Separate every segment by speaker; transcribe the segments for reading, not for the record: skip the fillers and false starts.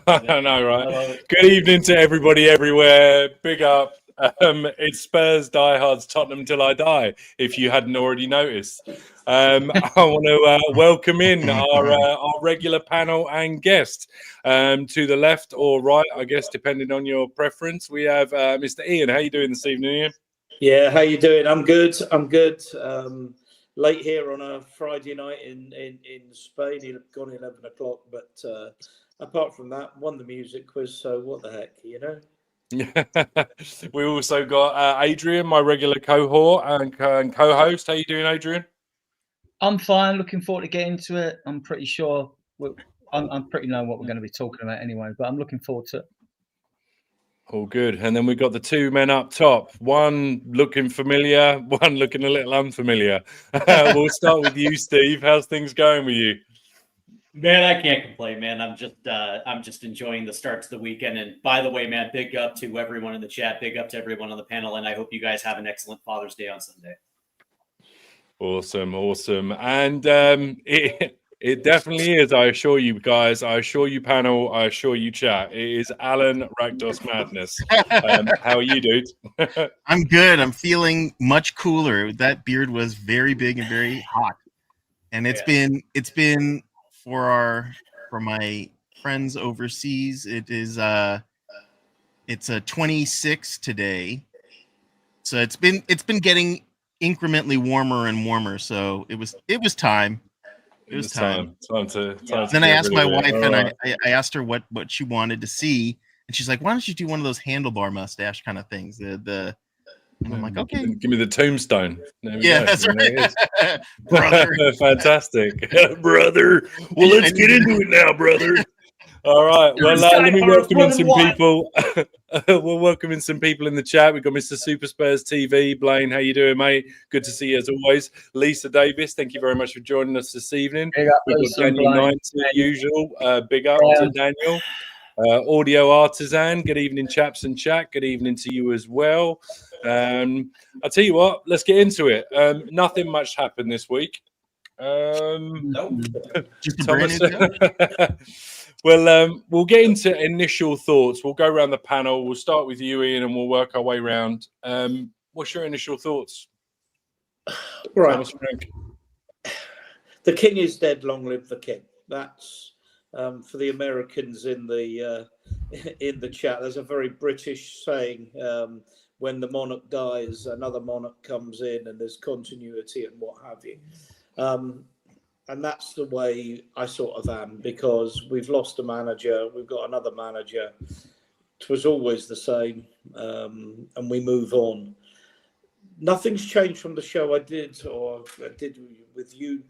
Speaker 1: I know, right? Good evening to everybody everywhere. Big up. It's Spurs Diehards Tottenham Till I Die, if you hadn't already noticed. I want to welcome in our regular panel and guest. To the left or right, I guess, depending on your preference, we have Mr. Ian. How you doing this evening, Ian?
Speaker 2: Yeah, how you doing? I'm good. Late here on a Friday night in Spain. It's gone 11 o'clock, but apart from that, won the music quiz. So what the heck, you know?
Speaker 1: We also got Adrian, my regular cohort and co-host. How you doing, Adrian?
Speaker 3: I'm fine. Looking forward to getting into it. I'm pretty sure I'm pretty know what we're going to be talking about anyway, but I'm looking forward to it.
Speaker 1: All good. And then we got the two men up top. One looking familiar, one looking a little unfamiliar. We'll start with you, Steve. How's things going with you?
Speaker 4: Man, I can't complain, man. I'm just enjoying the start to the weekend. And by the way, man, big up to everyone in the chat. Big up to everyone on the panel. And I hope you guys have an excellent Father's Day on Sunday.
Speaker 1: Awesome. And it definitely is. I assure you guys, I assure you panel, I assure you chat. It is Alan Rakdos Madness. How are you, dude?
Speaker 5: I'm good. I'm feeling much cooler. That beard was very big and very hot. And it's been for my friends overseas. It's a 26 today. So it's been getting incrementally warmer and warmer. So it was time. It was time. Then I asked my wife, and I asked her what she wanted to see, and she's like, "Why don't you do one of those handlebar mustache kind of things?" And I'm like, "Okay,
Speaker 1: give me the tombstone."
Speaker 5: Yeah, that's right,
Speaker 1: brother. Fantastic, brother. Well, let's get into it now, brother. All right. Well, let me welcome in some people. We'll welcome in some people in the chat. We've got Mr. Super Spurs TV. Blaine, how you doing, mate? Good to see you as always. Lisa Davis, thank you very much for joining us this evening.
Speaker 3: Big up,
Speaker 1: We've got Daniel Knight, as usual. Big up to Daniel. Audio Artisan. Good evening, chaps and chat. Good evening to you as well. I'll tell you what. Let's get into it. Nothing much happened this week.
Speaker 4: Nope.
Speaker 5: just a brand new
Speaker 1: Well, we'll get into initial thoughts. We'll go around the panel. We'll start with you, Ian, and we'll work our way around. What's your initial thoughts?
Speaker 2: Right. The king is dead. Long live the king. That's for the Americans in the chat. There's a very British saying: when the monarch dies, another monarch comes in, and there's continuity and what have you. And that's the way I sort of am, because we've lost a manager, we've got another manager. It was always the same, and we move on. Nothing's changed from the show I did with you,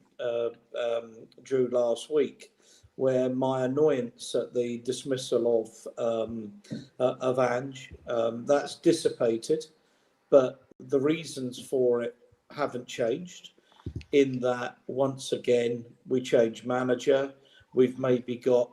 Speaker 2: Drew, last week. where my annoyance at the dismissal of Ange, that's dissipated, but the reasons for it haven't changed. In that, once again, we changed manager. We've maybe got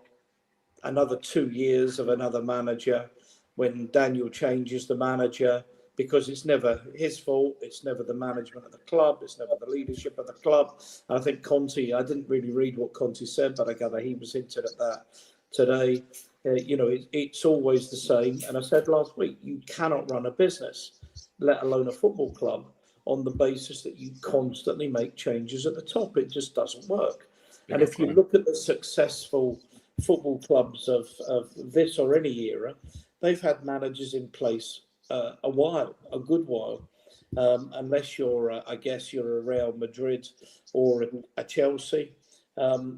Speaker 2: another 2 years of another manager when Daniel changes the manager, because it's never his fault. It's never the management of the club. It's never the leadership of the club. And I think Conte, I didn't really read what Conte said, but I gather he was hinted at that today. It's always the same. And I said last week, you cannot run a business, let alone a football club, on the basis that you constantly make changes at the top. It just doesn't work. And if you look at the successful football clubs of this or any era, they've had managers in place a good while, unless you're, I guess, you're a Real Madrid or a Chelsea,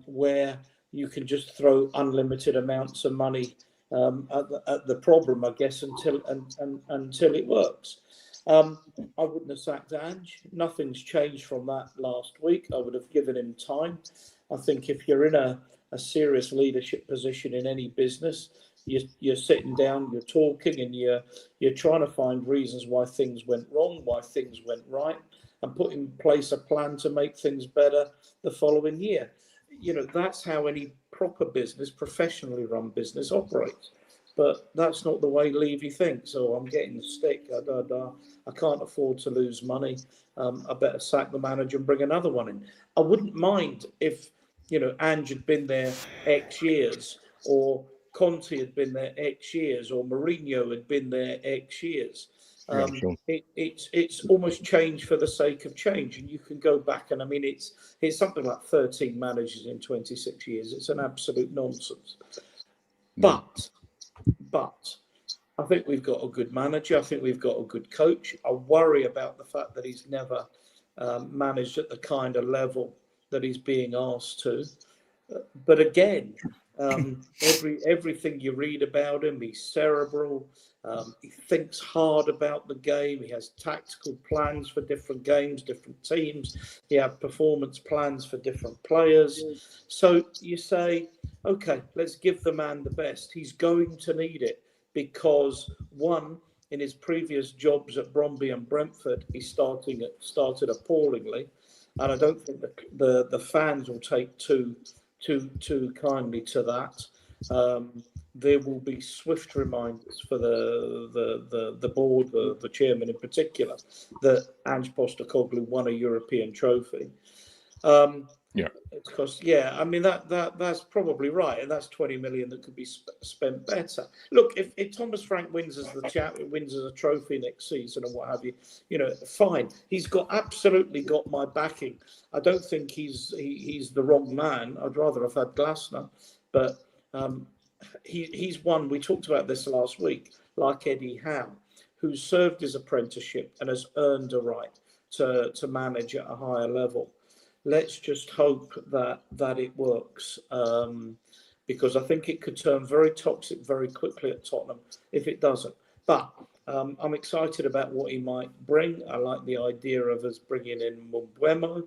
Speaker 2: where you can just throw unlimited amounts of money at the problem, I guess, until it works. I wouldn't have sacked Ange. Nothing's changed from that last week. I would have given him time. I think if you're in a serious leadership position in any business, you're sitting down, you're talking, and you're trying to find reasons why things went wrong, why things went right, and put in place a plan to make things better the following year. That's how any proper business, professionally run business, operates. But that's not the way Levy thinks. So I'm getting the stick. I can't afford to lose money. I better sack the manager and bring another one in. I wouldn't mind if Ange had been there X years, or Conte had been there X years, or Mourinho had been there X years.
Speaker 1: Sure.
Speaker 2: It's almost change for the sake of change, and you can go back, and I mean it's something like 13 managers in 26 years. It's an absolute nonsense. But I think we've got a good manager. I think we've got a good coach. I worry about the fact that he's never managed at the kind of level that he's being asked to. But again, everything you read about him, he's cerebral. He thinks hard about the game. He has tactical plans for different games, different teams. He has performance plans for different players. So you say, okay, let's give the man the best. He's going to need it because, one, in his previous jobs at Bromby and Brentford, he started appallingly, and I don't think the fans will take too kindly to that. There will be swift reminders for the board, the chairman in particular, that Ange Postecoglou won a European trophy. Because I mean that's probably right, and that's 20 million that could be spent better. Look, if Thomas Frank wins as a trophy next season and what have you, fine. He's absolutely got my backing. I don't think he's the wrong man. I'd rather have had Glasner, but he's one. We talked about this last week, like Eddie Howe, who served his apprenticeship and has earned a right to manage at a higher level. Let's just hope that it works, because I think it could turn very toxic very quickly at Tottenham if it doesn't. But I'm excited about what he might bring. I like the idea of us bringing in Mbeumo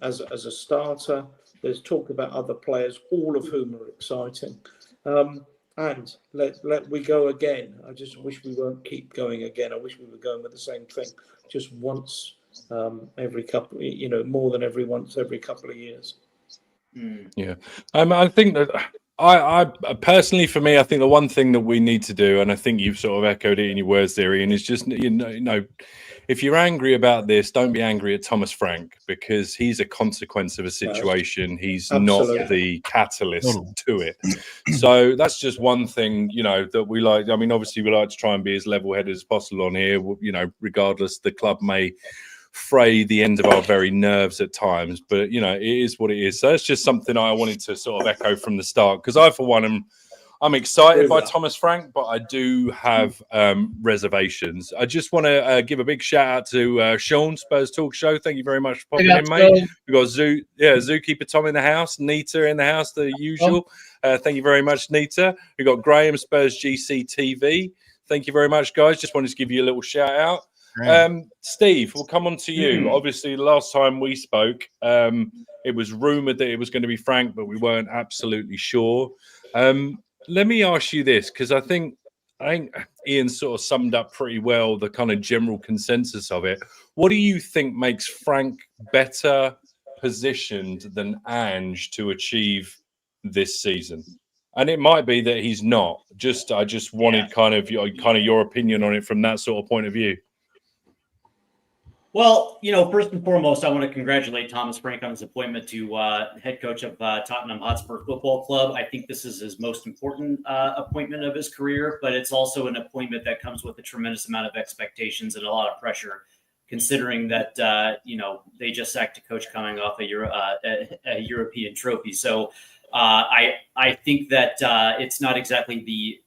Speaker 2: as a starter. There's talk about other players, all of whom are exciting. And let we go again. I just wish we won't keep going again. I wish we were going with the same thing just once. Every couple, more than every couple of years.
Speaker 1: Yeah, I think that I personally, for me, I think the one thing that we need to do, and I think you've sort of echoed it in your words there, Ian, is just if you're angry about this, don't be angry at Thomas Frank, because he's a consequence of a situation. He's
Speaker 2: Absolutely.
Speaker 1: not the catalyst to it. So that's just one thing, that we like. I mean, obviously, we like to try and be as level-headed as possible on here. Regardless, the club may fray the end of our very nerves at times, but it is what it is. So it's just something I wanted to sort of echo from the start, because I, for one, I'm excited by Thomas Frank, but I do have reservations. I just want to give a big shout out to Sean, Spurs Talk Show. Thank you very much for popping in, mate. We've got Zookeeper Tom in the house, Nita in the house, the usual. Thank you very much, Nita. We've got Graham, Spurs GC TV. Thank you very much, guys. Just wanted to give you a little shout out. Steve, we'll come on to you. Obviously, the last time we spoke, it was rumored that it was going to be Frank, but we weren't absolutely sure. Let me ask you this, because I think Ian sort of summed up pretty well the kind of general consensus of it. What do you think makes Frank better positioned than Ange to achieve this season? And it might be that he's not. I just wanted kind of your opinion on it from that sort of point of view.
Speaker 4: Well, first and foremost, I want to congratulate Thomas Frank on his appointment to head coach of Tottenham Hotspur Football Club. I think this is his most important appointment of his career, but it's also an appointment that comes with a tremendous amount of expectations and a lot of pressure, considering that, they just sacked a coach coming off a European trophy. So I think that it's not exactly the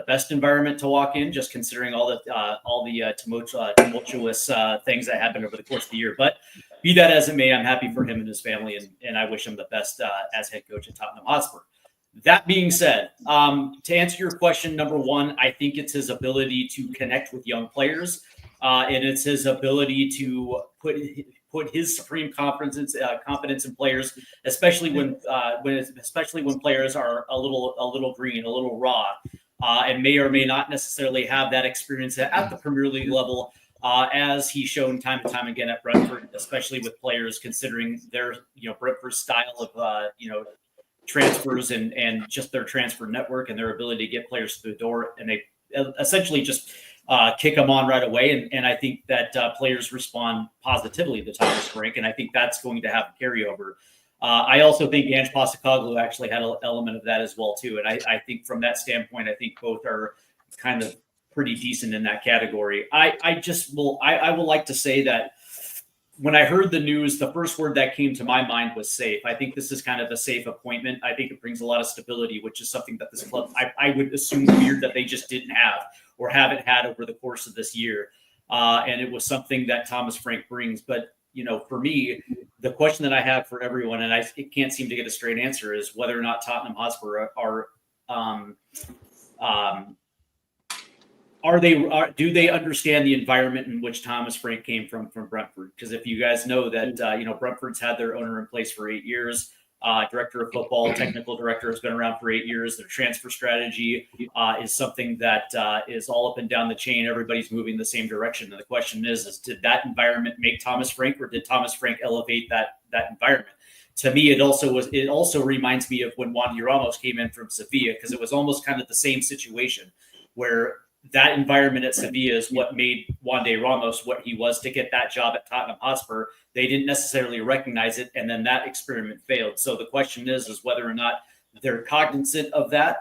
Speaker 4: best environment to walk in, just considering all the tumultuous things that happened over the course of the year. But be that as it may, I'm happy for him and his family, and I wish him the best as head coach at Tottenham Hotspur. That being said, to answer your question, number one, I think it's his ability to connect with young players, and it's his ability to put his supreme confidence in players, especially when players are a little green, a little raw. And may or may not necessarily have that experience at the Premier League level, as he's shown time and time again at Brentford, especially with players considering their, Brentford's style of, transfers and just their transfer network and their ability to get players through the door. And they essentially just kick them on right away. And I think that players respond positively to Thomas Frank, and I think that's going to have a carryover. I also think Ange Postecoglou actually had an element of that as well, too. And I think from that standpoint, I think both are kind of pretty decent in that category. I will like to say that when I heard the news, the first word that came to my mind was safe. I think this is kind of a safe appointment. I think it brings a lot of stability, which is something that this club, I would assume, weird that they just didn't have or haven't had over the course of this year. And it was something that Thomas Frank brings. But for me, the question that I have for everyone, and I can't seem to get a straight answer, is whether or not Tottenham Hotspur do they understand the environment in which Thomas Frank came from Brentford? Because if you guys know that, Brentford's had their owner in place for 8 years. Director of football, technical director has been around for 8 years. Their transfer strategy is something that is all up and down the chain. Everybody's moving the same direction. And the question is did that environment make Thomas Frank, or did Thomas Frank elevate that environment? To me, it also reminds me of when Wandy Ramos came in from Sevilla, because it was almost kind of the same situation where that environment at Sevilla is what made Wandy Ramos what he was to get that job at Tottenham Hotspur. They didn't necessarily recognize it, and then that experiment failed. So the question is whether or not they're cognizant of that,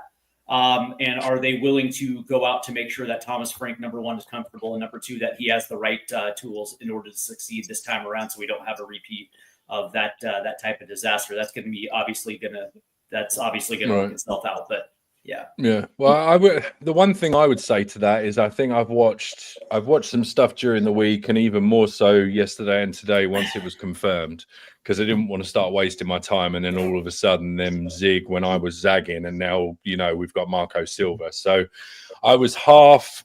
Speaker 4: and are they willing to go out to make sure that Thomas Frank, number one, is comfortable, and number two, that he has the right tools in order to succeed this time around, so we don't have a repeat of that type of disaster. That's obviously going to work itself out, but.
Speaker 1: Yeah. Well, the one thing I would say to that is I think I've watched some stuff during the week, and even more so yesterday and today once it was confirmed, because I didn't want to start wasting my time and then all of a sudden them zig when I was zagging, and now we've got Marco Silva. So I was half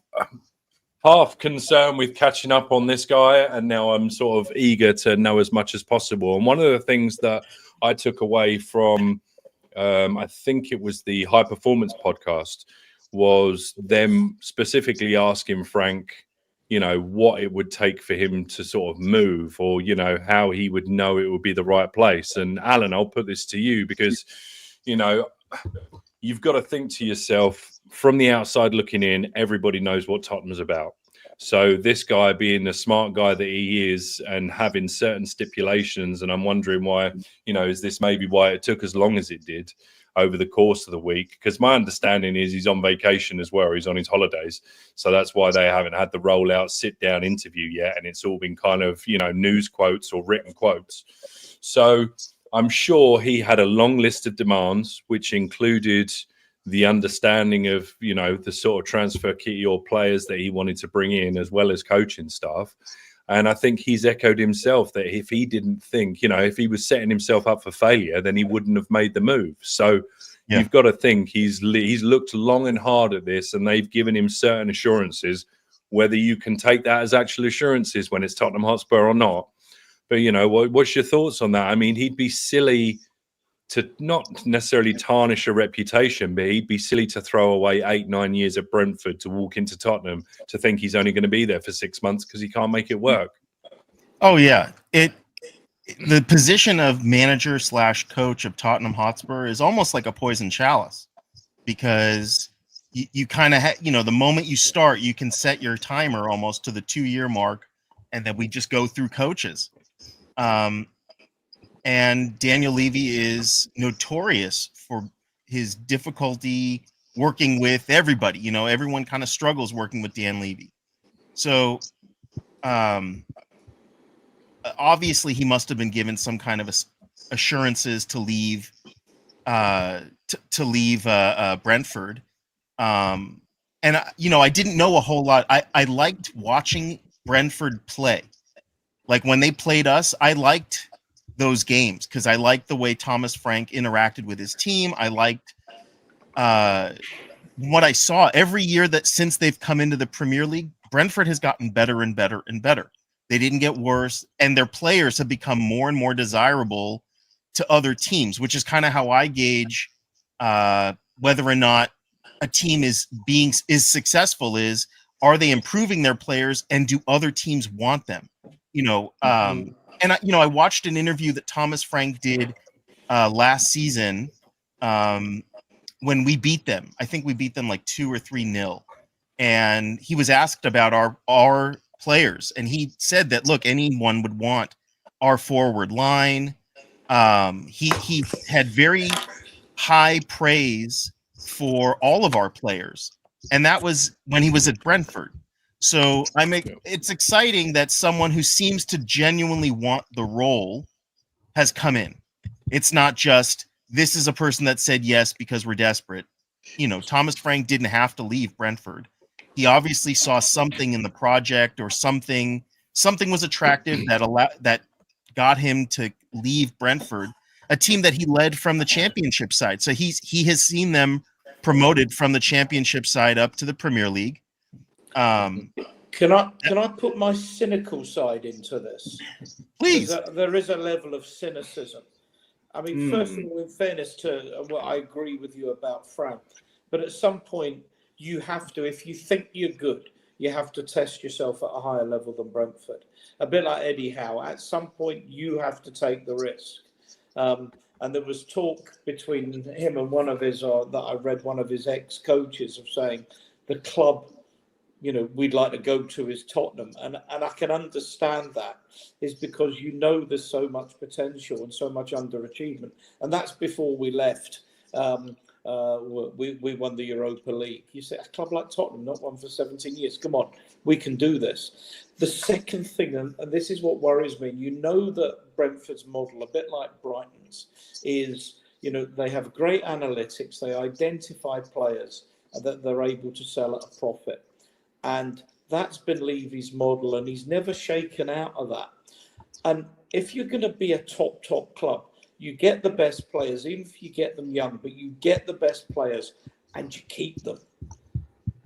Speaker 1: concerned with catching up on this guy, and now I'm sort of eager to know as much as possible. And one of the things that I took away from I think it was the High Performance podcast, was them specifically asking Frank, what it would take for him to sort of move, or, how he would know it would be the right place. And Alan, I'll put this to you because, you've got to think to yourself, from the outside looking in, everybody knows what Tottenham's about. So this guy, being the smart guy that he is and having certain stipulations, and I'm wondering why, is this maybe why it took as long as it did over the course of the week? Because my understanding is he's on vacation as well. He's on his holidays. So that's why they haven't had the rollout sit-down interview yet. And it's all been kind of, news quotes or written quotes. So I'm sure he had a long list of demands, which included the understanding of, the sort of transfer key or players that he wanted to bring in, as well as coaching staff. And I think he's echoed himself that if he didn't think, if he was setting himself up for failure, then he wouldn't have made the move. So you've got to think he's looked long and hard at this, and they've given him certain assurances whether you can take that as actual assurances when it's Tottenham Hotspur or not. But, you know, what's your thoughts on that? I mean, he'd be silly to not necessarily tarnish a reputation, but he'd be silly to throw away 8-9 years at Brentford to walk into Tottenham to think he's only going to be there for 6 months because he can't make it work.
Speaker 5: Oh yeah, the position of manager / coach of Tottenham Hotspur is almost like a poison chalice, because you kind of the moment you start, you can set your timer almost to the 2-year mark, and then we just go through coaches. And Daniel Levy is notorious for his difficulty working with everybody. You know, everyone kind of struggles working with Dan Levy. So, obviously, he must have been given some kind of assurances to leave, Brentford. And I didn't know a whole lot. I liked watching Brentford play. Like when they played us, I liked those games because I liked the way Thomas Frank interacted with his team. I liked what I saw every year that since they've come into the Premier League, Brentford has gotten better and better and better. They didn't get worse, and their players have become more and more desirable to other teams, which is kind of how I gauge whether or not a team is successful. Are they improving their players, and do other teams want them? And I watched an interview that Thomas Frank did last season when we beat them. I think we beat them like 2 or 3-0. And he was asked about our players, and he said that, look, anyone would want our forward line. He had very high praise for all of our players, and that was when he was at Brentford. So it's exciting that someone who seems to genuinely want the role has come in. It's not just, this is a person that said yes because we're desperate. Thomas Frank didn't have to leave Brentford. He obviously saw something in the project, or something was attractive that got him to leave Brentford, a team that he led from the Championship side. So he has seen them promoted from the Championship side up to the Premier League.
Speaker 2: Can I put my cynical side into this?
Speaker 5: Please.
Speaker 2: There is a level of cynicism. I mean, first of all, in fairness to what I agree with you about Frank, but at some point you have to, if you think you're good, you have to test yourself at a higher level than Brentford. A bit like Eddie Howe. At some point, you have to take the risk. And there was talk between him and one of his ex-coaches of saying the club, we'd like to go to is Tottenham. And I can understand that, is because there's so much potential and so much underachievement. And that's before we left. We won the Europa League. You say, a club like Tottenham, not won for 17 years. Come on, we can do this. The second thing, and this is what worries me, that Brentford's model, a bit like Brighton's, is, they have great analytics. They identify players that they're able to sell at a profit. And that's been Levy's model, and he's never shaken out of that. And if you're going to be a top club, you get the best players, even if you get them young, but you get the best players and you keep them.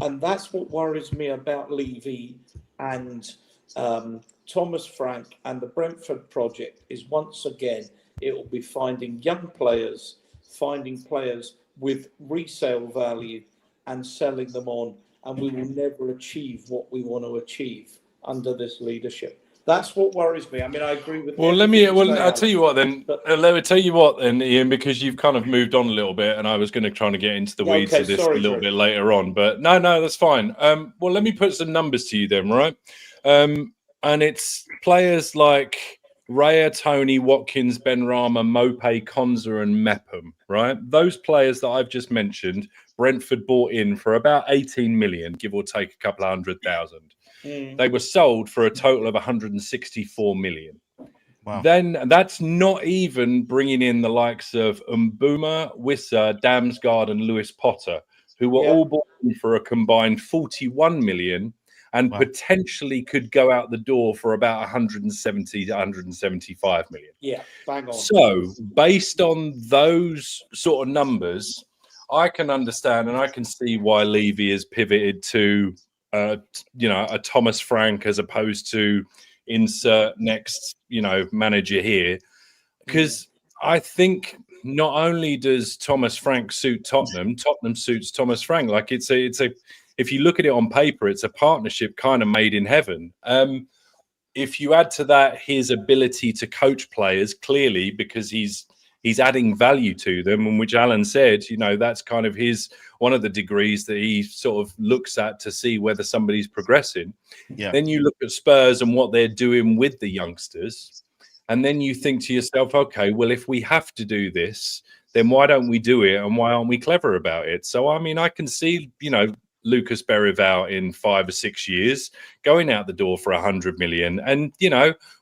Speaker 2: And that's what worries me about Levy and Thomas Frank and the Brentford project, is once again, it will be finding young players, finding players with resale value and selling them on. And we will never achieve what we want to achieve under this leadership. That's what worries me. I mean, I agree with.
Speaker 1: Well, I'll tell you what then. Let me tell you what then, Ian, because you've kind of moved on a little bit, and I was going to try to get into the weeds of this a little bit later on. But no, that's fine. Well, let me put some numbers to you then, right? And it's players like Raya, Tony, Watkins, Benrahma, Mope, Konza, and Mepham, right? Those players that I've just mentioned, Brentford bought in for about 18 million, give or take a couple of 100,000. They were sold for a total of 164 million. Wow. Then that's not even bringing in the likes of Mbuma, Wissa, Damsgaard, and Lewis Potter, who were all bought in for a combined 41 million and potentially could go out the door for about 170 to 175 million.
Speaker 2: Yeah, bang on.
Speaker 1: So based on those sort of numbers, I can understand and I can see why Levy has pivoted to a Thomas Frank as opposed to insert next, manager here, because I think not only does Thomas Frank suit Tottenham suits Thomas Frank. Like it's a if you look at it on paper, it's a partnership kind of made in heaven. If you add to that his ability to coach players, clearly, because he's adding value to them, and which Alan said, that's kind of one of the degrees that he sort of looks at to see whether somebody's progressing.
Speaker 5: Yeah.
Speaker 1: Then you look at Spurs and what they're doing with the youngsters, and then you think to yourself, okay, well, if we have to do this, then why don't we do it, and why aren't we clever about it? So, I mean, I can see, Lucas Berrival in 5 or 6 years going out the door for 100 million, and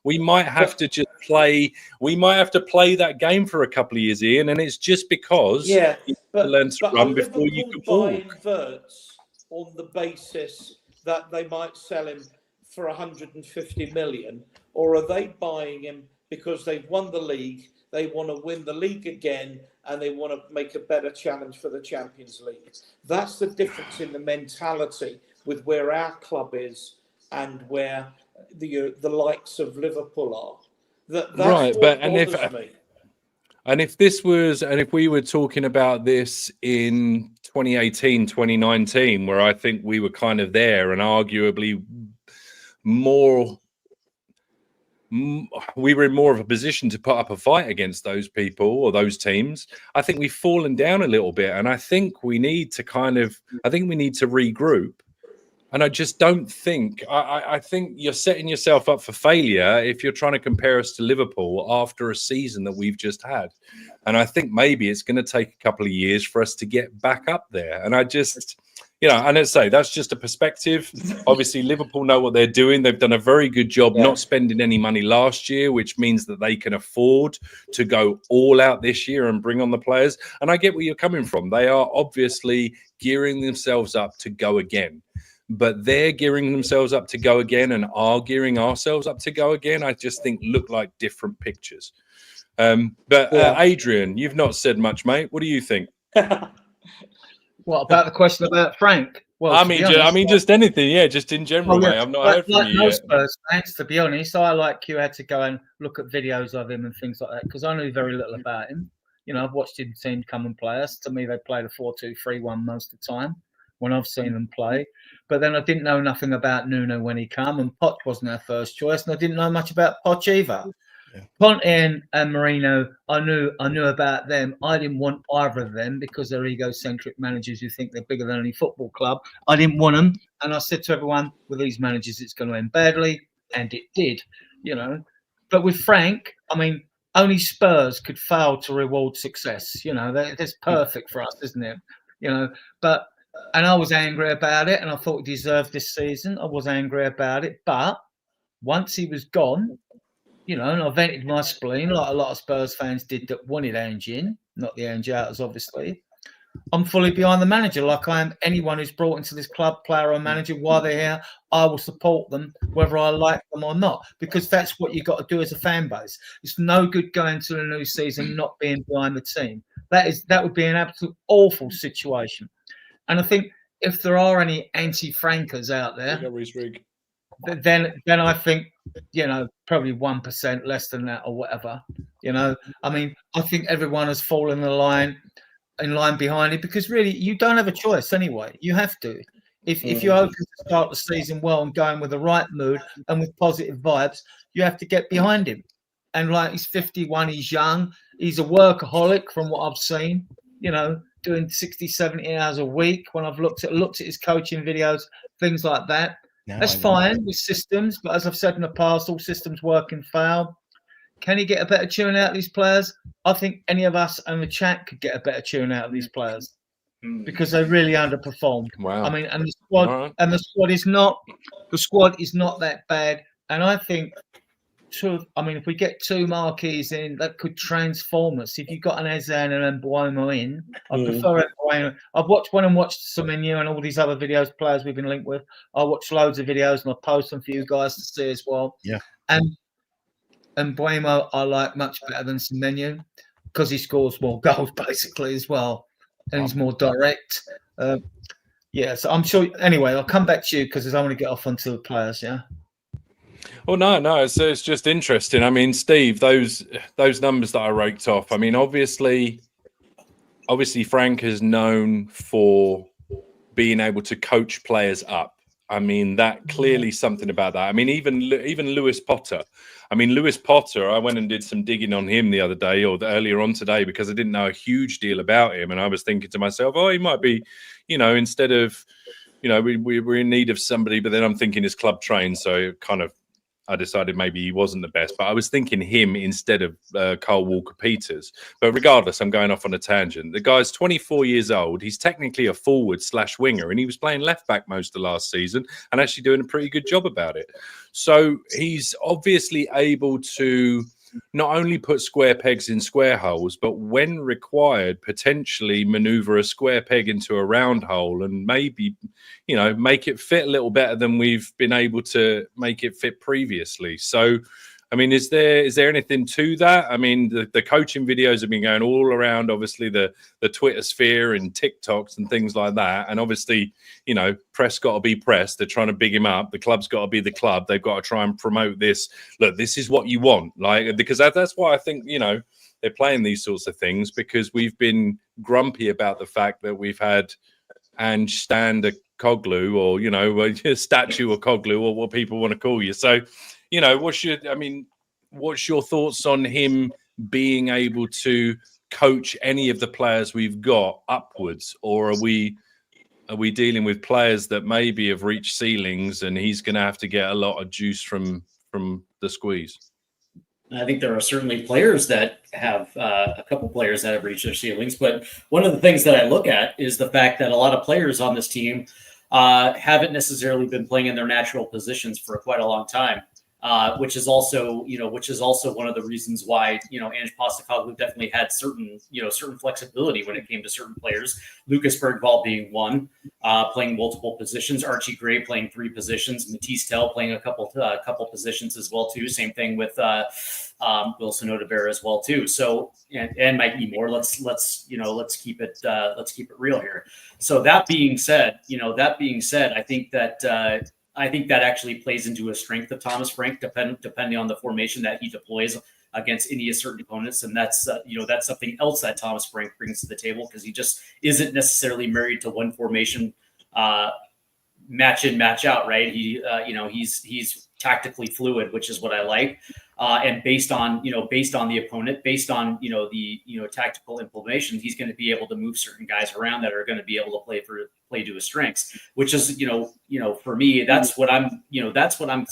Speaker 1: we might have to just play that game for a couple of years, Ian, and it's just because you learn to run before you can walk.
Speaker 2: Wirtz on the basis that they might sell him for 150 million, or are they buying him because they've won the league, they want to win the league again, and they want to make a better challenge for the Champions League? That's the difference in the mentality with where our club is and where the likes of Liverpool are. That's right, what bothers me.
Speaker 1: And if we were talking about this in 2018, 2019, where I think we were kind of there and arguably we were in more of a position to put up a fight against those people or those teams, I think we've fallen down a little bit. And I think we need to regroup. And I just don't think, I think you're setting yourself up for failure if you're trying to compare us to Liverpool after a season that we've just had. And I think maybe it's going to take a couple of years for us to get back up there. And I just, and let's say that's just a perspective. Obviously, Liverpool know what they're doing. They've done a very good job not spending any money last year, which means that they can afford to go all out this year and bring on the players. And I get where you're coming from. They are obviously gearing themselves up to go again. But they're gearing themselves up to go again and are gearing ourselves up to go again. I just think look like different pictures. Adrian, you've not said much, mate. What do you think?
Speaker 3: What about the question about Frank? Well,
Speaker 1: I mean, just anything, just in general, mate. I've not heard from you yet.
Speaker 3: Spurs fans, to be honest, I like you had to go and look at videos of him and things like that because I knew very little about him. I've watched his team come and play us. To me, they played a 4-2-3-1 most of the time when I've seen them play. But then I didn't know nothing about Nuno when he came, and Poch wasn't our first choice, and I didn't know much about Poch either. Yeah. Conte and Mourinho, I knew about them. I didn't want either of them because they're egocentric managers who think they're bigger than any football club. I didn't want them, and I said to everyone, with these managers, it's going to end badly, and it did, But with Frank, I mean, only Spurs could fail to reward success. That's perfect for us, isn't it? And I was angry about it, and I thought he deserved this season. I was angry about it, but once he was gone, and I vented my spleen like a lot of Spurs fans did that wanted Ange in, not the Ange outers, obviously. I'm fully behind the manager, like I am anyone who's brought into this club, player or manager, while they're here. I will support them, whether I like them or not, because that's what you've got to do as a fan base. It's no good going to the new season not being behind the team. That would be an absolute awful situation. And I think if there are any anti-Frankers out there, then I think, probably 1% less than that or whatever. I mean, I think everyone has fallen in line behind it because really you don't have a choice anyway. You have to. If you're hoping to start the season well and going with the right mood and with positive vibes, you have to get behind him. And he's 51, he's young, he's a workaholic from what I've seen, doing 60, 70 hours a week. When I've looked at his coaching videos, things like that. That's fine with systems, but as I've said in the past, all systems work and fail. Can he get a better tune out of these players? I think any of us and the chat could get a better tune out of these players because they really underperformed.
Speaker 1: Wow.
Speaker 3: I mean, and the squad is not that bad. And I think, if we get 2 marquees in, that could transform us. If you've got an Ezan and Mbeumo in, I prefer Mbeumo. I've watched Semenyo and all these other videos, players we've been linked with. I watch loads of videos and I post them for you guys to see as well.
Speaker 5: Yeah.
Speaker 3: And Mbeumo I like much better than Semenyo because he scores more goals basically as well, and he's more direct. Yeah, so I'm sure. Anyway, I'll come back to you because I want to get off onto the players. Yeah.
Speaker 1: Well, no, it's just interesting. I mean, Steve, those numbers that I raked off. I mean, obviously, Frank is known for being able to coach players up. I mean, that clearly something about that. I mean, even Lewis Potter. I mean, Lewis Potter, I went and did some digging on him the other day or earlier on today because I didn't know a huge deal about him. And I was thinking to myself, oh, he might be, instead of, we're in need of somebody, but then I'm thinking his club trained. So kind of, I decided maybe he wasn't the best, but I was thinking him instead of Carl Walker-Peters. But regardless, I'm going off on a tangent. The guy's 24 years old. He's technically a forward/winger, and he was playing left back most of last season and actually doing a pretty good job about it. So he's obviously able to not only put square pegs in square holes, but when required, potentially maneuver a square peg into a round hole and maybe, make it fit a little better than we've been able to make it fit previously. So, I mean, is there anything to that? I mean, the coaching videos have been going all around, obviously, the Twitter sphere and TikToks and things like that. And obviously, press got to be press. They're trying to big him up. The club's got to be the club. They've got to try and promote this. Look, this is what you want. Because that's why I think, they're playing these sorts of things, because we've been grumpy about the fact that we've had Ange stand a Coglu or, a statue of Coglu or what people want to call you. So, what's your thoughts on him being able to coach any of the players we've got upwards, or are we dealing with players that maybe have reached ceilings and he's going to have to get a lot of juice from the squeeze?
Speaker 4: I think there are certainly players that have a couple players that have reached their ceilings, but one of the things that I look at is the fact that a lot of players on this team haven't necessarily been playing in their natural positions for quite a long time. Which is also one of the reasons why, Ange Postecoglou definitely had certain flexibility when it came to certain players. Lucas Bergvall being one, playing multiple positions. Archie Gray playing 3 positions. Matisse Tell playing a couple positions as well too. Same thing with Wilson Odubert as well too. So and Mike Moore. Let's keep it real here. So that being said, I think that actually plays into a strength of Thomas Frank, depending on the formation that he deploys against any certain opponents, and that's something else that Thomas Frank brings to the table, because he just isn't necessarily married to one formation, match in, match out. Right? He's tactically fluid, which is what I like, and based on the opponent, based on the tactical implementation, he's going to be able to move certain guys around that are going to be able to play to his strengths, which is for me, that's what I'm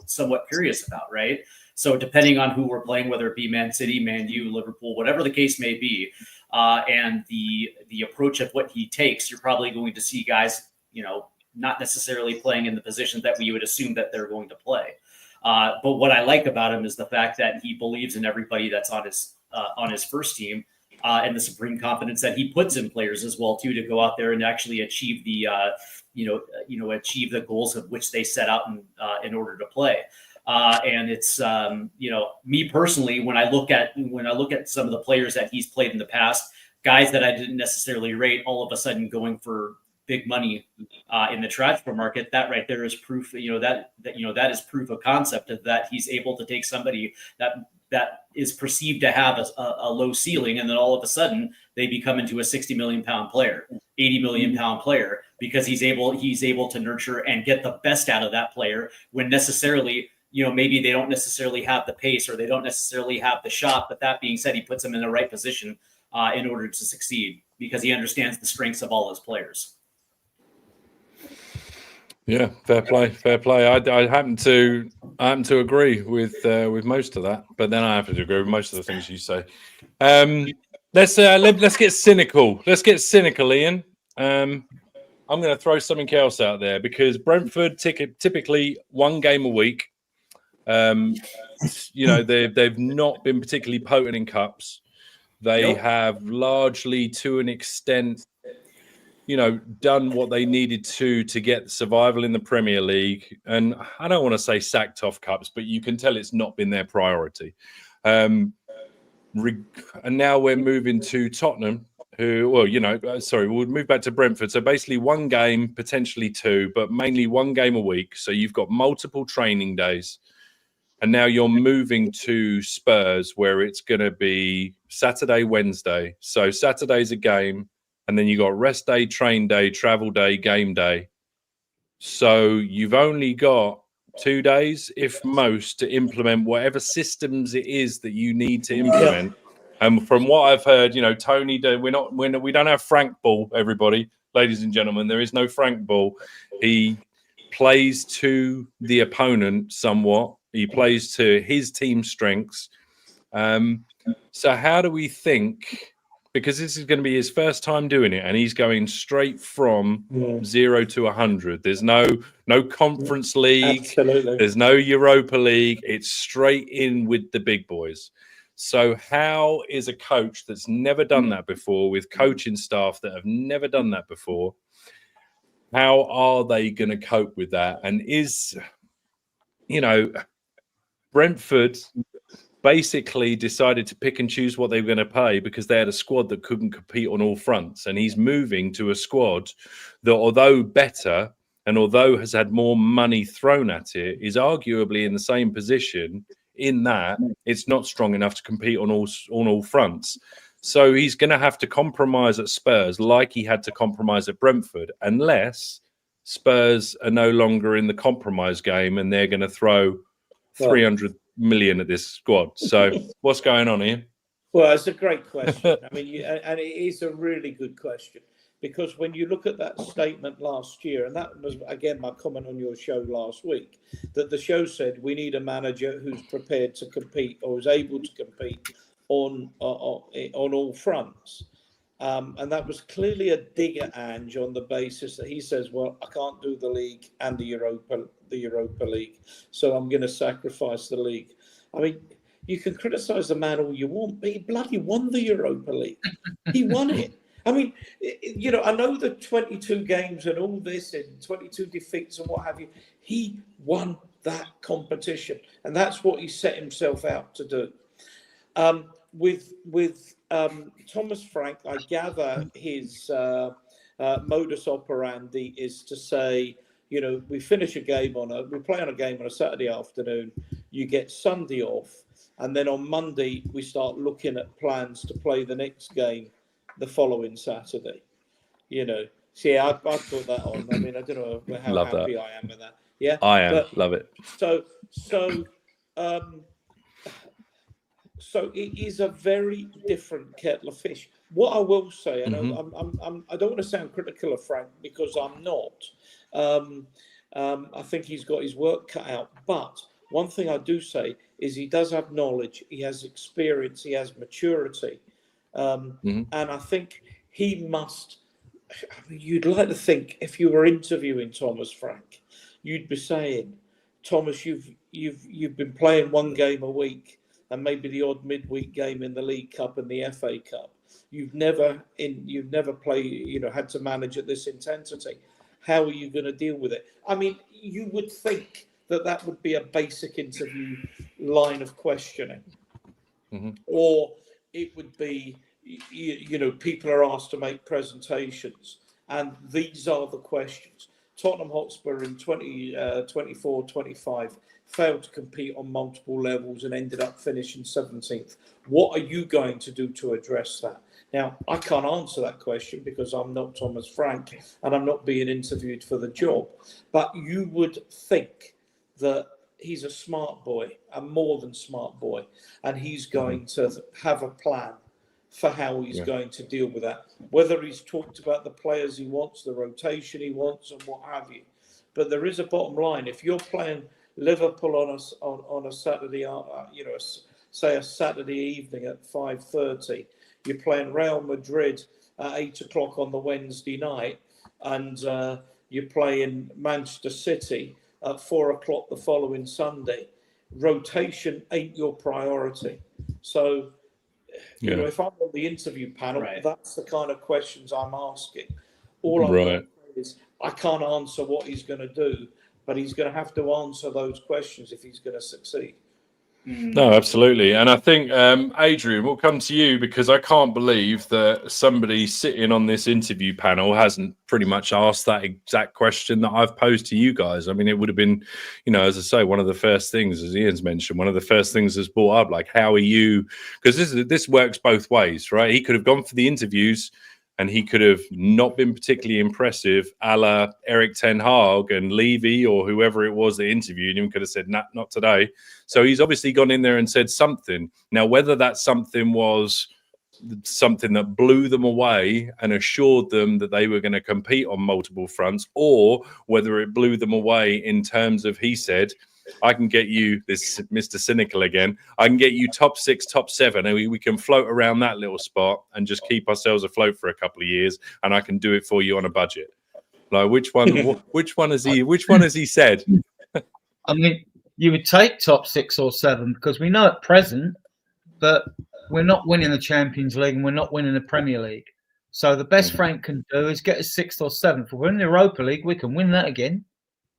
Speaker 4: somewhat curious about, right? So depending on who we're playing, whether it be Man City, Man U, Liverpool, whatever the case may be, and the approach of what he takes, you're probably going to see guys not necessarily playing in the position that we would assume that they're going to play. But what I like about him is the fact that he believes in everybody that's on his first team, and the supreme confidence that he puts in players as well too, to go out there and actually achieve the achieve the goals of which they set out in order to play. And it's me personally, when I look at some of the players that he's played in the past, guys that I didn't necessarily rate, all of a sudden going for big money in the transfer market, that right there is proof. That is proof of concept of that he's able to take somebody that is perceived to have a low ceiling, and then all of a sudden they become into a 60 million pound player, 80 million pound player, because he's able to nurture and get the best out of that player when necessarily, maybe they don't necessarily have the pace or they don't necessarily have the shot. But that being said, he puts them in the right position in order to succeed, because he understands the strengths of all his players.
Speaker 1: Yeah, fair play. I happen to agree with most of that, but then I have to agree with most of the things you say. Let's get cynical. Ian. I'm going to throw something else out there, because Brentford typically one game a week. They've not been particularly potent in cups. They have largely, to an extent, done what they needed to get survival in the Premier League. And I don't want to say sacked off cups, but you can tell it's not been their priority. And now we're moving to Tottenham, who, well, we'll move back to Brentford. So basically 1 game, potentially 2, but mainly 1 game a week. So you've got multiple training days. And now you're moving to Spurs, where it's going to be Saturday, Wednesday. So Saturday's a game, and then you got rest day, train day, travel day, game day. So you've only got 2 days, if most, to implement whatever systems it is that you need to implement. And from what I've heard, Tony, we don't have Frank Ball, everybody, ladies and gentlemen. There is no Frank Ball. He plays to the opponent somewhat. He plays to his team strengths. So how do we think, because this is going to be his first time doing it, and he's going straight from 0 to 100. There's no Conference League.
Speaker 2: Absolutely.
Speaker 1: There's no Europa League. It's straight in with the big boys. So how is a coach that's never done that before, with coaching staff that have never done that before, how are they going to cope with that? And Brentford basically decided to pick and choose what they were going to pay because they had a squad that couldn't compete on all fronts. And he's moving to a squad that, although better and although has had more money thrown at it, is arguably in the same position in that it's not strong enough to compete on all fronts. So he's going to have to compromise at Spurs like he had to compromise at Brentford, unless Spurs are no longer in the compromise game and they're going to throw 300 million at this squad. So what's going on here?
Speaker 2: Well, it's a great question. I mean, and it is a really good question, because when you look at that statement last year, and that was, again, my comment on your show last week, that the show said we need a manager who's prepared to compete, or is able to compete on all fronts. And that was clearly a dig at Ange on the basis that he says, well, I can't do the league and the Europa League, so I'm going to sacrifice the league. I mean, you can criticise the man all you want, but he bloody won the Europa League. He won it. I mean, I know the 22 games and all this and 22 defeats and what have you. He won that competition, and that's what he set himself out to do. With Thomas Frank, I gather his modus operandi is to say, we finish a game we play on a game on a Saturday afternoon, you get Sunday off, and then on Monday we start looking at plans to play the next game the following Saturday. See, I put that on. I mean, I don't know how
Speaker 1: Love
Speaker 2: happy
Speaker 1: that.
Speaker 2: I am with that. Yeah,
Speaker 1: I am. Love it.
Speaker 2: So it is a very different kettle of fish. What I will say, and I don't want to sound critical of Frank, because I'm not. I think he's got his work cut out. But one thing I do say is he does have knowledge, he has experience, he has maturity. And I think he must. I mean, you'd like to think, if you were interviewing Thomas Frank, you'd be saying, Thomas, you've been playing 1 game a week, and maybe the odd midweek game in the League Cup and the FA Cup. You've never played, had to manage at this intensity. How are you going to deal with it? I mean, you would think that would be a basic interview line of questioning, or it would be, people are asked to make presentations, and these are the questions. Tottenham Hotspur in 24-25 failed to compete on multiple levels and ended up finishing 17th. What are you going to do to address that? Now, I can't answer that question because I'm not Thomas Frank and I'm not being interviewed for the job. But you would think that he's a smart boy, a more than smart boy, and he's going to have a plan for how he's going to deal with that. Whether he's talked about the players he wants, the rotation he wants, and what have you. But there is a bottom line. If you're playing Liverpool on a Saturday, say a Saturday evening at 5:30, you're playing Real Madrid at 8 o'clock on the Wednesday night, and you're playing Manchester City at 4 o'clock the following Sunday. Rotation ain't your priority. So, if I'm on the interview panel, that's the kind of questions I'm asking. All I'm going to say is I can't answer what he's going to do, but he's going to have to answer those questions if he's going to succeed.
Speaker 1: No, absolutely. And I think, Adrian, we'll come to you because I can't believe that somebody sitting on this interview panel hasn't pretty much asked that exact question that I've posed to you guys. I mean, it would have been, as I say, one of the first things, as Ian's mentioned, one of the first things that's brought up, like, how are you? Because this works both ways, right? He could have gone for the interviews and he could have not been particularly impressive, a la Eric Ten Hag and Levy or whoever it was that interviewed him, could have said, nah, not today. So he's obviously gone in there and said something. Now, whether that something was something that blew them away and assured them that they were going to compete on multiple fronts, or whether it blew them away in terms of, he said, I can get you, this Mr. Cynical again, I can get you top 6, top 7, and we can float around that little spot and just keep ourselves afloat for a couple of years, and I can do it for you on a budget. Like, which one has he said?
Speaker 3: I mean, you would take top 6 or 7 because we know at present that we're not winning the Champions League and we're not winning the Premier League. So the best Frank can do is get us 6th or 7th. If we're in the Europa League, we can win that again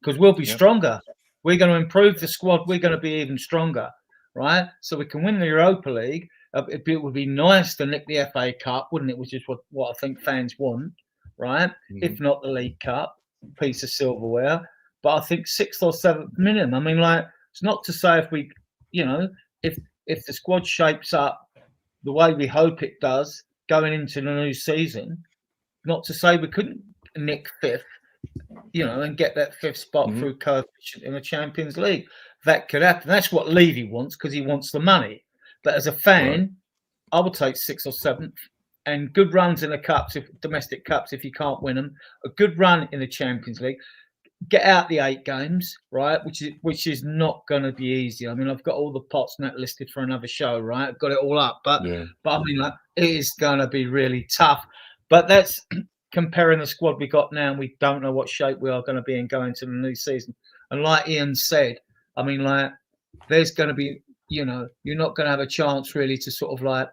Speaker 3: because we'll be stronger. We're going to improve the squad. We're going to be even stronger, right? So we can win the Europa League. It would be nice to nick the FA Cup, wouldn't it? Which is what I think fans want, right? If not the League Cup, piece of silverware. But I think 6th or 7th minimum. I mean, like, it's not to say if we, if the squad shapes up the way we hope it does going into the new season, not to say we couldn't nick 5th, and get that 5th spot through coefficient in the Champions League. That could happen. That's what Levy wants because he wants the money. But as a fan, I would take 6th or 7th and good runs in the cups, domestic cups, if you can't win them, a good run in the Champions League. Get out the 8 games, right? Which is not going to be easy. I mean, I've got all the pots and that listed for another show, right? I've got it all up, but I mean, like, it is going to be really tough. But that's comparing the squad we got now, and we don't know what shape we are going to be in going to the new season. And like Ian said, I mean, like, there's going to be, you're not going to have a chance really to sort of like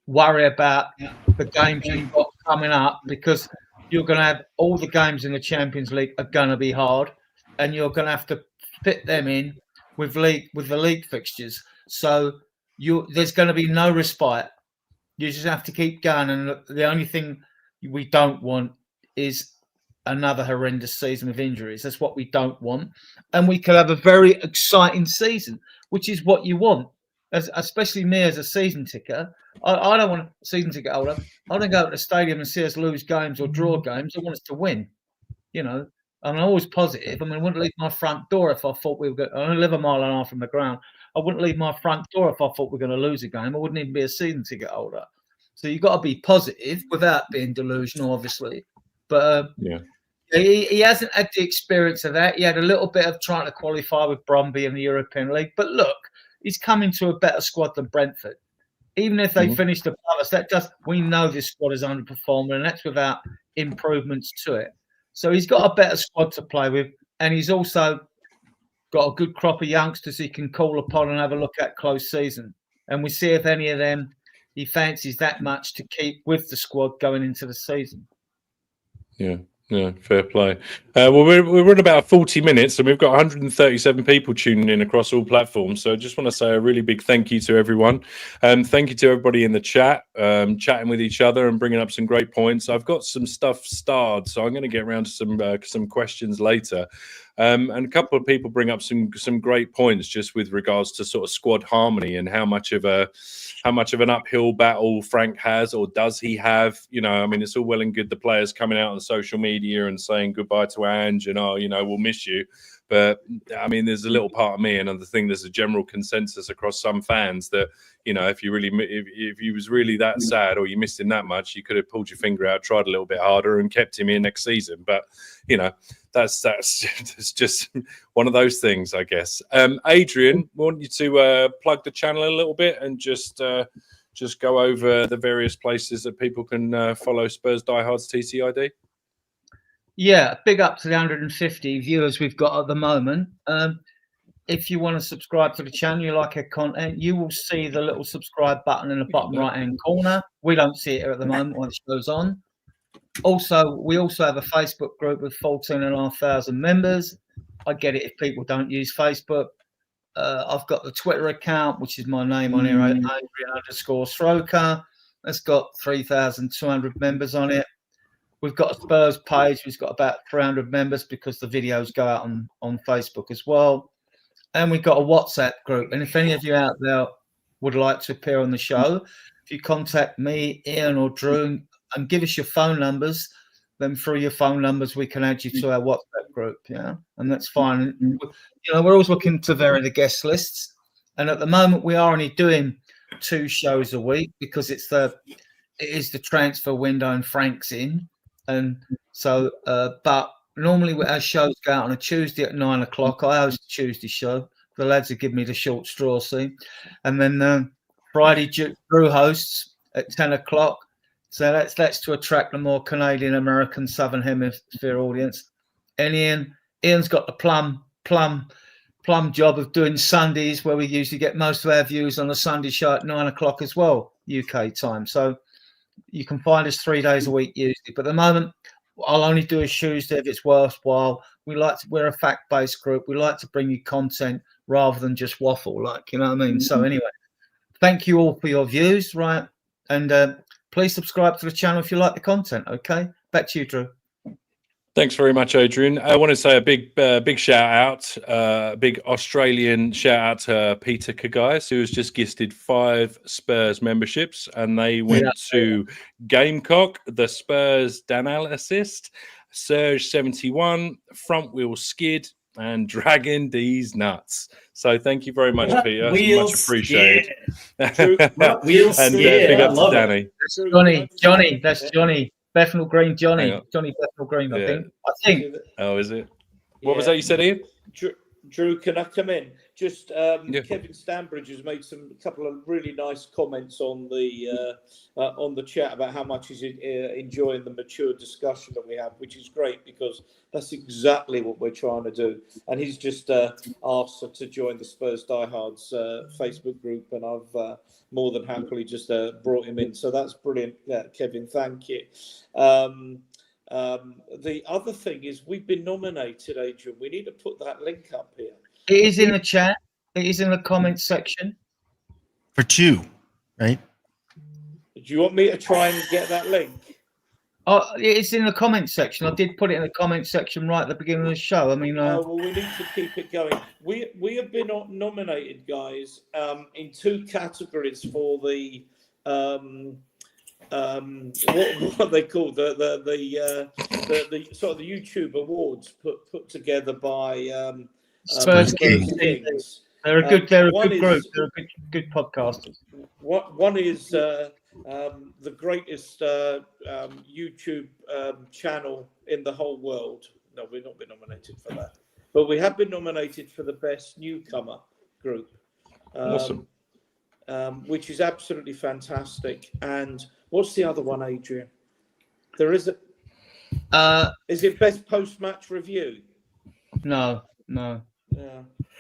Speaker 3: worry about the games you've got coming up because you're going to have all the games in the Champions League are going to be hard, and you're going to have to fit them in with the league fixtures. So there's going to be no respite. You just have to keep going, and the only thing we don't want is another horrendous season of injuries. That's what we don't want, and we could have a very exciting season, which is what you want. Especially me as a season ticker, I don't want a season ticket holder. I don't go to the stadium and see us lose games or draw games. I want us to win. I'm always positive. I mean, I wouldn't leave my front door if I thought we were going. I only live a mile and a half from the ground. I wouldn't leave my front door if I thought we were going to lose a game. I wouldn't even be a season ticket holder. So you've got to be positive without being delusional, obviously. But he hasn't had the experience of that. He had a little bit of trying to qualify with Bromby in the European League. But look, he's coming to a better squad than Brentford. Even if they finish above us, we know this squad is underperforming, and that's without improvements to it. So he's got a better squad to play with, and he's also got a good crop of youngsters he can call upon and have a look at close season. And we see if any of them he fancies that much to keep with the squad going into the season.
Speaker 1: Yeah, fair play. Well, we're in about 40 minutes, and we've got 137 people tuning in across all platforms. So I just want to say a really big thank you to everyone. Thank you to everybody in the chat, chatting with each other and bringing up some great points. I've got some stuff starred, so I'm going to get around to some questions later. And a couple of people bring up some great points just with regards to sort of squad harmony and how much of an uphill battle Frank has, or does he have? I mean, it's all well and good the players coming out on social media and saying goodbye to Ange and we'll miss you. But I mean, there's a little part of me, and I think there's a general consensus across some fans that if you was really that sad or you missed him that much, you could have pulled your finger out, tried a little bit harder, and kept him in next season. But that's just one of those things, I guess. Adrian, I want you to plug the channel a little bit and just go over the various places that people can follow Spurs Diehards TTID.
Speaker 3: Yeah, big up to the 150 viewers we've got at the moment. If you want to subscribe to the channel, you like our content, you will see the little subscribe button in the bottom right-hand corner. We don't see it here at the moment when it goes on. We also have a Facebook group with 14,500 members. I get it if people don't use Facebook. I've got the Twitter account, which is my name on here, Adrian_Stroker. That's got 3,200 members on it. We've got a Spurs page, which has got about 300 members because the videos go out on Facebook as well. And we've got a WhatsApp group. And if any of you out there would like to appear on the show, if you contact me, Ian, or Drew, and give us your phone numbers, then through your phone numbers we can add you to our WhatsApp group. Yeah, and that's fine. You know, we're always looking to vary the guest lists, and at the moment we are only doing 2 shows a week because it is the transfer window and Frank's in, and so but normally our shows go out on a Tuesday at 9 o'clock. I host a Tuesday show. The lads have given me the short straw, see, and then Friday Drew hosts at 10 o'clock. So that's to attract the more Canadian American Southern Hemisphere audience. And Ian's got the plum job of doing Sundays, where we usually get most of our views on the Sunday show at 9 o'clock as well, UK time. So you can find us 3 days a week usually. But at the moment, I'll only do a Tuesday if it's worthwhile. We're a fact-based group. We like to bring you content rather than just waffle, like, you know what I mean? So anyway, thank you all for your views, right? And please subscribe to the channel if you like the content. Okay, back to you, Drew.
Speaker 1: Thanks very much, Adrian. I want to say a big shout out, big Australian shout out to Peter Kagais, who has just gifted 5 Spurs memberships, and they went to Gamecock, the Spurs Danalyst, Surge 71, Front Wheel Skid, and Dragon D's Nuts. So thank you very much, Peter. Much appreciated. And big up to Danny.
Speaker 3: Johnny. That's Johnny. Bethnal Green, Johnny Bethnal Green. I think.
Speaker 1: Oh, is it? What was that you said, Ian?
Speaker 2: Drew, can I come in? Just Kevin Stanbridge has made a couple of really nice comments on the chat about how much he's enjoying the mature discussion that we have, which is great because that's exactly what we're trying to do. And he's just asked to join the Spurs Diehards Facebook group, and I've more than happily just brought him in. So that's brilliant, Kevin. Thank you. The other thing is we've been nominated, Adrian. We need to put that link up here.
Speaker 3: It is in the chat. It is in the comments section.
Speaker 5: For 2, right?
Speaker 2: Do you want me to try and get that link?
Speaker 3: Oh, it's in the comments section. I did put it in the comments section right at the beginning of the show. I mean,
Speaker 2: well, we need to keep it going. We have been nominated, guys, in 2 categories for the what they call the sort of the YouTube awards put together by
Speaker 3: Spurs Kings. They're a good group. They're a good podcasters.
Speaker 2: One is the greatest YouTube channel in the whole world. No, we've not been nominated for that, but we have been nominated for the best newcomer group.
Speaker 1: Awesome.
Speaker 2: Which is absolutely fantastic. And what's the other one, Adrian? There is is it best post-match review?
Speaker 3: No.
Speaker 2: Yeah.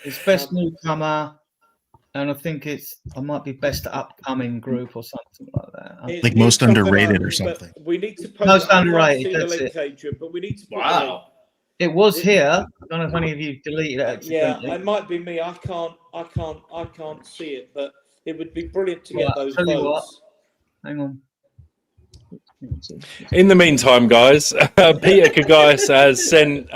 Speaker 3: It's best newcomer, and I think I might be best upcoming group or something like that.
Speaker 5: Like most underrated or something.
Speaker 2: We need to post
Speaker 3: most underrated. That's
Speaker 2: link,
Speaker 3: it.
Speaker 2: Adrian, but we need to.
Speaker 4: Wow.
Speaker 3: It was here. I don't know if any of you deleted it.
Speaker 2: Yeah, it might be me. I can't see it, but it would be brilliant to get those votes.
Speaker 3: Hang on.
Speaker 1: In the meantime, guys, Peter Kagais has sent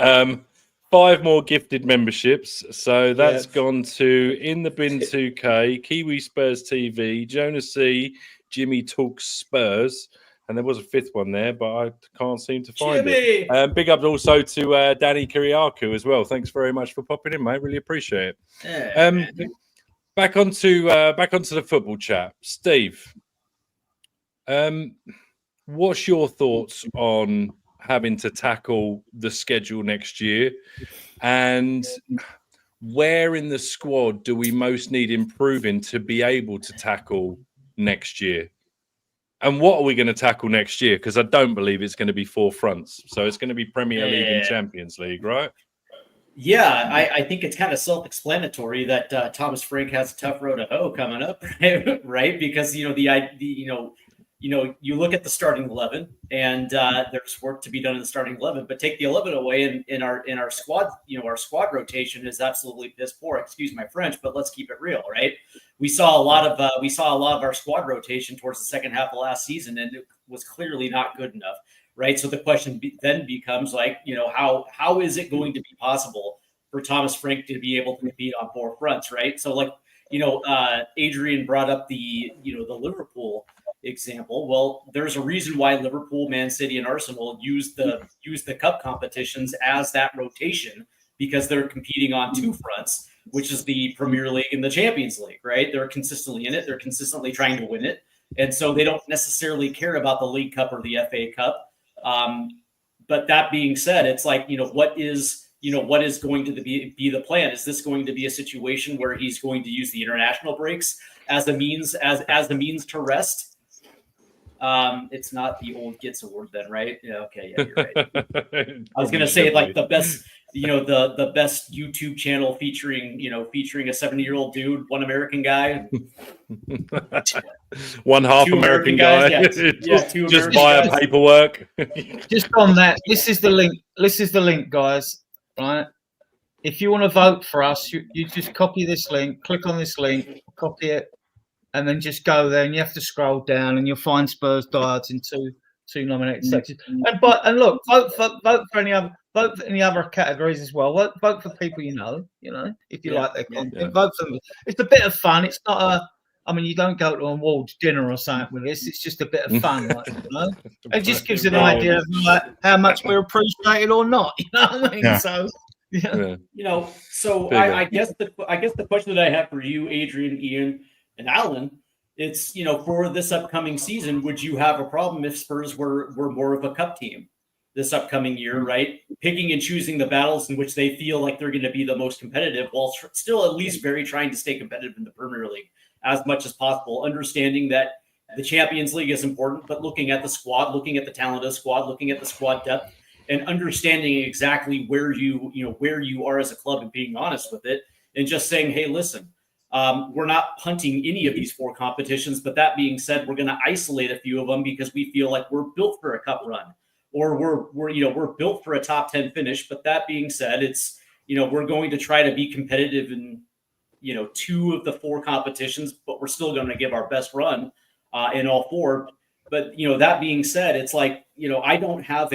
Speaker 1: 5 more gifted memberships. So that's gone to In the Bin 2K, Kiwi Spurs TV, Jonas C, Jimmy Talks Spurs. And there was a 5th one there, but I can't seem to find it. Big up also to Danny Kiriakou as well. Thanks very much for popping in, mate. Really appreciate it. Back onto the football chat. Steve, what's your thoughts on having to tackle the schedule next year, and where in the squad do we most need improving to be able to tackle next year? And what are we going to tackle next year? Because I don't believe it's going to be 4 fronts. So it's going to be Premier League and Champions League, right?
Speaker 4: Yeah, I think it's kind of self-explanatory that Thomas Frank has a tough road to hoe coming up, right? Because you look at the starting 11, and there's work to be done in the starting 11. But take the 11 away, and in our squad, our squad rotation is absolutely piss poor. Excuse my French, but let's keep it real, right? We saw a lot of our squad rotation towards the second half of last season, and it was clearly not good enough, right? So the question then becomes how is it going to be possible for Thomas Frank to be able to compete on four fronts, right? So Adrian brought up the Liverpool example. Well, there's a reason why Liverpool, Man City, and Arsenal use the cup competitions as that rotation, because they're competing on two fronts, which is the Premier League and the Champions League, right? They're consistently in it. They're consistently trying to win it. And so they don't necessarily care about the League Cup or the FA Cup. But that being said, it's what is going to be the plan? Is this going to be a situation where he's going to use the international breaks as the means to rest? It's not the old Gets Award then, right? Yeah, okay, yeah, you're right. I was gonna say the best, the best YouTube channel featuring a 70-year-old dude, one American guy,
Speaker 1: one half American guy, just via paperwork.
Speaker 3: Just on that, this is the link. This is the link, guys. Right? If you want to vote for us, you just copy this link, click on this link, copy it, and then just go there, and you have to scroll down, and you'll find Spurs Diehards in two nominated sections. And look, vote for any other categories as well. Vote for people you know. If you like their content, vote for them. It's a bit of fun. It's not you don't go to an awards dinner or something with this. It's just a bit of fun, It just gives an idea of how much we're appreciated or not. You know what I mean? Yeah. So. Yeah.
Speaker 4: So I guess the question that I have for you, Adrian, Ian, and Alan, it's for this upcoming season, would you have a problem if Spurs were more of a cup team this upcoming year, right? Picking and choosing the battles in which they feel like they're going to be the most competitive, while still at least trying to stay competitive in the Premier League as much as possible, understanding that the Champions League is important, but looking at the squad, looking at the talent of the squad, looking at the squad depth, and understanding exactly where you are as a club and being honest with it, and just saying, hey, listen, we're not punting any of these four competitions, but that being said, we're going to isolate a few of them because we feel like we're built for a cup run, or we're built for a top 10 finish. But that being said, it's we're going to try to be competitive in two of the four competitions, but we're still going to give our best run in all four. But that being said, it's I don't have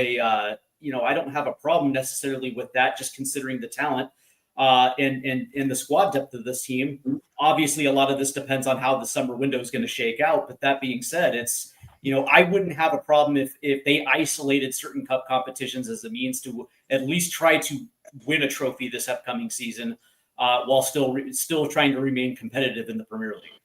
Speaker 4: a problem necessarily with that, just considering the talent and the squad depth of this team. Obviously, a lot of this depends on how the summer window is going to shake out. But that being said, it's I wouldn't have a problem if they isolated certain cup competitions as a means to at least try to win a trophy this upcoming season, while still trying to remain competitive in the Premier League.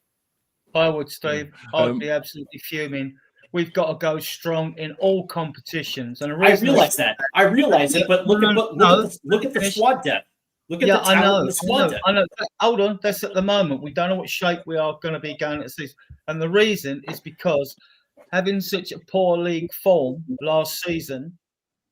Speaker 3: I would, Steve. I'd be absolutely fuming. We've got to go strong in all competitions, and
Speaker 4: I realize it, but look at the squad depth. Look at the talent in the squad depth.
Speaker 3: I know. Hold on, that's at the moment. We don't know what shape we are going to be going at season, and the reason is because having such a poor league form last season,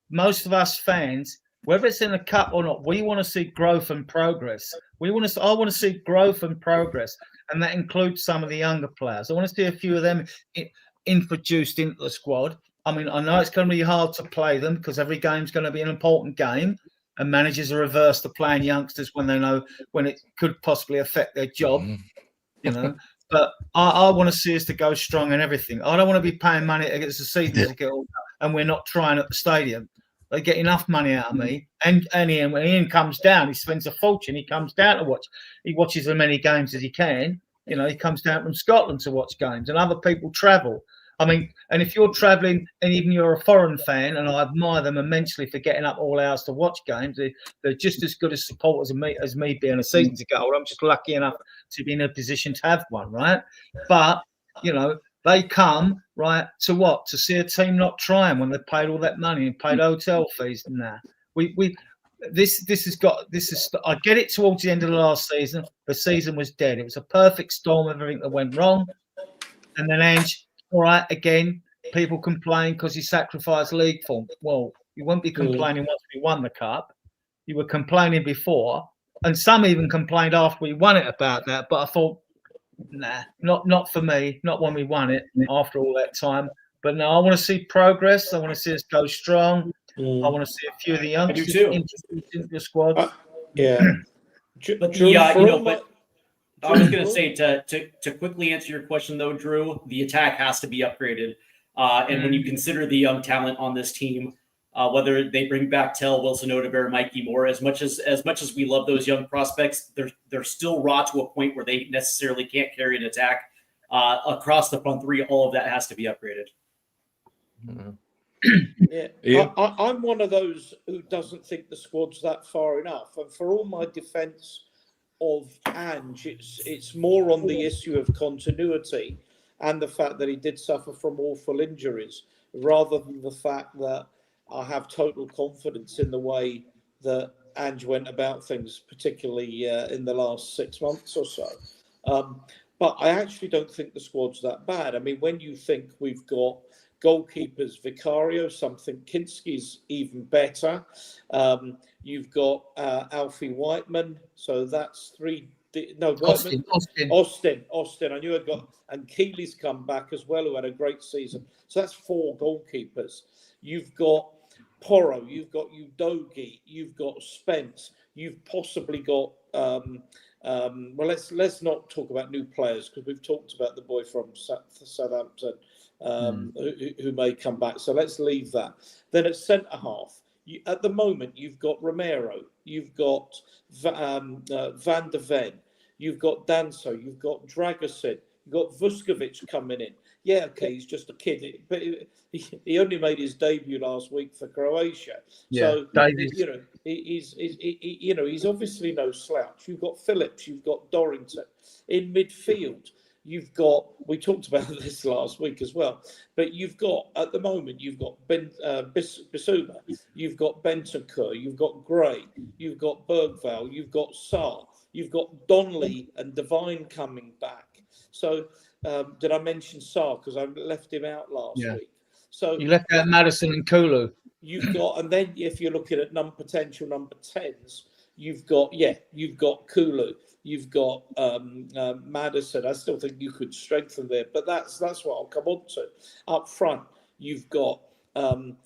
Speaker 3: most of us fans, whether it's in the cup or not, we want to see growth and progress. I want to see growth and progress, and that includes some of the younger players. I want to see a few of them introduced into the squad. I mean, I know it's going to be hard to play them because every game's going to be an important game, and managers are averse to playing youngsters when they know when it could possibly affect their job, But I want to see us to go strong and everything. I don't want to be paying money against the season ticket, and we're not trying at the stadium. They get enough money out of me. And Ian, when Ian comes down, he spends a fortune. He comes down to watch. He watches as many games as he can. He comes down from Scotland to watch games, and other people travel. I mean, and if you're traveling and even you're a foreign fan, and I admire them immensely for getting up all hours to watch games, they're just as good as supporters as me being a season ticket holder. I'm just lucky enough to be in a position to have one, right? But, they come, right, to what? To see a team not trying when they paid all that money and paid hotel fees and that. I get it towards the end of the last season. The season was dead. It was a perfect storm of everything that went wrong. And then Ange, all right, again, people complain because he sacrificed league form. Well, you won't be complaining once we won the cup. You were complaining before, and some even complained after we won it about that. But I thought Nah, not for me. Not when we won it after all that time. But no, I want to see progress. I want to see us go strong. I want to see a few of the youngsters introduced into the squad.
Speaker 2: Yeah.
Speaker 4: But but I was going to say to quickly answer your question though, Drew, the attack has to be upgraded. And when you consider the young talent on this team, whether they bring back Tell, Wilson Odebear, Mikey Moore, as much as we love those young prospects, they're still raw to a point where they necessarily can't carry an attack. Across the front three, all of that has to be upgraded.
Speaker 2: Yeah. I'm one of those who doesn't think the squad's that far enough. And for all my defence of Ange, it's more on the issue of continuity and the fact that he did suffer from awful injuries, rather than the fact that I have total confidence in the way that Ange went about things, particularly in the last 6 months or so. But I actually don't think the squad's that bad. I mean, when you think we've got goalkeepers, Vicario, something Kinski's even better. You've got Alfie Whiteman, so that's three. No, Whiteman, Austin. I knew I'd got, and Keeley's come back as well, who had a great season. So that's 4 goalkeepers. You've got Porro, you've got Udogi, you've got Spence, you've possibly got. Well, let's not talk about new players, because we've talked about the boy from Southampton who may come back. So let's leave that. Then at centre half, at the moment you've got Romero, you've got Van der Ven, you've got Danso, you've got Dragosin, you've got Vuskovic coming in. Yeah, okay, he's just a kid, but he only made his debut last week for Croatia. Yeah, so he's obviously no slouch. You've got Phillips, you've got Dorrington in midfield. You've got, we talked about this last week as well, but you've got, at the moment, you've got Bissouma, you've got Bentancur, you've got Gray, you've got Bergvall, you've got Sarr, you've got Donnelly and Devine coming back. So, did I mention Sarr? Because I left him out last week. So
Speaker 3: you left out Madison and Kulu.
Speaker 2: You've got, and then if you're looking at potential number 10s, you've got Kulu. You've got Madison. I still think you could strengthen there, but that's what I'll come on to. Up front, you've got Odebear,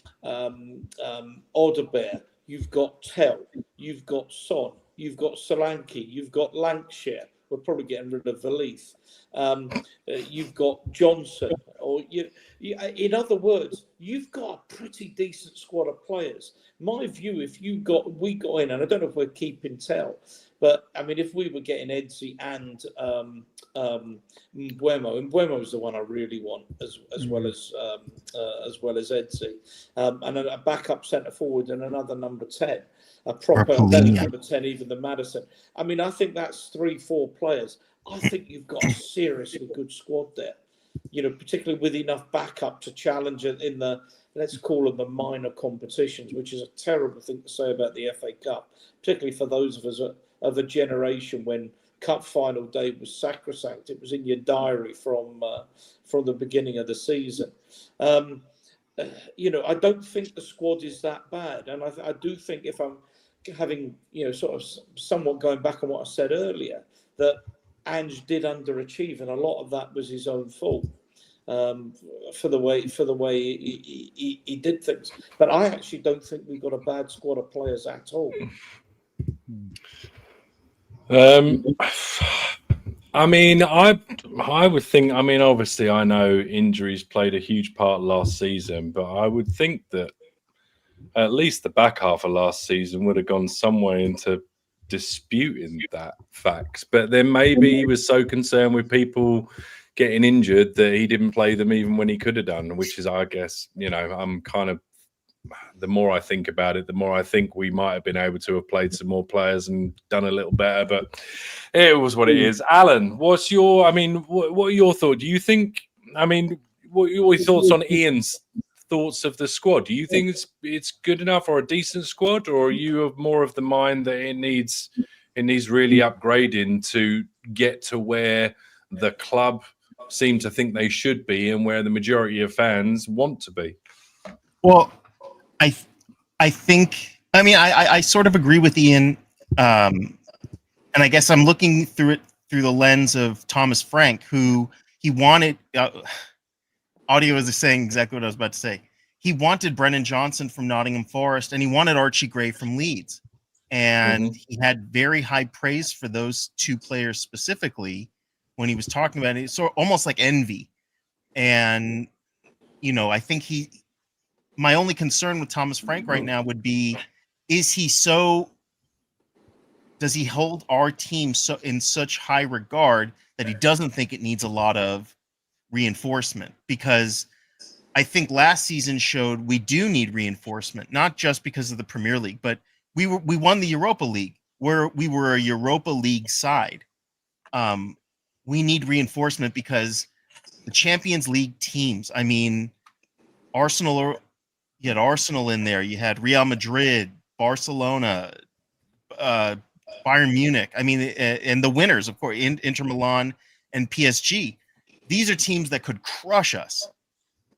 Speaker 2: you've got Tell, you've got Son, you've got Solanke, you've got Lancashire. We're probably getting rid of Valise. You've got Johnson, in other words, you've got a pretty decent squad of players. My view, if we got in, and I don't know if we're keeping Tell, but I mean, if we were getting Edzi and Mbeumo, and Mbeumo's the one I really want, as well as Edzi, and a backup centre forward and another number 10. A proper number 10, even the Madison. I mean, I think that's 3-4 players. I think you've got a seriously good squad there, particularly with enough backup to challenge it in the, let's call them the minor competitions, which is a terrible thing to say about the FA Cup, particularly for those of us of a generation when Cup final day was sacrosanct. It was in your diary from the beginning of the season. I don't think the squad is that bad. And I do think, if I'm having, sort of somewhat going back on what I said earlier, that Ange did underachieve, and a lot of that was his own fault for the way he did things. But I actually don't think we got a bad squad of players at all.
Speaker 1: I mean, I would think, I mean, obviously I know injuries played a huge part last season, but I would think that at least the back half of last season would have gone some way into disputing that fact. But then maybe he was so concerned with people getting injured that he didn't play them even when he could have done, which is, I guess, I'm kind of, the more I think about it, the more I think we might have been able to have played some more players and done a little better, but it was what it is. Alan, what are your thoughts? Do you think, what are your thoughts on Ian's thoughts of the squad? Do you think it's good enough or a decent squad, or are you more of the mind that it needs really upgrading to get to where the club seem to think they should be and where the majority of fans want to be?
Speaker 5: Well, I think, I sort of agree with Ian, and I guess I'm looking through it through the lens of Thomas Frank, who he wanted. Audio is saying exactly what I was about to say. He wanted Brennan Johnson from Nottingham Forest, and he wanted Archie Gray from Leeds. And he had very high praise for those two players specifically when he was talking about it. So almost like envy. And, you know, I think my only concern with Thomas Frank right now would be, does he hold our team so in such high regard that he doesn't think it needs a lot of reinforcement? Because I think last season showed we do need reinforcement, not just because of the Premier League, but we won the Europa League, where we were a Europa League side. We need reinforcement because the Champions League teams, I mean, Arsenal, you had Arsenal in there, you had Real Madrid, Barcelona, Bayern Munich, I mean, and the winners, of course, Inter Milan and PSG. These are teams that could crush us,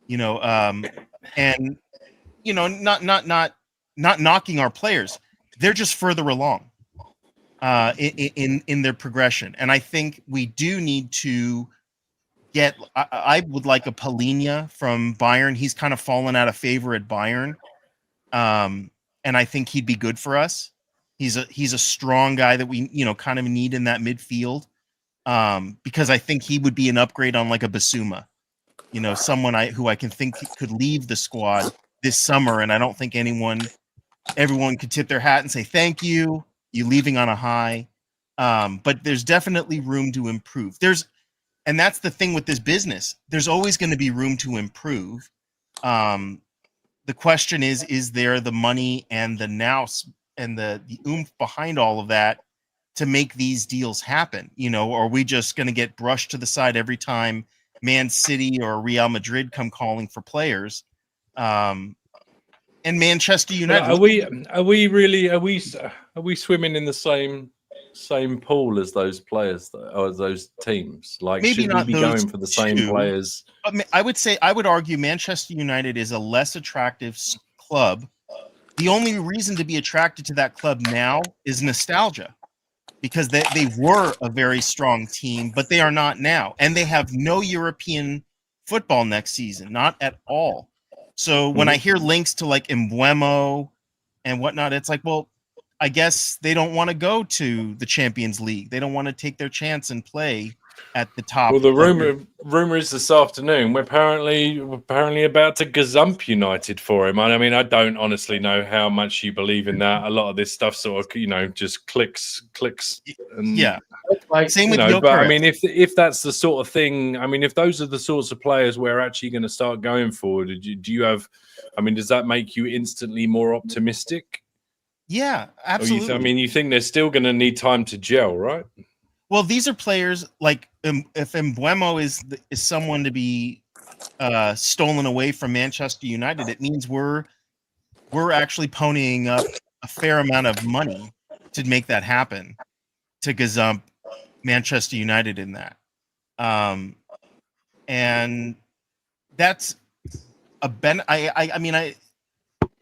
Speaker 5: you know, and, you know, not knocking our players. They're just further along in their progression. And I think we do need to get, I would like a Palhinha from Bayern. He's kind of fallen out of favor at Bayern. And I think he'd be good for us. He's a strong guy that we, you know, kind of need in that midfield. Because I think he would be an upgrade on like a Basuma, you know, someone who I can think could leave the squad this summer. And I don't think everyone could tip their hat and say, thank you, you leaving on a high. But there's definitely room to improve. And that's the thing with this business. There's always going to be room to improve. The question is there the money and the nous and the oomph behind all of that to make these deals happen? You know, or are we just going to get brushed to the side every time Man City or Real Madrid come calling for players? And Manchester United.
Speaker 1: Are we swimming in the same pool as those players or those teams? Like,
Speaker 5: maybe
Speaker 1: should
Speaker 5: not
Speaker 1: we be going for the same players?
Speaker 5: I would argue Manchester United is a less attractive club. The only reason to be attracted to that club now is nostalgia, because they were a very strong team, but they are not now. And they have no European football next season, not at all. So when I hear links to like Mbeumo and whatnot, it's like, well, I guess they don't want to go to the Champions League. They don't want to take their chance and play at the top.
Speaker 1: Well, the rumor is this afternoon we're apparently about to gazump United for him. I mean, I don't honestly know how much you believe in that. A lot of this stuff sort of, you know, just clicks. And,
Speaker 5: yeah. Same with
Speaker 1: Gyökeres. But I mean, if that's the sort of thing, I mean, if those are the sorts of players we're actually going to start going for, do you have? I mean, does that make you instantly more optimistic?
Speaker 5: Yeah, absolutely.
Speaker 1: You think they're still going to need time to gel, right?
Speaker 5: Well, these are players like, if Mbeumo is someone to be stolen away from Manchester United, it means we're actually ponying up a fair amount of money to make that happen, to gazump Manchester United in that. And that's I mean,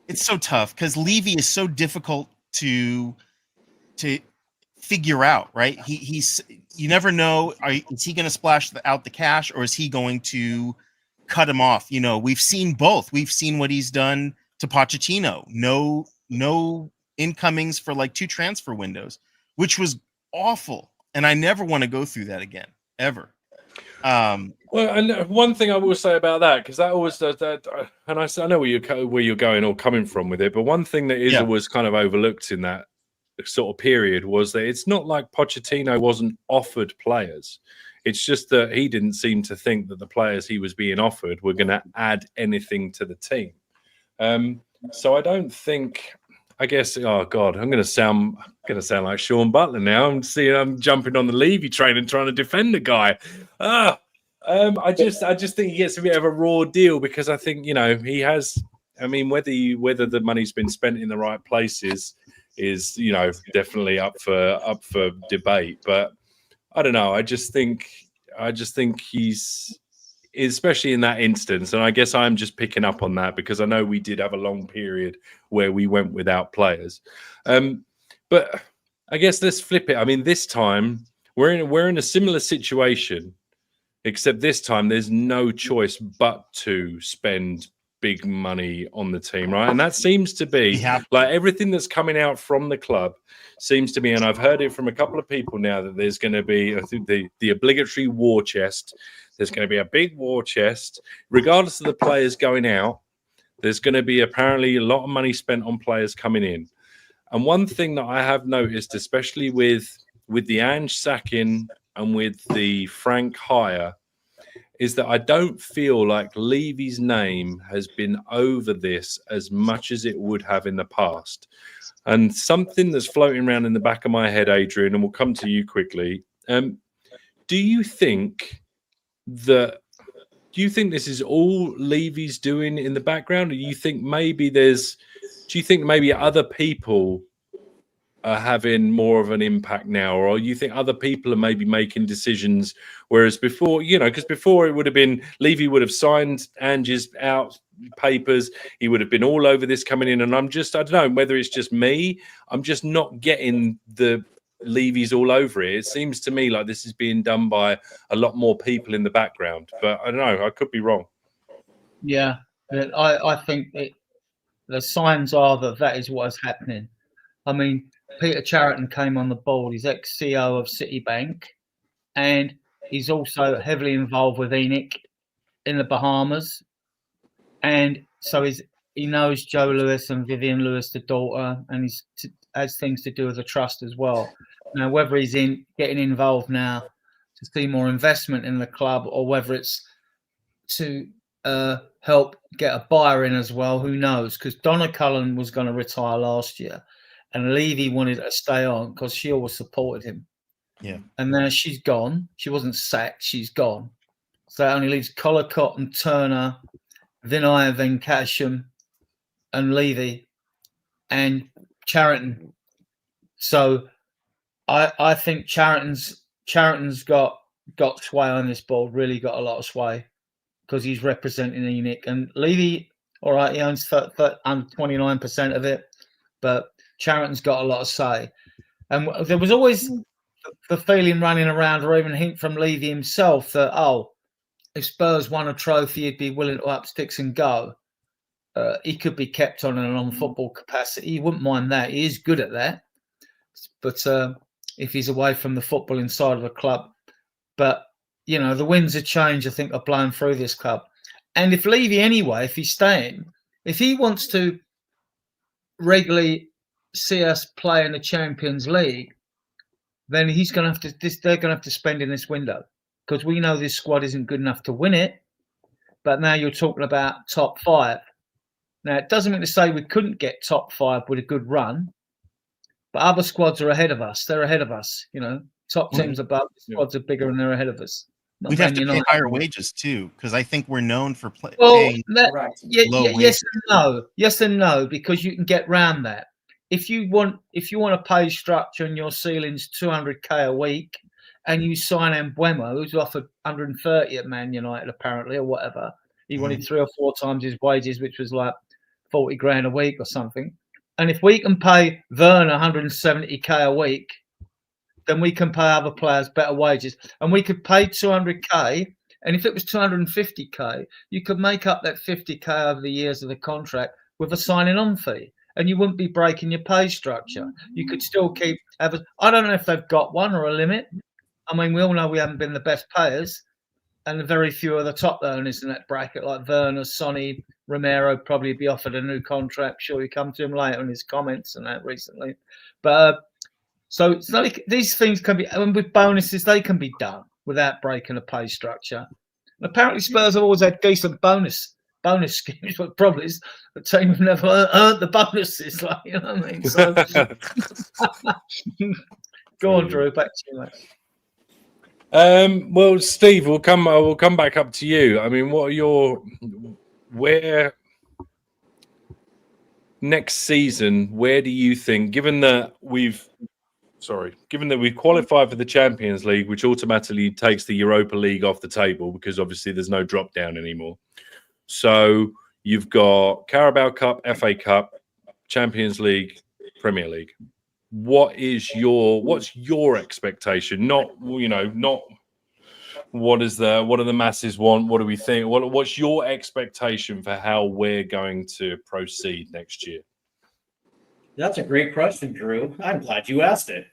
Speaker 5: it's so tough because Levy is so difficult to figure out, right? He's you never know. Is he going to splash out the cash, or is he going to cut him off? You know, we've seen both. We've seen what he's done to Pochettino. No incomings for like 2 transfer windows, which was awful. And I never want to go through that again, ever.
Speaker 1: Well, and one thing I will say about that, because that always does that, and I know where you're going or coming from with it, but one thing that is always kind of overlooked in that sort of period was that it's not like Pochettino wasn't offered players. It's just that he didn't seem to think that the players he was being offered were going to add anything to the team. So I don't think. I guess. Oh God, I'm going to sound like Sean Butler now. I'm jumping on the Levy train and trying to defend the guy. I just think he gets a bit of a raw deal because I think, you know, he has. I mean, whether the money's been spent in the right places is, you know, definitely up for debate. But I don't know. I just think he's, especially in that instance, and I guess I'm just picking up on that because I know we did have a long period where we went without players. But I guess let's flip it. I mean, this time we're in a similar situation, except this time there's no choice but to spend big money on the team, right? And that seems to be like everything that's coming out from the club seems to be, and I've heard it from a couple of people now, that there's going to be, I think, the obligatory war chest. There's going to be a big war chest, regardless of the players going out. There's going to be apparently a lot of money spent on players coming in. And one thing that I have noticed, especially with the Ange sacking and with the Frank hire, is that I don't feel like Levy's name has been over this as much as it would have in the past. And something that's floating around in the back of my head, Adrian, and we'll come to you quickly. Do you think this is all Levy's doing in the background, or do you think maybe other people are having more of an impact now, or you think other people are maybe making decisions, whereas before, because before it would have been Levy would have signed Ange's out papers, he would have been all over this coming in, and I don't know whether it's just me, I'm just not getting the Levy's all over it. It seems to me like this is being done by a lot more people in the background, but I don't know, I could be wrong.
Speaker 3: Yeah, I think the signs are that is what is happening. I mean, Peter Chariton came on the board. He's ex-CEO of Citibank, and he's also heavily involved with ENIC in the Bahamas. And so he knows Joe Lewis and Vivian Lewis, the daughter, and he has things to do with the trust as well. Now, whether he's getting involved now to see more investment in the club, or whether it's to help get a buyer in as well, who knows? Because Donna Cullen was going to retire last year, and Levy wanted to stay on because she always supported him.
Speaker 5: Yeah.
Speaker 3: And now she's gone. She wasn't sacked. She's gone. So that only leaves Collicott and Turner, Vinay Venkatesham, and Levy, and Chariton. So I think Chariton's got sway on this board, really got a lot of sway, because he's representing ENIC. And Levy, all right, he owns 29% of it, but Chariton's got a lot of say. And there was always the feeling running around, or even a hint from Levy himself, that, if Spurs won a trophy, he'd be willing to up sticks and go. He could be kept on in a non-football capacity. He wouldn't mind that. He is good at that. But if he's away from the football inside of a club. But, the winds of change, I think, are blowing through this club. And if Levy, anyway, if he's staying, if he wants to regularly see us play in the Champions League, then he's going to have to. They're going to have to spend in this window, because we know this squad isn't good enough to win it. But now you're talking about top 5. Now, it doesn't mean to say we couldn't get top 5 with a good run, but other squads are ahead of us. They're ahead of us. Top teams above, squads are bigger, and they're ahead of us.
Speaker 5: We'd have to pay higher wages too, because I think we're known for paying
Speaker 3: low wages. Yes and no, because you can get round that. If you want a pay structure and your ceiling's 200k a week, and you sign Mbeumo, who's offered 130 at Man United apparently, or whatever, he wanted 3 or 4 times his wages, which was like 40 grand a week or something. And if we can pay Werner 170k a week, then we can pay other players better wages. And we could pay 200k, and if it was 250k, you could make up that 50k over the years of the contract with a signing on fee, and you wouldn't be breaking your pay structure. You could still I don't know if they've got one or a limit. I mean, we all know we haven't been the best payers, and very few of the top earners in that bracket, like Werner, Sonny, Romero, probably be offered a new contract. Sure, you come to him later in his comments and that recently. But so it's not like these things can be, and with bonuses, they can be done without breaking a pay structure. And apparently, Spurs have always had decent bonus schemes, but probably is the team have never earned the bonuses. Like, you know what I mean? So, go on, Drew. Back to you, mate.
Speaker 1: Well, Steve, we'll come back up to you. I mean, what are where next season? Where do you think, given that we've qualified for the Champions League, which automatically takes the Europa League off the table because obviously there's no drop down anymore. So you've got Carabao Cup, FA Cup, Champions League, Premier League. what's your expectation? Not what do the masses want? What do we think? What's your expectation for how we're going to proceed next year?
Speaker 4: That's a great question, Drew. I'm glad you asked it.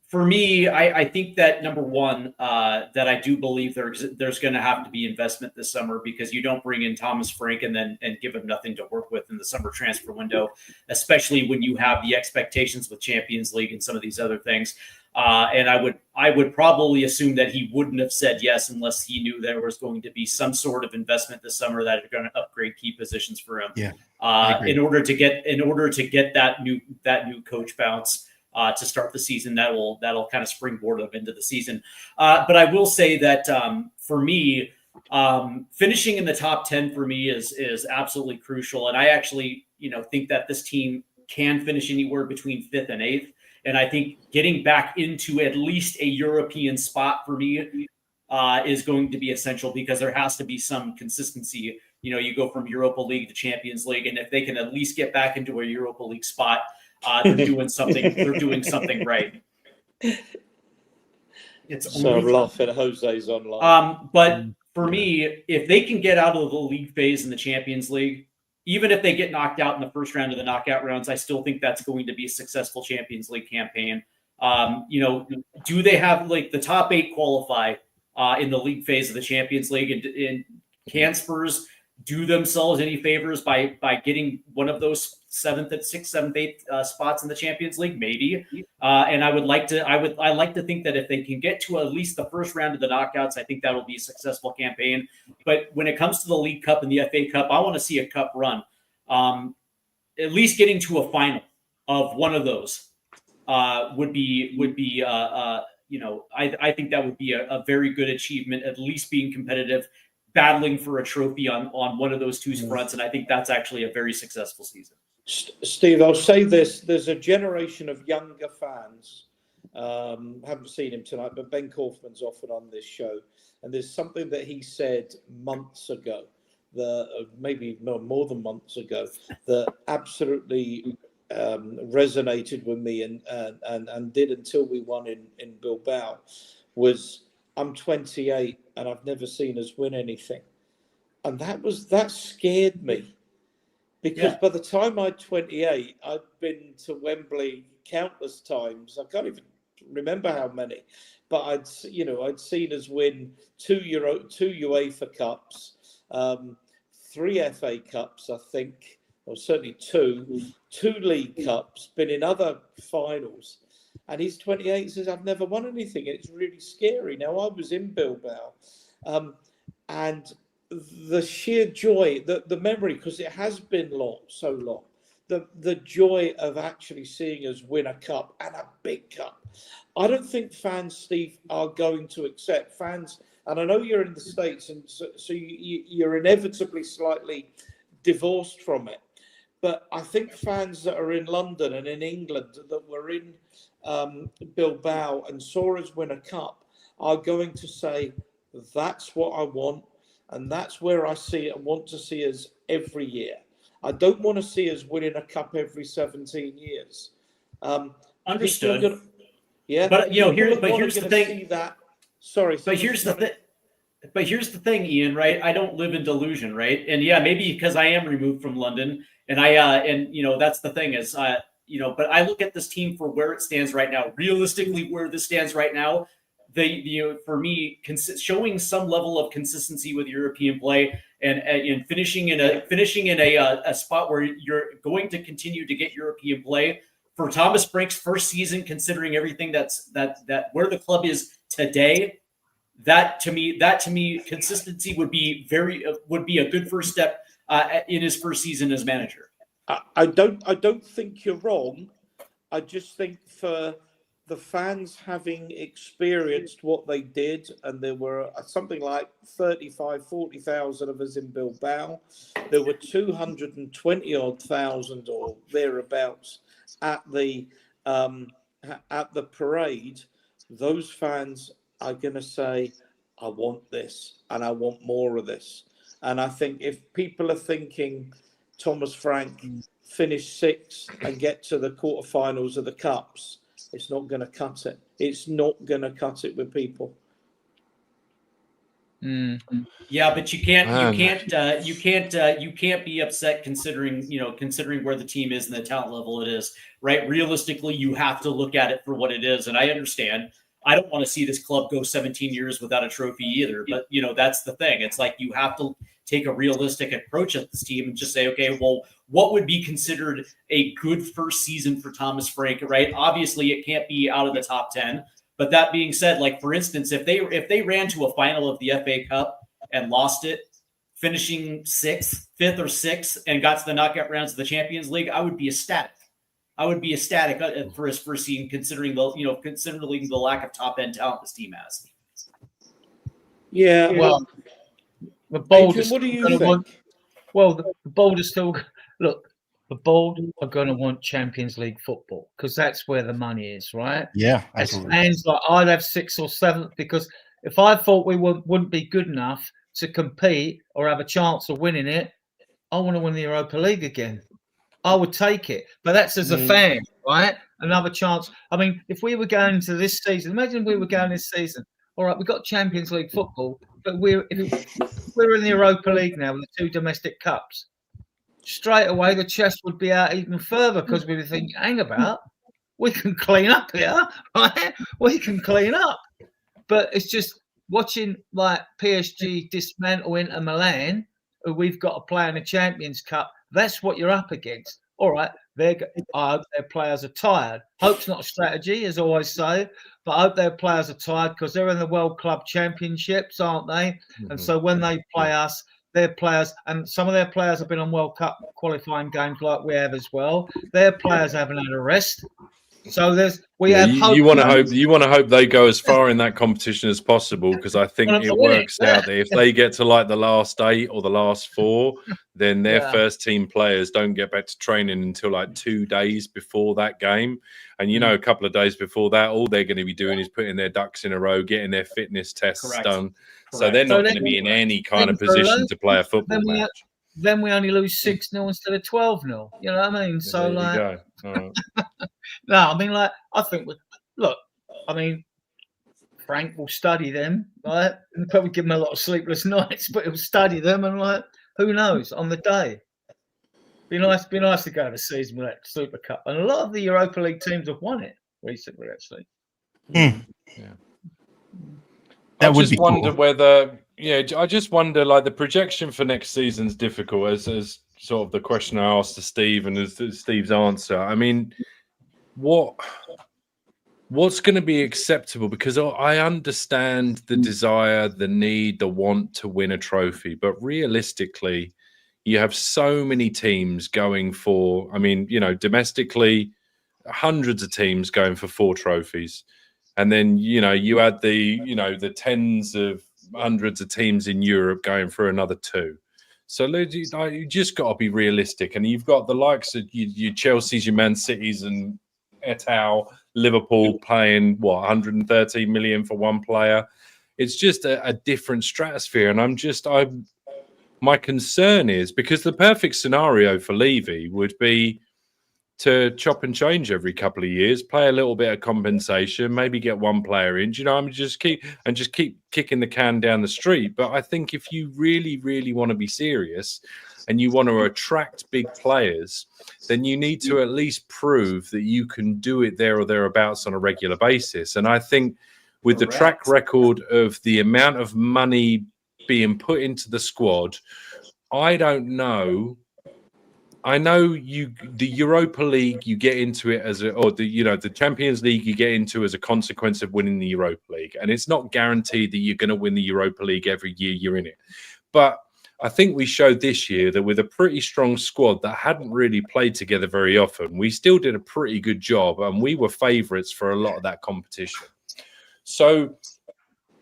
Speaker 4: For me, I think that number one, that I do believe there's going to have to be investment this summer, because you don't bring in Thomas Frank and give him nothing to work with in the summer transfer window, especially when you have the expectations with Champions League and some of these other things. And I would probably assume that he wouldn't have said yes unless he knew there was going to be some sort of investment this summer that are going to upgrade key positions for him.
Speaker 5: Yeah,
Speaker 4: in order to get that new coach bounce. To start the season, that'll kind of springboard them into the season. But I will say that for me, finishing in the top 10 for me is absolutely crucial. And I actually, think that this team can finish anywhere between 5th and 8th. And I think getting back into at least a European spot for me is going to be essential, because there has to be some consistency. You go from Europa League to Champions League, and if they can at least get back into a Europa League spot, they're doing something. They're doing something right.
Speaker 2: So I'm laughing. Jose's online.
Speaker 4: But for me, if they can get out of the league phase in the Champions League, even if they get knocked out in the first round of the knockout rounds, I still think that's going to be a successful Champions League campaign. Do they have the top 8 qualify in the league phase of the Champions League, and can Spurs do themselves any favors by getting one of those 7th, 6th, 7th, 8th spots in the Champions League? Maybe. And I like to think that if they can get to at least the first round of the knockouts, I think that'll be a successful campaign. But when it comes to the League Cup and the FA Cup, I want to see a cup run. At least getting to a final of one of those would be I think that would be a very good achievement, at least being competitive, battling for a trophy on one of those two fronts. And I think that's actually a very successful season.
Speaker 2: Steve, I'll say this. There's a generation of younger fans. Haven't seen him tonight, but Ben Kaufman's often on this show. And there's something that he said months ago, maybe more than months ago, that absolutely resonated with me and did until we won in Bilbao, was, I'm 28 and I've never seen us win anything. And that scared me, because by the time I'm 28, I'd been to Wembley countless times. I can't even remember how many, but I'd seen us win two UEFA Cups, 3 FA Cups, I think, or certainly 2 League Cups, been in other finals. And he's 28 and says, I've never won anything. It's really scary. Now, I was in Bilbao, and the sheer joy, the memory, because it has been so long, the joy of actually seeing us win a cup, and a big cup. I don't think fans, Steve, are going to accept fans. And I know you're in the States, and so you're inevitably slightly divorced from it. But I think fans that are in London and in England that were in Bilbao and saw us win a cup are going to say, that's what I want, and that's where I see it and want to see us every year. I don't want to see us winning a cup every 17 years.
Speaker 4: Understood.
Speaker 2: Yeah,
Speaker 4: but here's the thing.
Speaker 2: Sorry.
Speaker 4: But here's the thing. But here's the thing, Ian, right? I don't live in delusion, right? And maybe because I am removed from London, and that's the thing is, but I look at this team for where it stands right now. Realistically, where this stands right now, for me, showing some level of consistency with European play and finishing in a spot where you're going to continue to get European play for Thomas Frank's first season, considering everything that where the club is today. That to me, consistency would be a good first step in his first season as manager.
Speaker 2: I don't think you're wrong. I just think for the fans having experienced what they did, and there were something like 40,000 of us in Bilbao. There were 220,000 or thereabouts at the parade. Those fans are going to say, I want this and I want more of this. And I think if people are thinking Thomas Frank finish sixth and get to the quarterfinals of the cups, it's not going to cut it. It's not going to cut it with people.
Speaker 4: Yeah, but you can't be upset considering where the team is and the talent level it is, right? Realistically, you have to look at it for what it is. And I understand. I don't want to see this club go 17 years without a trophy either. But, that's the thing. It's like you have to take a realistic approach at this team and just say, okay, well, what would be considered a good first season for Thomas Frank, right? Obviously, it can't be out of the top 10. But that being said, like, for instance, if they ran to a final of the FA Cup and lost it, finishing fifth or sixth, and got to the knockout rounds of the Champions League, I would be ecstatic. For his first season, considering the lack of top end talent this team has.
Speaker 2: Yeah.
Speaker 3: Well, the Bold.
Speaker 2: Adrian, what do you think?
Speaker 3: The Bold are still look. The Bold are going to want Champions League football because that's where the money is, right?
Speaker 5: Yeah,
Speaker 3: as fans, like I'd have 6th or 7th because if I thought we wouldn't be good enough to compete or have a chance of winning it, I want to win the Europa League again. I would take it, but that's as a fan, right? Another chance. I mean, if we were going into this season, imagine we were going this season. All right, we've got Champions League football, but we're in the Europa League now with the 2 domestic cups. Straight away, the chest would be out even further because we would think, hang about, we can clean up here, right? We can clean up. But it's just watching like PSG dismantle Inter Milan, who we've got to play in the Champions Cup. That's what you're up against. All right, I hope their players are tired. Hope's not a strategy, as I always say, but I hope their players are tired because they're in the World Club Championships, aren't they? And so when they play us, their players, and some of their players have been on World Cup qualifying games like we have as well. Their players haven't had a rest. So we have hope.
Speaker 1: You want to hope they go as far in that competition as possible because I think it works out that if they get to like the last 8 or the last 4, then their first team players don't get back to training until like 2 days before that game. And a couple of days before that, all they're going to be doing is putting their ducks in a row, getting their fitness tests done. So they're not going to be in any kind of position to play a football match.
Speaker 3: Then we only lose 6-0 instead of 12-0. You know what I mean? So no, I mean, like, I think, Frank will study them, right? And probably give them a lot of sleepless nights, but he'll study them and, like, who knows, on the day. Be nice to go to the season with that Super Cup. And a lot of the Europa League teams have won it recently, actually.
Speaker 1: Yeah. I just wonder whether, I just wonder, like, the projection for next season's difficult as sort of the question I asked to Steve and as Steve's answer. I mean, what's going to be acceptable? Because I understand the desire, the need, the want to win a trophy, but realistically, you have so many teams going for, domestically, hundreds of teams going for 4 trophies. And then, you add the tens of hundreds of teams in Europe going for another 2. So you just got to be realistic. And you've got the likes of your Chelsea's, your Man Cities and et al. Liverpool paying, 113 million for one player. It's just a different stratosphere. And my concern is because the perfect scenario for Levy would be to chop and change every couple of years, play a little bit of compensation, maybe get one player in, just keep kicking the can down the street. But I think if you really, really want to be serious and you want to attract big players, then you need to at least prove that you can do it there or thereabouts on a regular basis. And I think with the track record of the amount of money being put into the squad, I don't know. I know the Europa League, you get into it the Champions League, you get into as a consequence of winning the Europa League. And it's not guaranteed that you're going to win the Europa League every year you're in it. But I think we showed this year that with a pretty strong squad that hadn't really played together very often, we still did a pretty good job and we were favourites for a lot of that competition. So,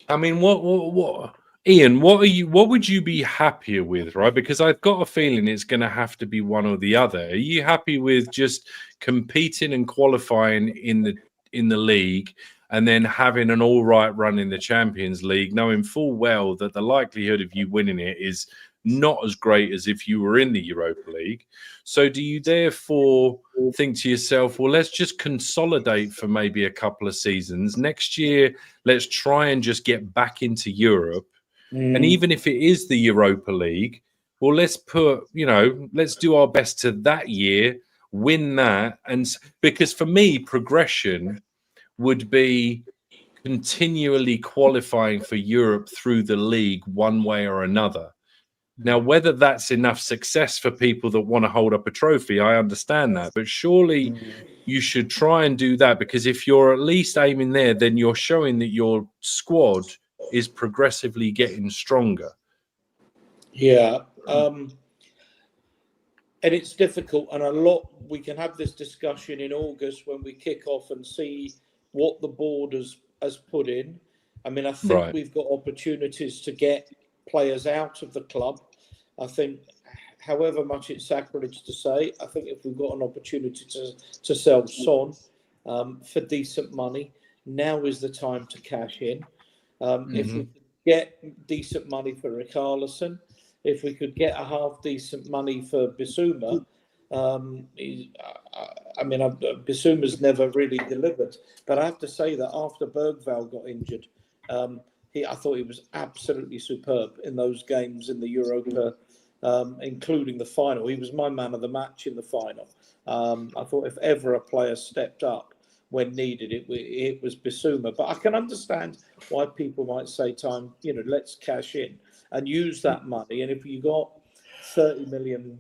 Speaker 1: I mean, what Ian, what would you be happier with, right? Because I've got a feeling it's going to have to be one or the other. Are you happy with just competing and qualifying in the league and then having an all right run in the Champions League, knowing full well that the likelihood of you winning it is not as great as if you were in the Europa League. So do you therefore think to yourself, well, let's just consolidate for maybe a couple of seasons. Next year, let's try and just get back into Europe. And even if it is the Europa League, well, let's do our best to that year, win that. And because for me, progression would be continually qualifying for Europe through the league one way or another. Now, whether that's enough success for people that want to hold up a trophy, I understand that. But surely you should try and do that, because if you're at least aiming there, then you're showing that your squad is progressively getting stronger.
Speaker 2: Yeah. And it's difficult. And we can have this discussion in August when we kick off and see what the board has put in. I mean, I think we've got opportunities to get players out of the club. I think, however much it's sacrilege to say, I think if we've got an opportunity to sell Son for decent money, now is the time to cash in. If we could get decent money for Richarlison, if we could get a half decent money for Bissouma, Bissouma's never really delivered. But I have to say that after Bergvall got injured, I thought he was absolutely superb in those games in the Europa, including the final. He was my man of the match in the final. I thought if ever a player stepped up when needed, it was Bissouma. But I can understand why people might say, let's cash in and use that money. And if you got 30 million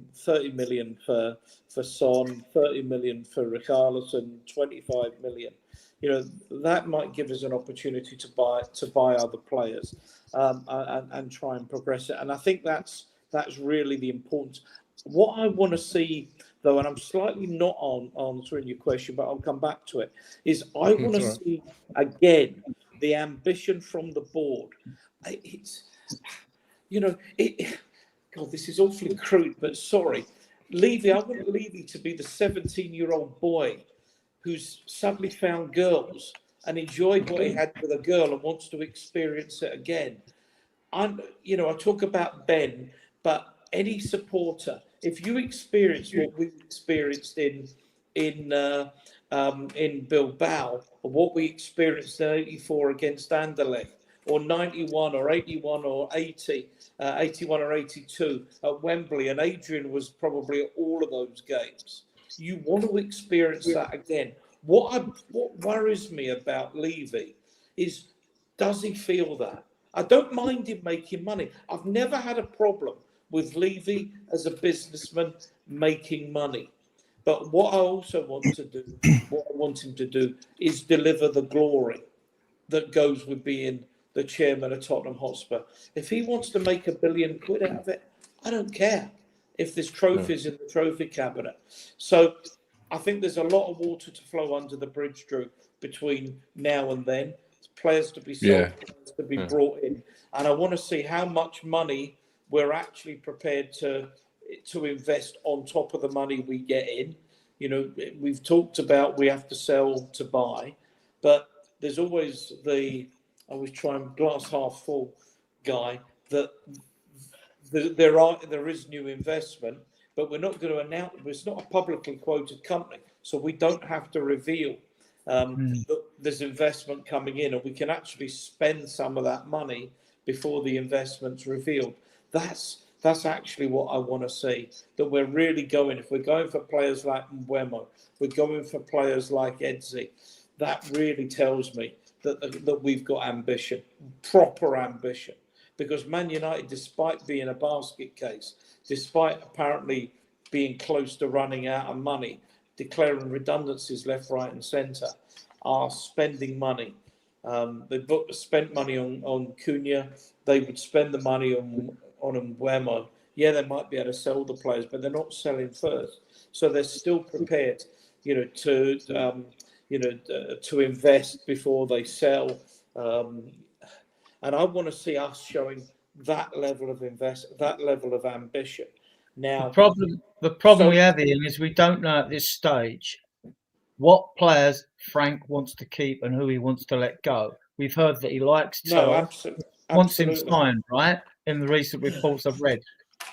Speaker 2: for Son, 30 million for Richarlison, 25 million, that might give us an opportunity to buy other players and try and progress it. And I think that's really the important. What I want to see, though, and I'm slightly not answering your question, but I'll come back to it, is I want to see again the ambition from the board. God, this is awfully crude, but sorry. Levy, I want Levy to be the 17-year-old boy who's suddenly found girls and enjoyed what he had with a girl and wants to experience it again. I talk about Ben, but any supporter, if you experience what we experienced in Bilbao, or what we experienced in '84 against Anderlecht, or 91 or 81 or 80, 81 or 82 at Wembley, and Adrian was probably at all of those games. You want to experience that again. What worries me about Levy is, does he feel that? I don't mind him making money. I've never had a problem with Levy as a businessman making money. But what I also want him to do is deliver the glory that goes with being the chairman of Tottenham Hotspur. If he wants to make £1 billion out of it, I don't care if there's trophies in the trophy cabinet. So I think there's a lot of water to flow under the bridge, Drew, between now and then. Players to be sold, players to be brought in. And I want to see how much money we're actually prepared to invest on top of the money we get in. We've talked about we have to sell to buy, but there's always I always try and glass half full guy, that there is new investment, but we're not going to announce. It's not a publicly quoted company, so we don't have to reveal that there's investment coming in, and we can actually spend some of that money before the investment's revealed. That's actually what I want to see, that we're really going. If we're going for players like Mbeumo, we're going for players like Eze, that really tells me that we've got ambition, proper ambition. Because Man United, despite being a basket case, despite apparently being close to running out of money, declaring redundancies left, right and centre, are spending money. They spent money on Cunha. They would spend the money on Mbeumo. Yeah, they might be able to sell the players, but they're not selling first. So they're still prepared, to invest before they sell. And I want to see us showing that level of that level of ambition. Now,
Speaker 3: the problem we have, Ian, is we don't know at this stage what players Frank wants to keep and who he wants to let go. We've heard that he likes
Speaker 2: absolutely.
Speaker 3: wants him signed, right? In the recent reports I've read.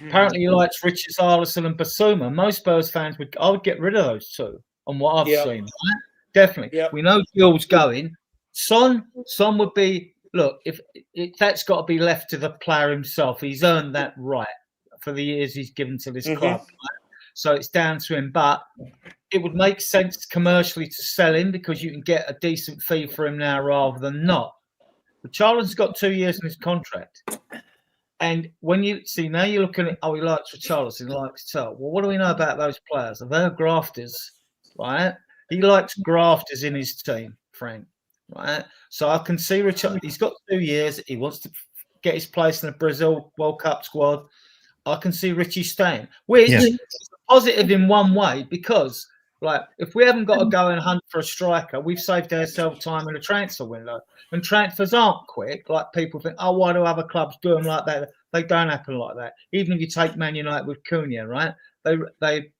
Speaker 3: Apparently, he likes Richarlison and Basuma. Most Spurs fans I would get rid of those two on what I've seen. Right? Definitely.
Speaker 2: Yep.
Speaker 3: We know Gill's going. Son would be, look, if that's got to be left to the player himself. He's earned that right for the years he's given to this club. Right? So it's down to him. But it would make sense commercially to sell him because you can get a decent fee for him now rather than not. But Charlton's got 2 years in his contract. And when you see now, you're looking at he likes Richarlison, he likes Well, what do we know about those players? They're grafters, right? He likes grafters in his team, Frank, right? So I can see Richard. He's got 2 years. He wants to get his place in the Brazil World Cup squad. I can see Richie staying, which is positive in one way because, like, if we haven't got to go and hunt for a striker, we've saved ourselves time in the transfer window. And transfers aren't quick. Like people think, oh, why do other clubs do them like that? They don't happen like that. Even if you take Man United with Cunha, right? They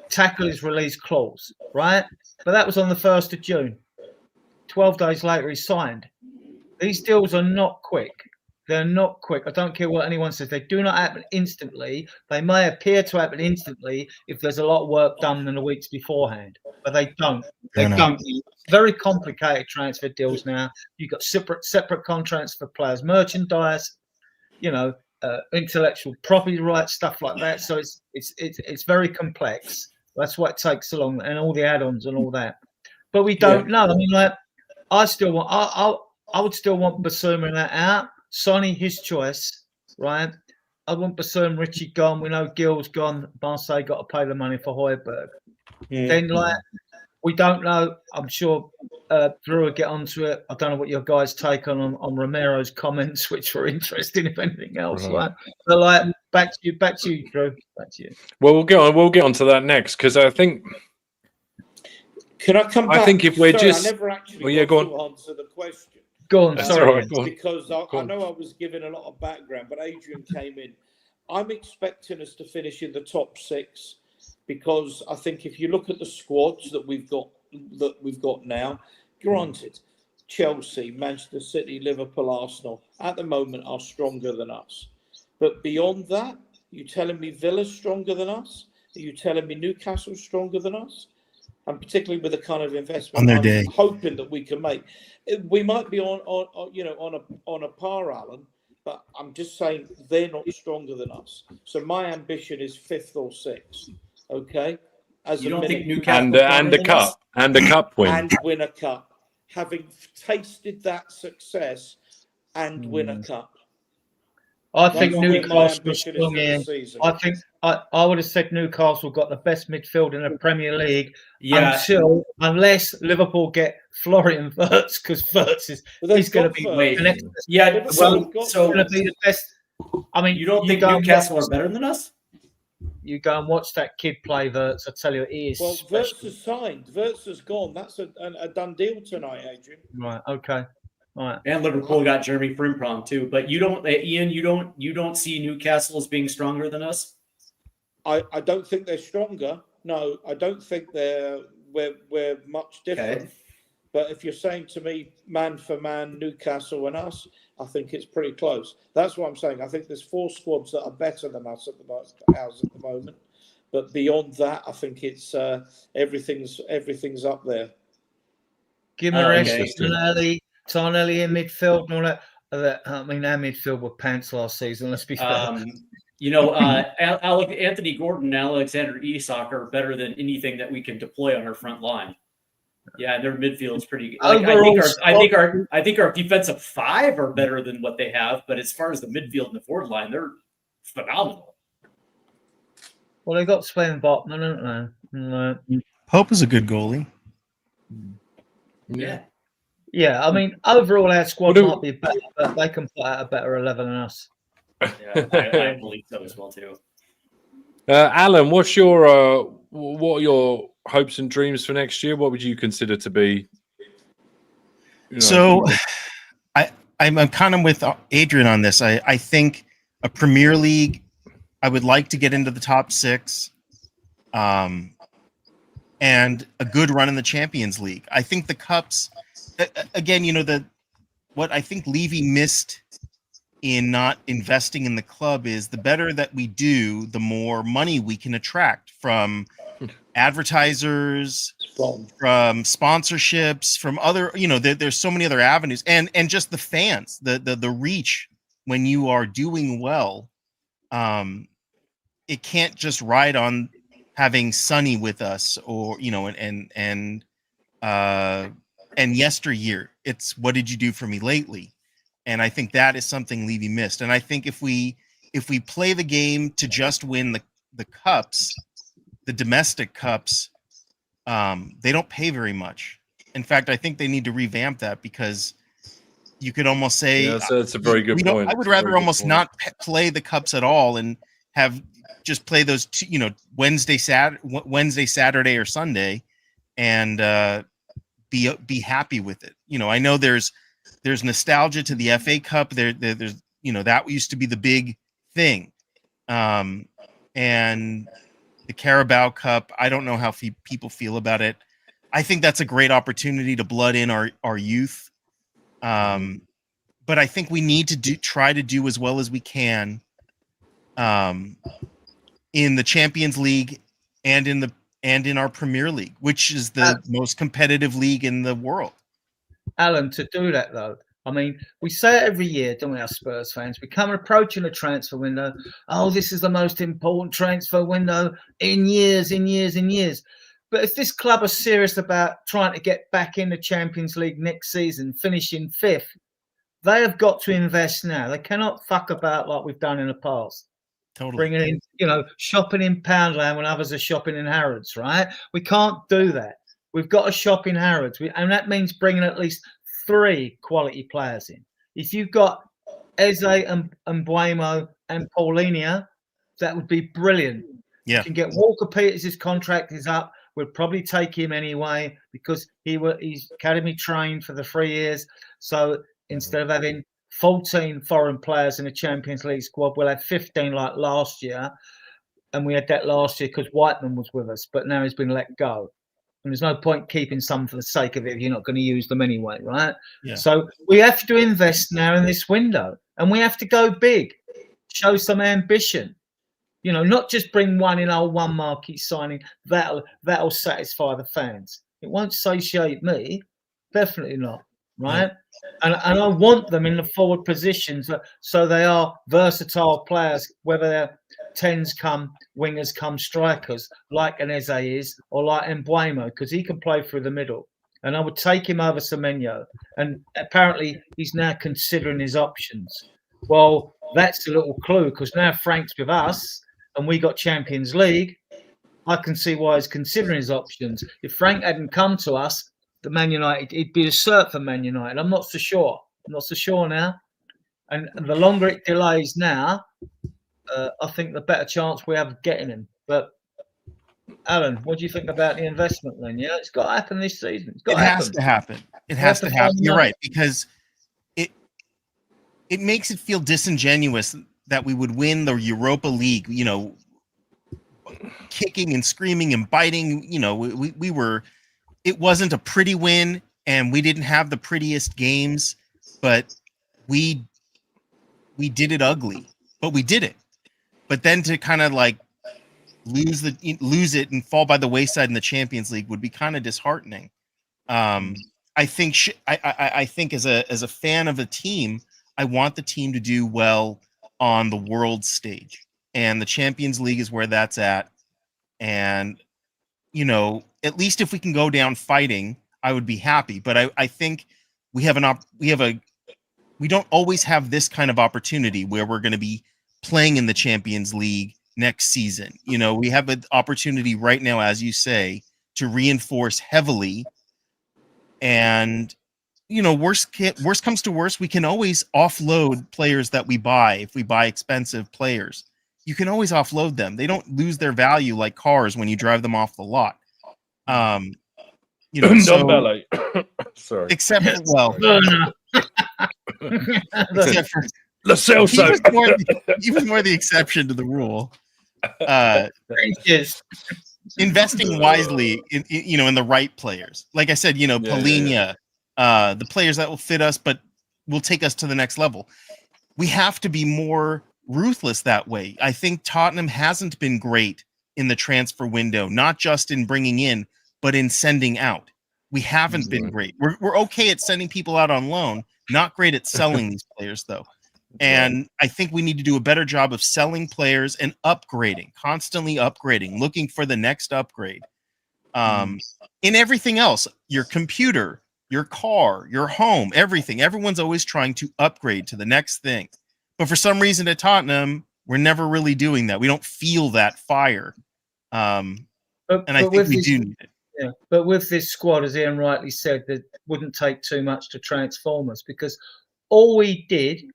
Speaker 3: tackle his release clause, right? But that was on the 1st of June. 12 days later, he signed. These deals are not quick. They're not quick. I don't care what anyone says. They do not happen instantly. They may appear to happen instantly if there's a lot of work done in the weeks beforehand, but they don't. They don't. It's very complicated transfer deals now. You've got separate contracts for players, merchandise, intellectual property rights, stuff like that. So it's very complex. That's why it takes so long, and all the add-ons and all that. But we don't know. I mean, like, I would still want Basuma and that out. Sonny, his choice, right? I want Basuma, Richie gone. We know Gill's gone. Marseille got to pay the money for Højbjerg. Then, like, we don't know. I'm sure Drew will get onto it. I don't know what your guys' take on Romero's comments, which were interesting, if anything else. Right? But like, back to you, Drew. Back to you.
Speaker 1: Well, we'll get onto that next because I think.
Speaker 2: Can I come back?
Speaker 1: I think if we're just.
Speaker 2: I never actually got to answer the question.
Speaker 3: Go on, sorry.
Speaker 2: Because I know I was giving a lot of background, but Adrian came in. I'm expecting us to finish in the top 6 because I think if you look at the squads that we've got now, granted, Chelsea, Manchester City, Liverpool, Arsenal at the moment are stronger than us. But beyond that, you telling me Villa's stronger than us? Are you telling me Newcastle's stronger than us? And particularly with the kind of investment I'm hoping that we can make. We might be on a par, Alan, but I'm just saying they're not stronger than us. So my ambition is 5th or 6th. Okay,
Speaker 4: you don't think Newcastle
Speaker 1: and the cup win
Speaker 2: and win a cup, having tasted that success and win a cup.
Speaker 3: I think Newcastle strong in. I think I would have said Newcastle got the best midfield in the Premier League unless Liverpool get Florian Wirtz, because Wirtz is going to be going to be the best. I mean,
Speaker 4: you don't think Newcastle are better than us?
Speaker 3: You go and watch that kid play Wirtz. I tell you, he is.
Speaker 2: Well, Wirtz has signed. Wirtz has gone. That's a done deal tonight, Adrian.
Speaker 3: Right. Okay. Right.
Speaker 4: And Liverpool got Jeremy Frimpong too, but you don't, Ian. You don't see Newcastle as being stronger than us.
Speaker 2: I don't think they're stronger. No, I don't think we're much different. Okay. But if you're saying to me, man for man, Newcastle and us, I think it's pretty close. That's what I'm saying. I think there's 4 squads that are better than us at the moment. But beyond that, I think it's everything's up there.
Speaker 3: Guimarães, Tonelli in midfield and all that. I mean, our midfield were pants last season. Let's be fair.
Speaker 4: Anthony Gordon and Alexander Isak are better than anything that we can deploy on our front line. Yeah, their midfield is pretty good. I think our defensive 5 are better than what they have, but as far as the midfield and the forward line, they're phenomenal.
Speaker 3: Well, they got Sven Botman, haven't they?
Speaker 5: Pope is a good goalie.
Speaker 4: Yeah.
Speaker 3: Yeah, I mean, overall our squad might be better, but they can put out a better 11 than us.
Speaker 4: Yeah, I believe so as well too.
Speaker 1: Alan, what are your hopes and dreams for next year? What would you consider to be?
Speaker 5: So, I'm kind of with Adrian on this. I think a Premier League. I would like to get into the top 6, and a good run in the Champions League. I think the cups. Again, what I think Levy missed in not investing in the club is the better that we do, the more money we can attract from advertisers, from sponsorships, from other, there's so many other avenues, and just the fans, the reach when you are doing well. It can't just ride on having Sonny with us, or and yesteryear. It's what did you do for me lately? And I think that is something Levy missed. And I think if we play the game to just win the cups, the domestic cups, they don't pay very much. In fact, I think they need to revamp that, because you could almost say
Speaker 1: that's a very good point.
Speaker 5: I would rather almost not play the cups at all and have just play those Wednesday, Saturday, or Sunday, and be happy with it. I know there's nostalgia to the FA Cup. There's that used to be the big thing, and the Carabao Cup. I don't know how people feel about it. I think that's a great opportunity to blood in our youth, but I think we need to try to do as well as we can in the Champions League and in our Premier League, which is the most competitive league in the world.
Speaker 3: Alan, to do that though, I mean, we say it every year, don't we, our Spurs fans? We come approaching a transfer window. Oh, this is the most important transfer window in years. But if this club are serious about trying to get back in the Champions League next season, finishing 5th, they have got to invest now. They cannot fuck about like we've done in the past.
Speaker 5: Totally.
Speaker 3: Bringing in, shopping in Poundland when others are shopping in Harrods, right? We can't do that. We've got to shop in Harrods, and that means bringing at least 3 quality players in. If you've got Eze and Buemo and Paulinho, that would be brilliant.
Speaker 5: Yeah.
Speaker 3: You can get Walker Peters. His contract is up. We'll probably take him anyway because he's academy trained for the 3 years. So instead of having 14 foreign players in the Champions League squad, we'll have 15 like last year. And we had that last year because Whiteman was with us, but now he's been let go. And there's no point keeping some for the sake of it if you're not going to use them anyway, right?
Speaker 5: Yeah.
Speaker 3: So we have to invest now in this window, and we have to go big, show some ambition. Not just bring one marquee signing. That'll satisfy the fans. It won't satiate me, definitely not, right? Yeah. And I want them in the forward positions so they are versatile players, whether they're 10s come, wingers come, strikers, like an Eze is, or like Mbeumo, because he can play through the middle. And I would take him over Semenyo. And apparently he's now considering his options. Well, that's a little clue, because now Frank's with us and we got Champions League. I can see why he's considering his options. If Frank hadn't come to us, the Man United, it'd be a cert for Man United. I'm not so sure. Now. And the longer it delays now, I think the better chance we have of getting him. But Alan, what do you think about the investment then? Yeah, it's got to happen this season.
Speaker 5: It has to happen. It has to happen. You're right, because it makes it feel disingenuous that we would win the Europa League, kicking and screaming and biting. We were. It wasn't a pretty win, and we didn't have the prettiest games, but we did it ugly. But we did it. But then to kind of like lose it and fall by the wayside in the Champions League would be kind of disheartening. I think I think as a fan of a team, I want the team to do well on the world stage, and the Champions League is where that's at. And at least if we can go down fighting, I would be happy. But I think we don't always have this kind of opportunity where we're going to be playing in the Champions League next season. We have an opportunity right now, as you say, to reinforce heavily. And, worst comes to worst, we can always offload players that we buy. If we buy expensive players, you can always offload them. They don't lose their value like cars when you drive them off the lot. Sorry. Except for he was more the exception to the rule. Investing wisely in the right players. Like I said, Paulinho, the players that will fit us, but will take us to the next level. we have to be more ruthless that way. I think Tottenham hasn't been great in the transfer window, not just in bringing in, but in sending out. We haven't been great. We're okay at sending people out on loan, not great at selling these players, though. And I think we need to do a better job of selling players and upgrading, constantly upgrading, looking for the next upgrade. In everything else, your computer, your car, your home, everything. Everyone's always trying to upgrade to the next thing. But for some reason at Tottenham, we're never really doing that. We don't feel that fire. And I think we do need it.
Speaker 3: Yeah, but with this squad, as Ian rightly said, that wouldn't take too much to transform us, because all we did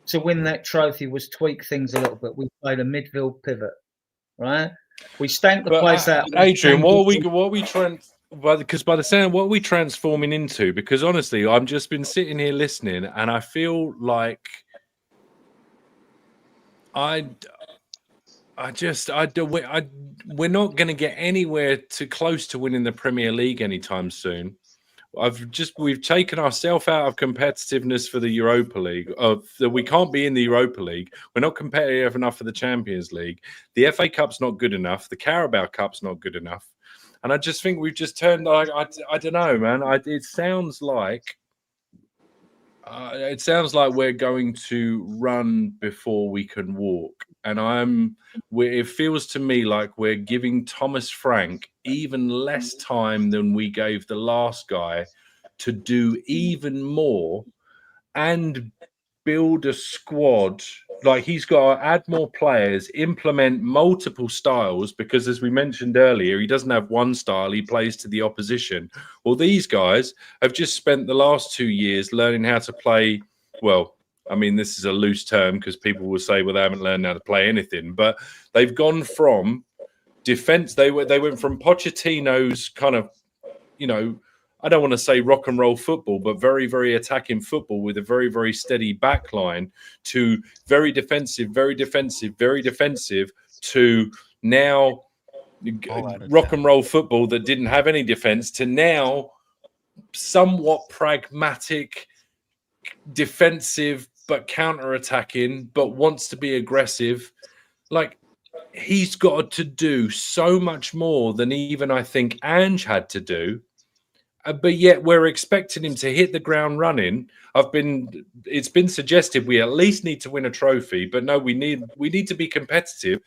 Speaker 3: to win that trophy was tweak things a little bit. We played a midfield pivot, right? We stanked the place out.
Speaker 1: Adrian, what are we trying? Because by the sound, what are we transforming into? Because honestly, I've just been sitting here listening, and I feel like we're not going to get anywhere too close to winning the Premier League anytime soon. We've taken ourselves out of competitiveness for the Europa League. We can't be in the Europa League. We're not competitive enough for the Champions League. The FA Cup's not good enough. The Carabao Cup's not good enough. And I just think we've just turned. I don't know, man. It sounds like we're going to run before we can walk. And it feels to me like we're giving Thomas Frank even less time than we gave the last guy to do even more and build a squad. Like, he's got to add more players, implement multiple styles, because as we mentioned earlier, he doesn't have one style, he plays to the opposition. Well, these guys have just spent the last 2 years learning how to play, well, I mean, this is a loose term because people will say, well, they haven't learned how to play anything, but they've gone from defense. They went from Pochettino's kind of, I don't want to say rock and roll football, but very, very attacking football with a very, very steady back line, to very defensive, very defensive, very defensive, to now rock and roll football that didn't have any defense, to now somewhat pragmatic, defensive, but counter-attacking, but wants to be aggressive. Like, he's got to do so much more than even I think Ange had to do. But yet we're expecting him to hit the ground running. It's been suggested we at least need to win a trophy, but no, we need to be competitive.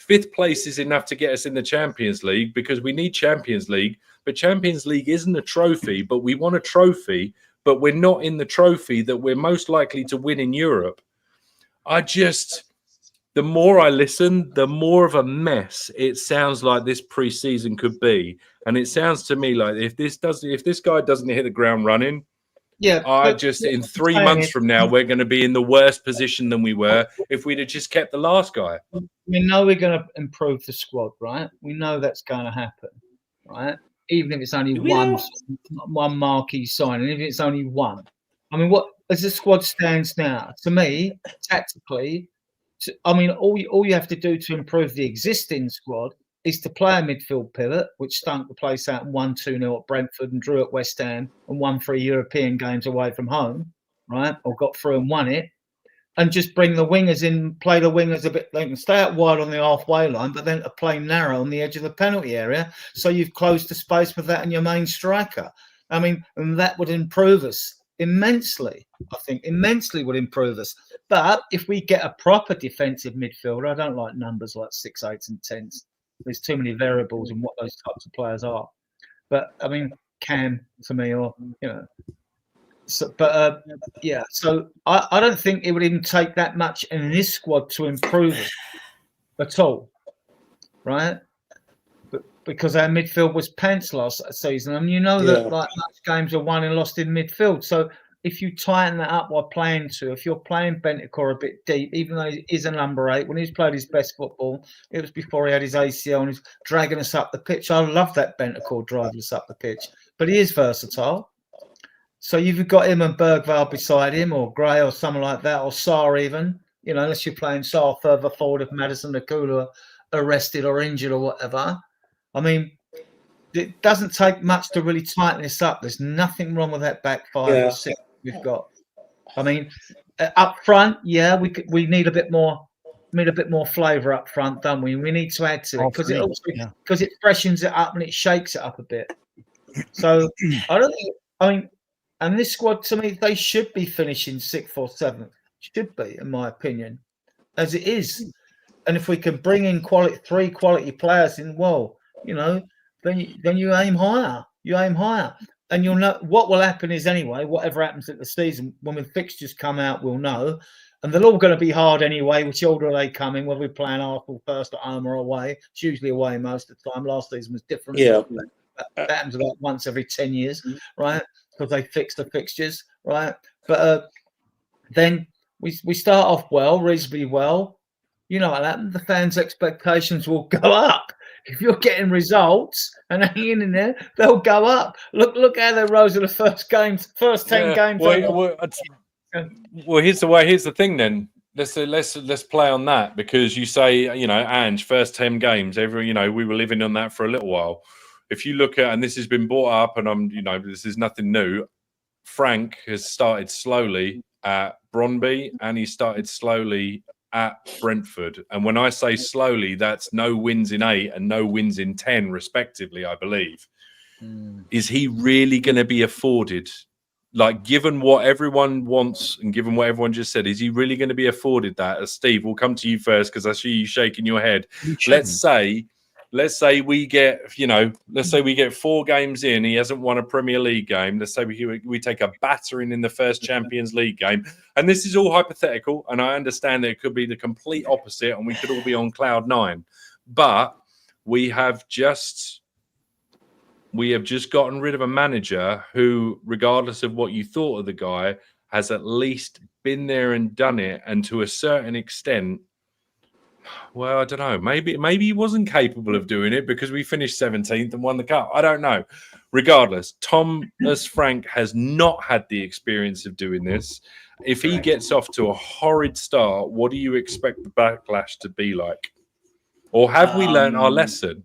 Speaker 1: 5th place is enough to get us in the Champions League, because we need Champions League. But Champions League isn't a trophy, but we want a trophy, but we're not in the trophy that we're most likely to win in Europe. The more I listen, the more of a mess it sounds like this pre-season could be. And it sounds to me like if this guy doesn't hit the ground running, in 3 months from now, we're going to be in the worst position than we were if we'd have just kept the last guy.
Speaker 3: We know we're going to improve the squad, right? We know that's going to happen, right? Even if it's only one marquee signing, even if it's only one. I mean, what as the squad stands now, to me, tactically, all you have to do to improve the existing squad is to play a midfield pivot, which stunk the place out and won 2-0 at Brentford and drew at West Ham and won 3 European games away from home, right? Or got through and won it. And just bring the wingers in, play the wingers a bit. They can stay out wide on the halfway line, but then to play narrow on the edge of the penalty area. So you've closed the space with that and your main striker. I mean, and that would improve us immensely. I think immensely would improve us. But if we get a proper defensive midfielder, I don't like numbers like 6, 8s and 10s. There's too many variables in what those types of players are. But I mean, Cam to me, or So I don't think it would even take that much in this squad to improve it at all, right? But because our midfield was pants last season, and that like much games are won and lost in midfield. So if you tighten that up while playing if you're playing Bentancur a bit deep, even though he is a number 8, when he's played his best football, it was before he had his ACL and he's dragging us up the pitch. I love that Bentancur driving us up the pitch, but he is versatile. So you've got him and Bergvall beside him, or Gray, or someone like that, or Sarr even. Unless you're playing Sarr further forward if Madison and Akula are arrested or injured or whatever. I mean, it doesn't take much to really tighten this up. There's nothing wrong with that back 5 or 6 we've got. I mean, Up front, yeah, we need a bit more. Need a bit more flavour up front, don't we? We need to add to it because it freshens it up and it shakes it up a bit. So I don't think. I mean, and this squad to me, they should be finishing 6th or 7th. Should be, in my opinion, as it is. And if we can bring in three quality players in, well, then you aim higher. You aim higher, and you'll know what will happen is anyway. Whatever happens at the season, when the fixtures come out, we'll know. And they're all going to be hard anyway, which order they come in, whether we're playing Arsenal first at home or away. It's usually away most of the time. Last season was different.
Speaker 2: Yeah.
Speaker 3: That happens about once every 10 years, right? Because they fix the fixtures, right? But then we start off well, reasonably well. You know what happened? The fans' expectations will go up. If you're getting results and hanging in there, they'll go up. Look how they rose in the first 10 games.
Speaker 1: Well, here's the thing then. Let's play on that, because you say, Ange, first 10 games, we were living on that for a little while. If you look at, and this has been brought up, and this is nothing new. Frank has started slowly at Brøndby, and he started slowly at Brentford. And when I say slowly, that's no wins in 8 and no wins in 10, respectively, I believe. Is he really going to be afforded? Like, given what everyone wants and given what everyone just said, is he really going to be afforded that? Steve, we'll come to you first because I see you shaking your head. Let's say we get, let's say we get 4 games in. He hasn't won a Premier League game. Let's say we take a battering in the first Champions League game. And this is all hypothetical. And I understand that it could be the complete opposite and we could all be on cloud 9. But we have just gotten rid of a manager who, regardless of what you thought of the guy, has at least been there and done it. And to a certain extent, well, I don't know. Maybe he wasn't capable of doing it because we finished 17th and won the cup. I don't know. Regardless, Thomas Frank has not had the experience of doing this. If he gets off to a horrid start, what do you expect the backlash to be like? Or have we learned our lesson?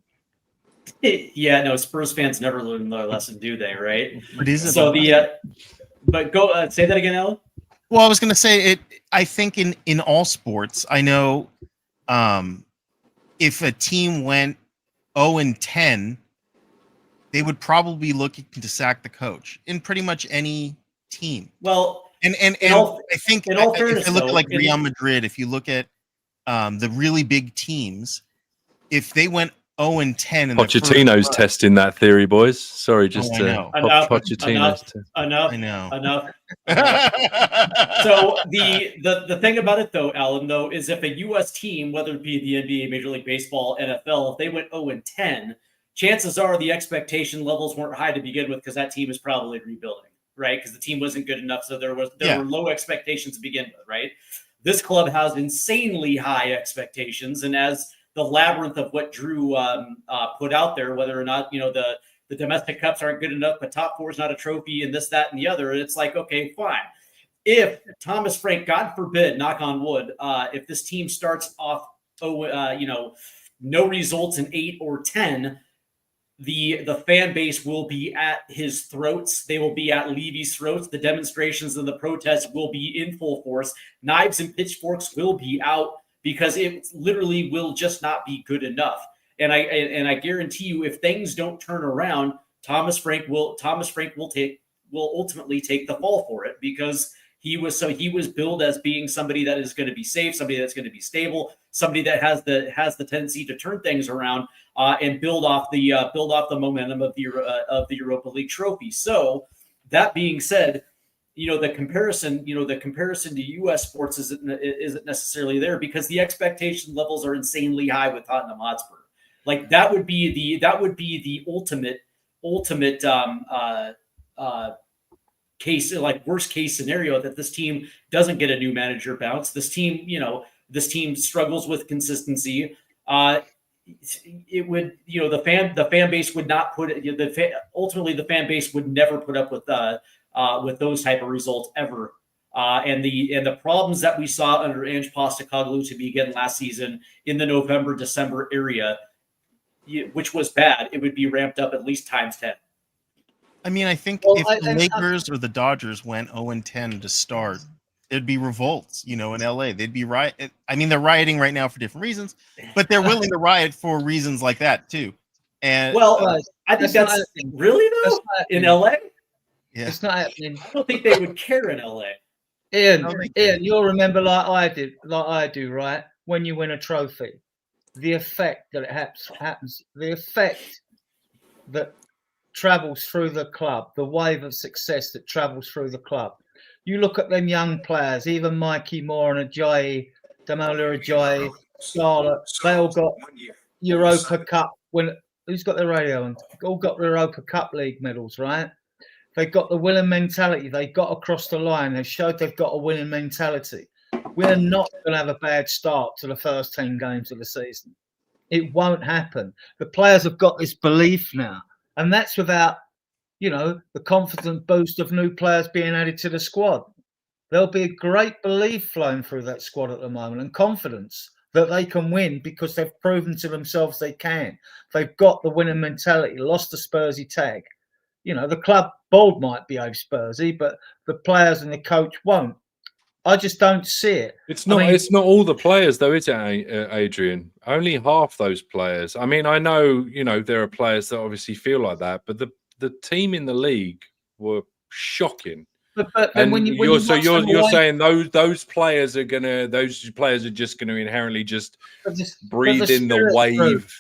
Speaker 4: Yeah, no, Spurs fans never learn their lesson, do they? Right.
Speaker 5: So
Speaker 4: but go say that again, Alan.
Speaker 5: Well, I was going to say it. I think in all sports, I know, if a team went 0-10, they would probably be looking to sack the coach in pretty much any team.
Speaker 4: Well,
Speaker 5: and I think if you look at like Real Madrid, if you look at the really big teams, if they went 0-10, and
Speaker 1: Pochettino's testing that theory, boys. Sorry, just
Speaker 4: Pochettino's enough. So the thing about it, though, Alan, though, is if a U.S. team, whether it be the NBA, Major League Baseball, NFL, if they went 0-10, chances are the expectation levels weren't high to begin with because that team is probably rebuilding, right? Because the team wasn't good enough, so there were low expectations to begin with, right? This club has insanely high expectations, and as the labyrinth of what Drew put out there, whether or not, the domestic cups aren't good enough, but top 4 is not a trophy and this, that, and the other. It's like, okay, fine. If Thomas Frank, God forbid, knock on wood, if this team starts off, no results in 8 or 10, the fan base will be at his throats. They will be at Levy's throats. The demonstrations and the protests will be in full force. Knives and pitchforks will be out, because it literally will just not be good enough. And I guarantee you, if things don't turn around, Thomas Frank will ultimately take the fall for it, because he was billed as being somebody that is going to be safe, somebody that's going to be stable, somebody that has the tendency to turn things around and build off the momentum of the Europa League trophy. So that being said, the comparison to U.S. sports isn't necessarily there, because the expectation levels are insanely high with Tottenham Hotspur. Like that would be the ultimate case, like worst case scenario, that this team doesn't get a new manager bounce. This team struggles with consistency. It would, the fan base would not put it. Ultimately, the fan base would never put up with those type of results ever. And the problems that we saw under Ange Postecoglou to begin last season in the November, December area, which was bad, it would be ramped up at least times 10.
Speaker 5: I mean, I think if the Lakers or the Dodgers went 0-10 to start, there'd be revolts, in LA. They'd be riot. I mean, they're rioting right now for different reasons, but they're willing to riot for reasons like that too. And
Speaker 4: I think that's really though in LA.
Speaker 5: Yeah.
Speaker 3: It's not happening.
Speaker 4: I don't think they would care in LA.
Speaker 3: Ian, you'll remember like I do, right? When you win a trophy, the effect that it happens, the effect that travels through the club, the wave of success that travels through the club. You look at them young players, even Mikey Moore and Ajayi, Damola Ajayi, Scarlett, they all got Europa Cup. Who's got the radio on? All got the Europa Cup League medals, right? They've got the winning mentality. They got across the line. They showed they've got a winning mentality. We're not going to have a bad start to the first 10 games of the season. It won't happen. The players have got this belief now. And that's without, the confident boost of new players being added to the squad. There'll be a great belief flowing through that squad at the moment and confidence that they can win because they've proven to themselves they can. They've got the winning mentality, lost the Spursy tag. The club board might behave Spursy, but the players and the coach won't. I just don't see it.
Speaker 1: It's not all the players, though, is it, Adrian? Only half those players. I mean, I know, there are players that obviously feel like that, but the team in the league were shocking.
Speaker 3: But when you're
Speaker 1: saying those players are just gonna inherently just breathe in the wave.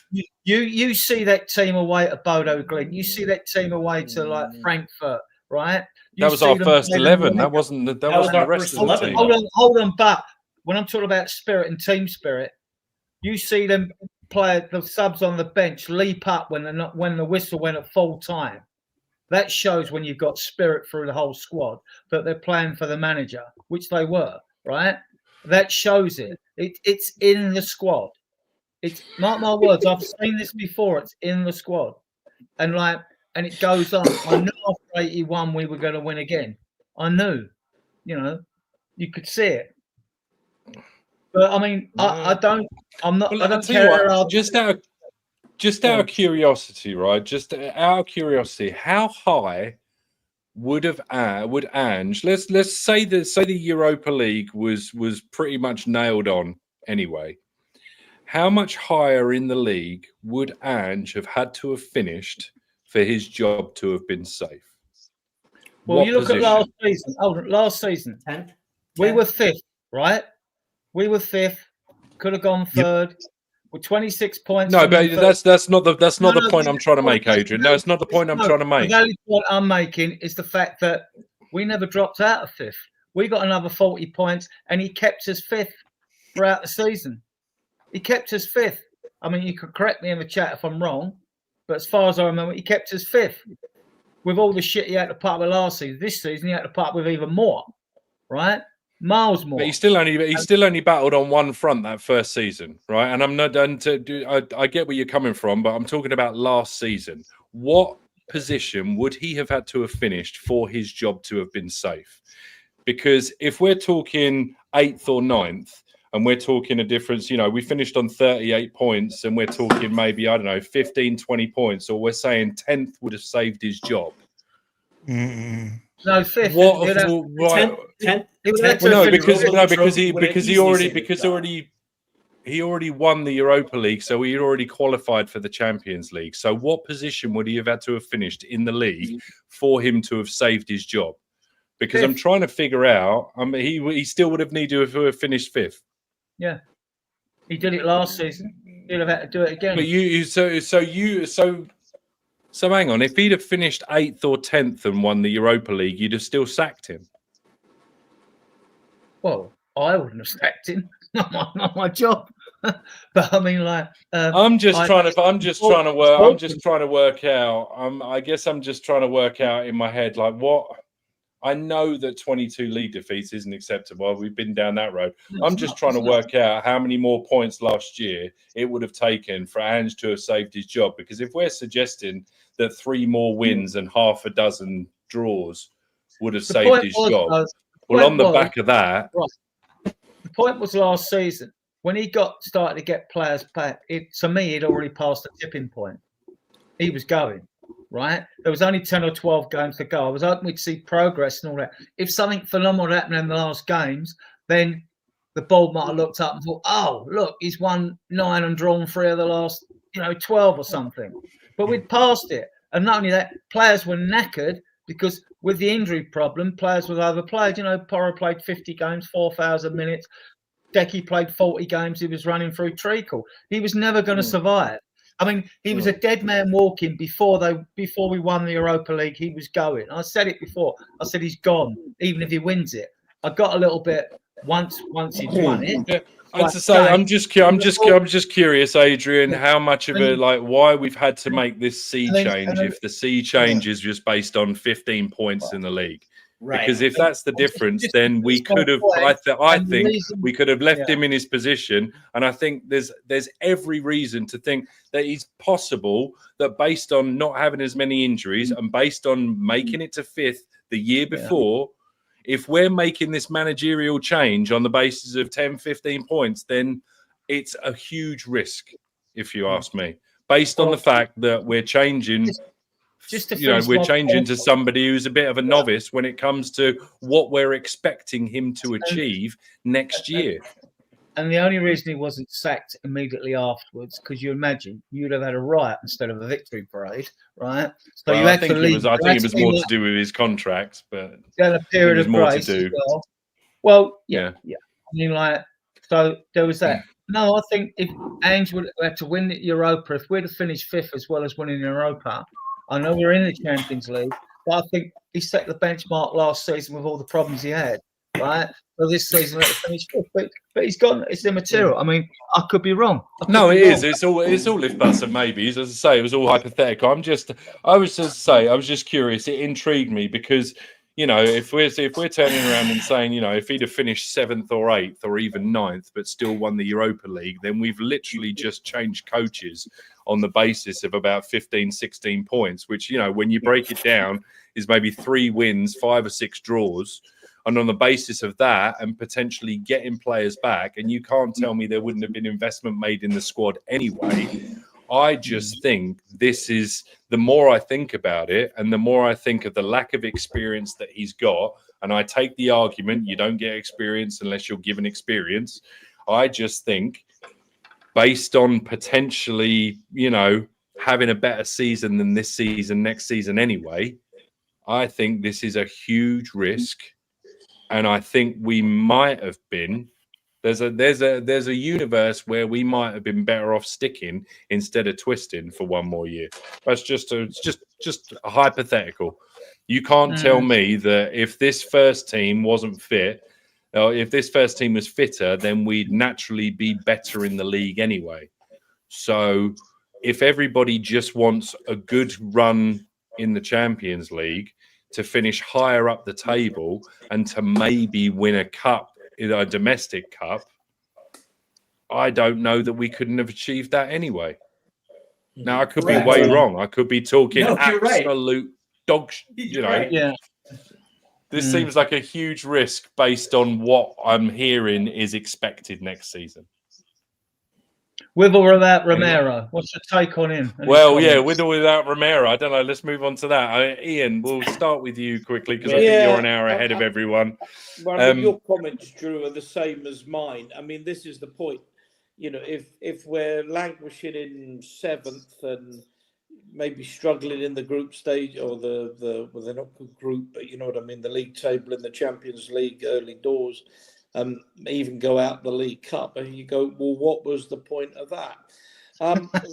Speaker 3: You see that team away at Bodo Glimt. You see that team away to like Frankfurt, right?
Speaker 1: That was our first 11. That wasn't the rest of the team.
Speaker 3: Hold on, but when I'm talking about spirit and team spirit, you see them play the subs on the bench leap up when the whistle went at full time. That shows when you've got spirit through the whole squad that they're playing for the manager, which they were, right? That shows it. It's in the squad. It's mark my words. I've seen this before. It's in the squad, and it goes on. I knew after 81 we were going to win again. I knew, you could see it. But I mean, I don't. I'm not.
Speaker 1: Well,
Speaker 3: I don't care.
Speaker 1: Just out of curiosity, right? Just out of curiosity, how high would Ange? Let's say the Europa League was pretty much nailed on anyway. How much higher in the league would Ange have had to have finished for his job to have been safe?
Speaker 3: Well, you look at last season. Oh, last season, 10th. We were 5th, right? We were 5th. Could have gone 3rd. Yep. With 26 points.
Speaker 1: No, but that's not the point I'm trying to make, Adrian. No, it's not the point I'm trying to make.
Speaker 3: The only point I'm making is the fact that we never dropped out of 5th. We got another 40 points, and he kept us 5th throughout the season. He kept us 5th. I mean, you could correct me in the chat if I'm wrong, but as far as I remember, he kept us 5th. With all the shit he had to part with last season, this season he had to part with even more, right? Miles more.
Speaker 1: But he still only battled on one front that first season, right? And I'm not done to. I get where you're coming from, but I'm talking about last season. What position would he have had to have finished for his job to have been safe? Because if we're talking 8th or 9th, and we're talking a difference, we finished on 38 points, and we're talking maybe 15, 20 points, or we're saying 10th would have saved his job.
Speaker 3: Mm-hmm. No, 5th.
Speaker 1: He already won the Europa League, so he already qualified for the Champions League. So what position would he have had to have finished in the league for him to have saved his job? Because 5th. I'm trying to figure out. He still would have needed to have finished 5th.
Speaker 3: Yeah, he did it last season. He'd have had to do it again.
Speaker 1: But So hang on, if he'd have finished 8th or 10th and won the Europa League, you'd have still sacked him.
Speaker 3: Well, I wouldn't have sacked him. Not my job. But I mean,
Speaker 1: I'm just trying to work out. I guess I'm just trying to work out in my head, what. I know that 22 league defeats isn't acceptable. We've been down that road. I'm just trying to work out how many more points last year it would have taken for Ange to have saved his job. Because if we're suggesting that 3 more wins and half a dozen draws would have saved his job, well, on the back of that...
Speaker 3: Right. The point was last season, when he started to get players back, to me, he'd already passed the tipping point. He was going. right? There was only 10 or 12 games to go. I was hoping we'd see progress and all that. If something phenomenal happened in the last games, then the board might have looked up and thought, oh, look, he's won 9 and drawn 3 of the last, 12 or something. But we'd passed it. And not only that, players were knackered because with the injury problem, players were overplayed. Porro played 50 games, 4,000 minutes. Decky played 40 games. He was running through treacle. He was never going to survive. I mean, he was a dead man walking before we won the Europa League. He was going. I said it before. I said he's gone, even if he wins it. I got a little bit once he'd won it.
Speaker 1: Yeah. As I say, I'm just curious, Adrian, how much of it, like, why we've had to make this sea change if the sea change is just based on 15 points in the league.
Speaker 4: Right.
Speaker 1: Because if that's the difference, then we could have. I think we could have left him in his position, and I think there's every reason to think that it's possible that based on not having as many injuries and based on making it to 5th the year before, if we're making this managerial change on the basis of 10, 15 points, then it's a huge risk, if you ask me, based on the fact that we're changing. We're changing to somebody who's a bit of a novice when it comes to what we're expecting him to achieve next year.
Speaker 3: And the only reason he wasn't sacked immediately afterwards, because you imagine you'd have had a riot instead of a victory parade, right? So
Speaker 1: I think it was more to do with his contracts, but
Speaker 3: a period of
Speaker 1: more
Speaker 3: grace
Speaker 1: to do.
Speaker 3: Well, yeah. I mean, so there was that. No, I think if Ange would have had to win the Europa, if we'd have finished 5th as well as winning Europa, I know we're in the Champions League, but I think he set the benchmark last season with all the problems he had, right? So this season, let him finish 5th, but he's gone. It's immaterial. I mean, I could be wrong.
Speaker 1: No, it is. It's all if buts and maybes. As I say, it was all hypothetical. I was just curious. It intrigued me because, if we're turning around and saying, if he'd have finished 7th or 8th or even 9th, but still won the Europa League, then we've literally just changed coaches on the basis of about 15, 16 points, which, when you break it down, is maybe 3 wins, 5 or 6 draws. And on the basis of that and potentially getting players back, and you can't tell me there wouldn't have been investment made in the squad anyway. I just think this is, the more I think about it and the more I think of the lack of experience that he's got, and I take the argument you don't get experience unless you're given experience. I just think based on potentially, having a better season than this season, next season anyway, I think this is a huge risk. And I think we might have been, there's a universe where we might have been better off sticking instead of twisting for one more year. That's just a hypothetical. You can't tell me that if this first team wasn't fit, if this first team was fitter, then we'd naturally be better in the league anyway. So if everybody just wants a good run in the Champions League to finish higher up the table and to maybe win a cup, a domestic cup, I don't know that we couldn't have achieved that anyway. Now, I could be way wrong. I could be talking absolute dog shit,
Speaker 3: Yeah.
Speaker 1: This seems like a huge risk based on what I'm hearing is expected next season.
Speaker 3: With or without Romero, what's your take on him?
Speaker 1: Well, with or without Romero, I don't know. Let's move on to that. Ian, we'll start with you quickly because I think you're an hour ahead of everyone.
Speaker 2: Well, your comments, Drew, are the same as mine. I mean, this is the point. If we're languishing in 7th and maybe struggling in the group stage or they're not good group, but you know what I mean, the league table in the Champions League early doors, even go out the League Cup, and you go, well, what was the point of that?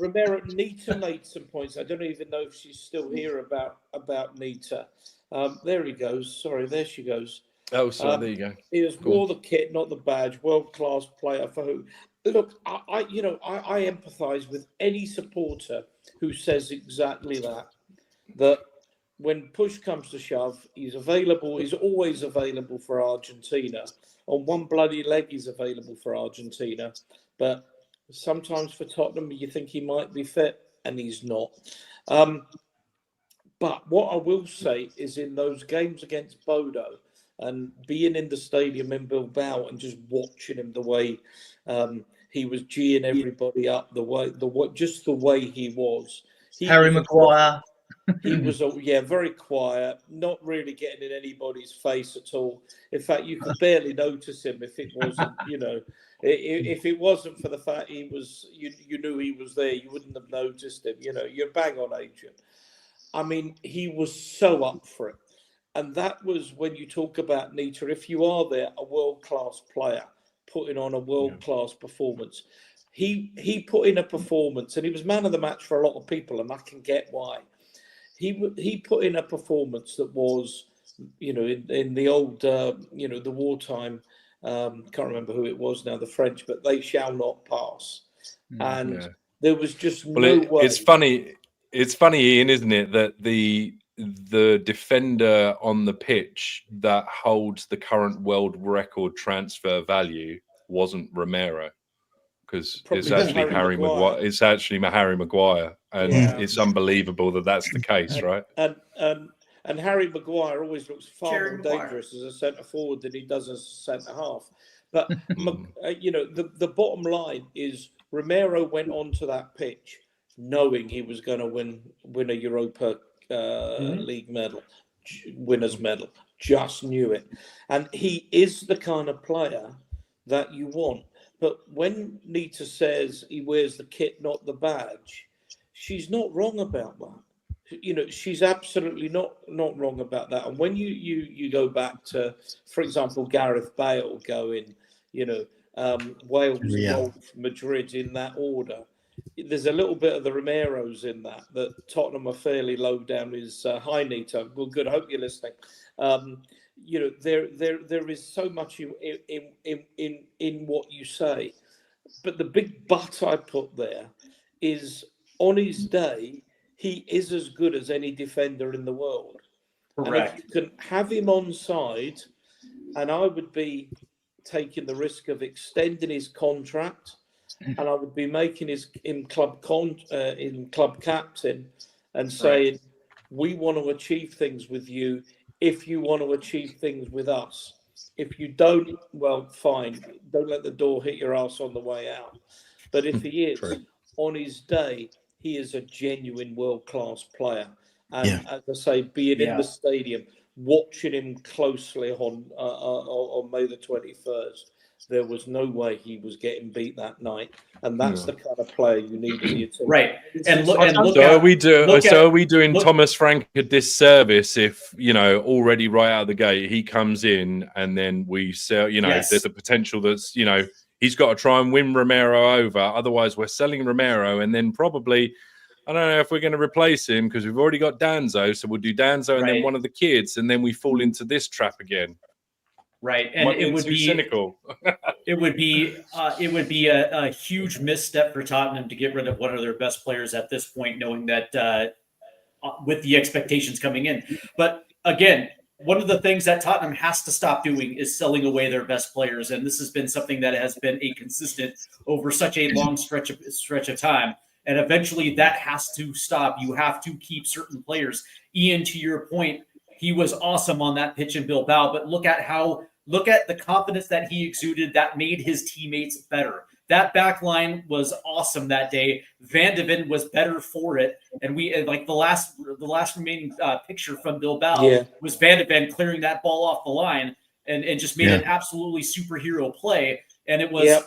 Speaker 2: Romero, Nita made some points. I don't even know if she's still here about Nita. There he goes. Sorry, there she goes.
Speaker 1: Oh, sorry, there you go.
Speaker 2: He was wore the kit, not the badge. World-class player for who? Look, I empathise with any supporter who says exactly that. That when push comes to shove, he's available. He's always available for Argentina. On one bloody leg, he's available for Argentina. But sometimes for Tottenham, you think he might be fit, and he's not. But what I will say is in those games against Bodo and being in the stadium in Bilbao and just watching him the way he was geeing everybody up, the way he was.
Speaker 3: Harry Maguire.
Speaker 2: He was, very quiet, not really getting in anybody's face at all. In fact, you could barely notice him if it wasn't, if it wasn't for the fact he was, you knew he was there, you wouldn't have noticed him. You're bang on, Adrian. I mean, he was so up for it. And that was when you talk about Nita, if you are there, a world-class player putting on a world-class performance. He put in a performance, and he was man of the match for a lot of people, and I can get why. He put in a performance that was, in the old, the wartime, can't remember who it was now, the French, but they shall not pass. And there was just no way.
Speaker 1: It's funny, Ian, isn't it, that the defender on the pitch that holds the current world record transfer value wasn't Romero, because it's actually Harry Maguire. It's actually Harry Maguire, and it's unbelievable that that's the case, right?
Speaker 2: And Harry Maguire always looks far more dangerous as a centre forward than he does as a centre half. But the bottom line is Romero went onto that pitch knowing he was going to win a Europa League medal, winner's medal. Just knew it, and he is the kind of player that you want. But when Nita says he wears the kit, not the badge, she's not wrong about that. She's absolutely not wrong about that. And when you go back to, for example, Gareth Bale going, Wales, Wolf, Madrid in that order, there's a little bit of the Romeros in that Tottenham are fairly low down his hi, Nita. Well, good. I hope you're listening. There is so much in what you say, but the big but I put there is on his day he is as good as any defender in the world.
Speaker 4: Correct.
Speaker 2: And if you can have him on side, and I would be taking the risk of extending his contract, and I would be making him club captain and saying, we want to achieve things with you if you want to achieve things with us. If you don't, well, fine. Don't let the door hit your ass on the way out. But if he is, on his day, he is a genuine world-class player. And as I say, being in the stadium, watching him closely on May the 21st, there was no way he was getting beat that night, and that's the kind of player you need in your team.
Speaker 4: Right.
Speaker 1: Are we doing Thomas Frank a disservice if already right out of the gate he comes in and then we sell? There's a potential that's he's got to try and win Romero over. Otherwise, we're selling Romero, and then probably I don't know if we're going to replace him because we've already got Danzo, so we'll do Danzo and then one of the kids, and then we fall into this trap again.
Speaker 4: Right, and it would be
Speaker 1: cynical.
Speaker 4: It would be a huge misstep for Tottenham to get rid of one of their best players at this point, knowing that with the expectations coming in. But again, one of the things that Tottenham has to stop doing is selling away their best players, and this has been something that has been a consistent over such a long stretch of time. And eventually, that has to stop. You have to keep certain players. Ian, to your point, he was awesome on that pitch in Bilbao, but look at the confidence that he exuded that made his teammates better. That back line was awesome that day. Van de Ven was better for it. And we like the last remaining picture from Bilbao was Van de Ven clearing that ball off the line and just made an absolutely superhero play. And it was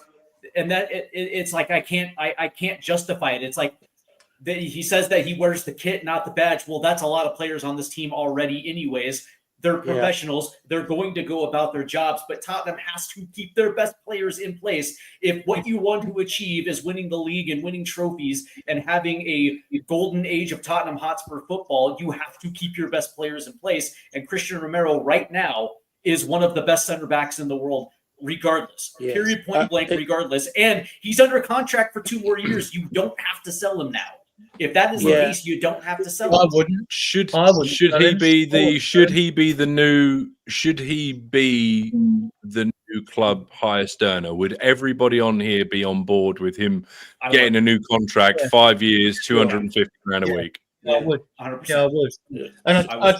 Speaker 4: and that it's like I can't justify it. It's like he says that he wears the kit, not the badge. Well, that's a lot of players on this team already anyways. They're professionals. They're going to go about their jobs, but Tottenham has to keep their best players in place. If what you want to achieve is winning the league and winning trophies and having a golden age of Tottenham Hotspur football, you have to keep your best players in place. And Christian Romero right now is one of the best center backs in the world, regardless. Period, point blank, regardless. And he's under contract for 2 more years. You don't have to sell him now. If that is the case, you don't have to sell him.
Speaker 1: I wouldn't. Should he be the new club highest earner? Would everybody on here be on board with him getting a new contract, 5 years, 250 grand a week?
Speaker 3: I would.
Speaker 4: 100%.
Speaker 3: Yeah, I would. Yeah. And I